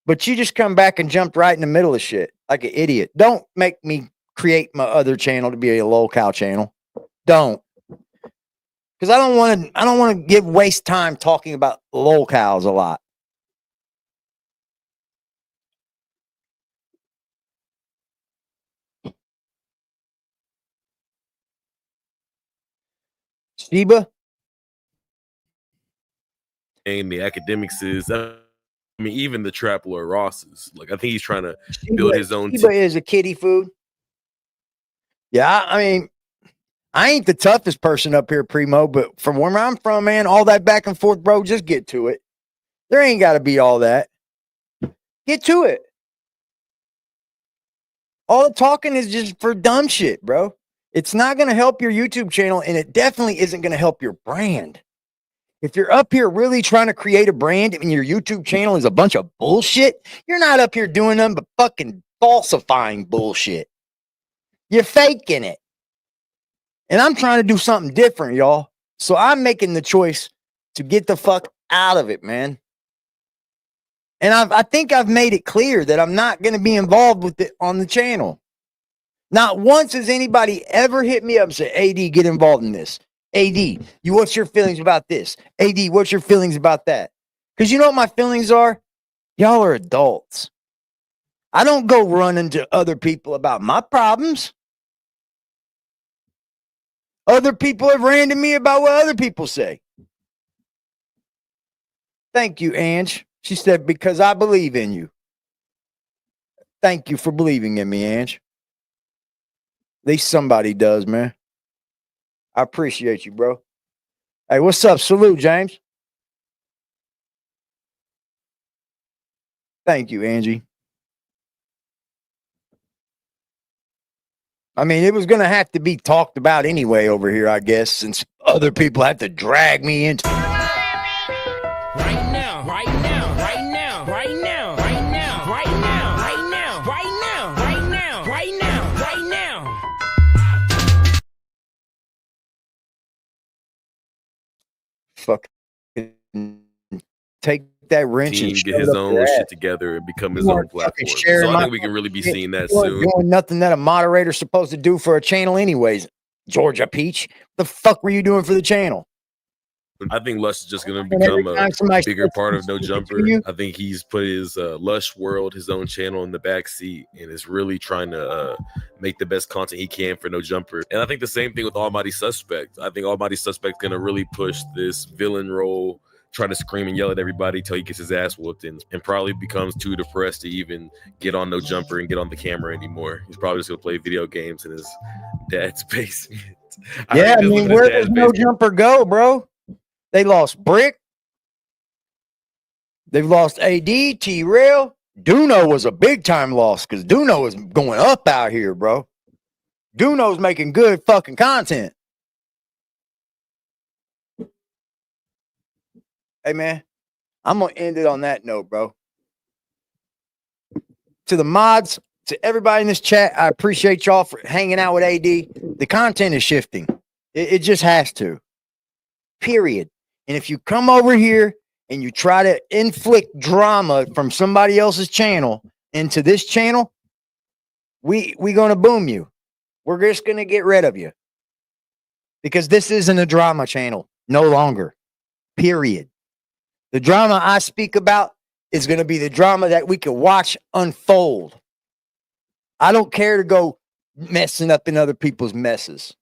But you just come back and jumped right in the middle of shit like an idiot. Don't make me create my other channel to be a lolcow channel. Don't. Because I don't want to waste time talking about lolcows a lot. Sheba? And the academics is, I mean, even the Trap Lord Ross's. Like, I think he's trying to build his own. Sheba is a kiddie food. Yeah, I mean, I ain't the toughest person up here, Primo, but from where I'm from, man, all that back and forth, bro, just get to it. There ain't got to be all that. Get to it. All the talking is just for dumb shit, bro. It's not going to help your YouTube channel, and it definitely isn't going to help your brand. If you're up here really trying to create a brand and your YouTube channel is a bunch of bullshit, you're not up here doing nothing but fucking falsifying bullshit. You're faking it. And I'm trying to do something different, y'all. So I'm making the choice to get the fuck out of it, man. And I think I've made it clear that I'm not going to be involved with it on the channel. Not once has anybody ever hit me up and said, AD, get involved in this. AD, what's your feelings about this? AD, what's your feelings about that? Because you know what my feelings are? Y'all are adults. I don't go running to other people about my problems. Other people have ran to me about what other people say. Thank you, Ange. She said, because I believe in you. Thank you for believing in me, Ange. At least somebody does, man. I appreciate you, bro. Hey, what's up? Salute, James. Thank you, Angie. I mean, it was going to have to be talked about anyway over here, I guess, since other people have to drag me into it. Right now, right now, right now, right now, right now, right now, right now, right now, right now, right now, right now. Fucking take that wrench Team, and get his own shit together and become his own platform. So I think we can really be seeing that soon. Doing nothing that a moderator's supposed to do for a channel anyways. Georgia Peach, the fuck were you doing for the channel? I think Lush is just going to become a bigger part of No Jumper. I think he's put his Lush World, his own channel, in the back seat and is really trying to make the best content he can for No Jumper. And I think the same thing with Almighty Suspect. I think Almighty Suspect's going to really push this villain role, try to scream and yell at everybody till he gets his ass whooped and probably becomes too depressed to even get on No Jumper and get on the camera anymore. He's probably just going to play video games in his dad's basement. Yeah, I mean, where does No Jumper go, bro? They lost Brick. They've lost AD, T-Rail. Duno was a big-time loss because Duno is going up out here, bro. Duno's making good fucking content. Hey, man, I'm going to end it on that note, bro. To the mods, to everybody in this chat, I appreciate y'all for hanging out with AD. The content is shifting. It just has to. Period. And if you come over here and you try to inflict drama from somebody else's channel into this channel, we gonna boom you. We're just gonna get rid of you. Because this isn't a drama channel. No longer. Period. The drama I speak about is gonna be the drama that we can watch unfold. I don't care to go messing up in other people's messes.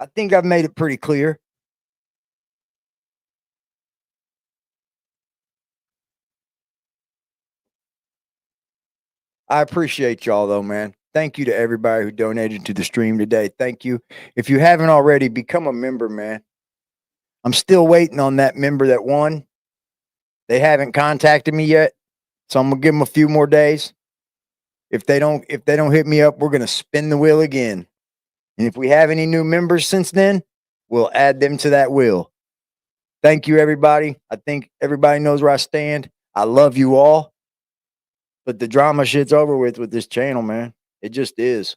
I think I've made it pretty clear. I appreciate y'all, though, man. Thank you to everybody who donated to the stream today. Thank you. If you haven't already, become a member, man. I'm still waiting on that member that won. They haven't contacted me yet, so I'm going to give them a few more days. If they don't hit me up, we're gonna spin the wheel again. And if we have any new members since then, we'll add them to that wheel. Thank you, everybody. I think everybody knows where I stand. I love you all. But the drama shit's over with this channel, man. It just is.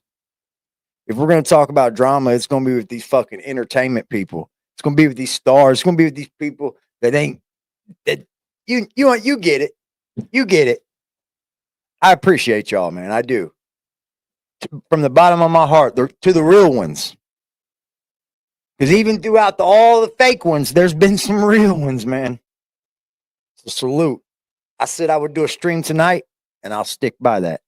If we're going to talk about drama, it's going to be with these fucking entertainment people. It's going to be with these stars. It's going to be with these people that you get it. You get it. I appreciate y'all, man. I do. From the bottom of my heart, to the real ones. Because even throughout all the fake ones, there's been some real ones, man. So salute. I said I would do a stream tonight, and I'll stick by that.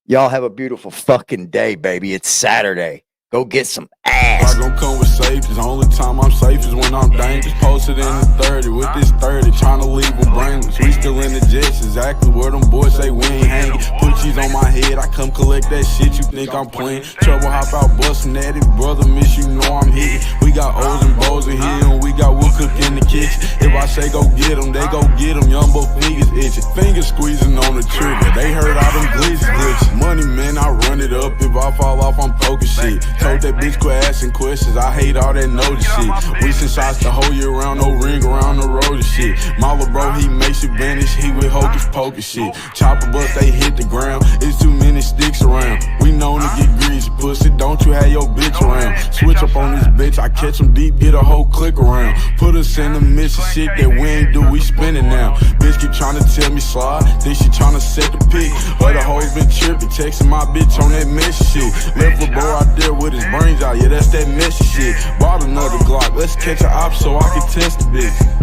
Y'all have a beautiful fucking day, baby. It's Saturday. Go get some ass. I gon' come with safety. The only time I'm safe is when I'm dangerous. Posted in the 30 with this 30, trying to leave them brainless. We still in the jets, exactly where them boys say we ain't hanging. Put cheese on my head, I come collect that shit. You think I'm playing? Trouble hop out busting at it, brother. Miss you know I'm hitting. We got O's and Bo's in here, and we got wood cook in the kitchen. If I say go get them, they go get them. Young boy fingers itching, fingers squeezing on the trigger. They heard all them glitches. Money man, I run it up. If I fall off, I'm poking shit. Told that bitch quit asking questions. I hate all that notice shit. We send shots the whole year round, no ring around the road and shit. My little bro, he makes it vanish. He with hocus pocus shit. Chopper bust, they hit the ground. It's too many sticks around. We known to get greasy, pussy. Don't you have your bitch around? Switch up on this bitch. I catch him deep, get a whole click around. Put us in the midst of shit that we ain't do. We spinning now. Bitch keep trying to tell me slide. Think she trying to set the pick. Other hoes been tripping, texting my bitch on that messy shit. Left a boy out there with his brains out, yeah, that's that messy shit. Bought another Glock, let's catch a op so I can test the bitch.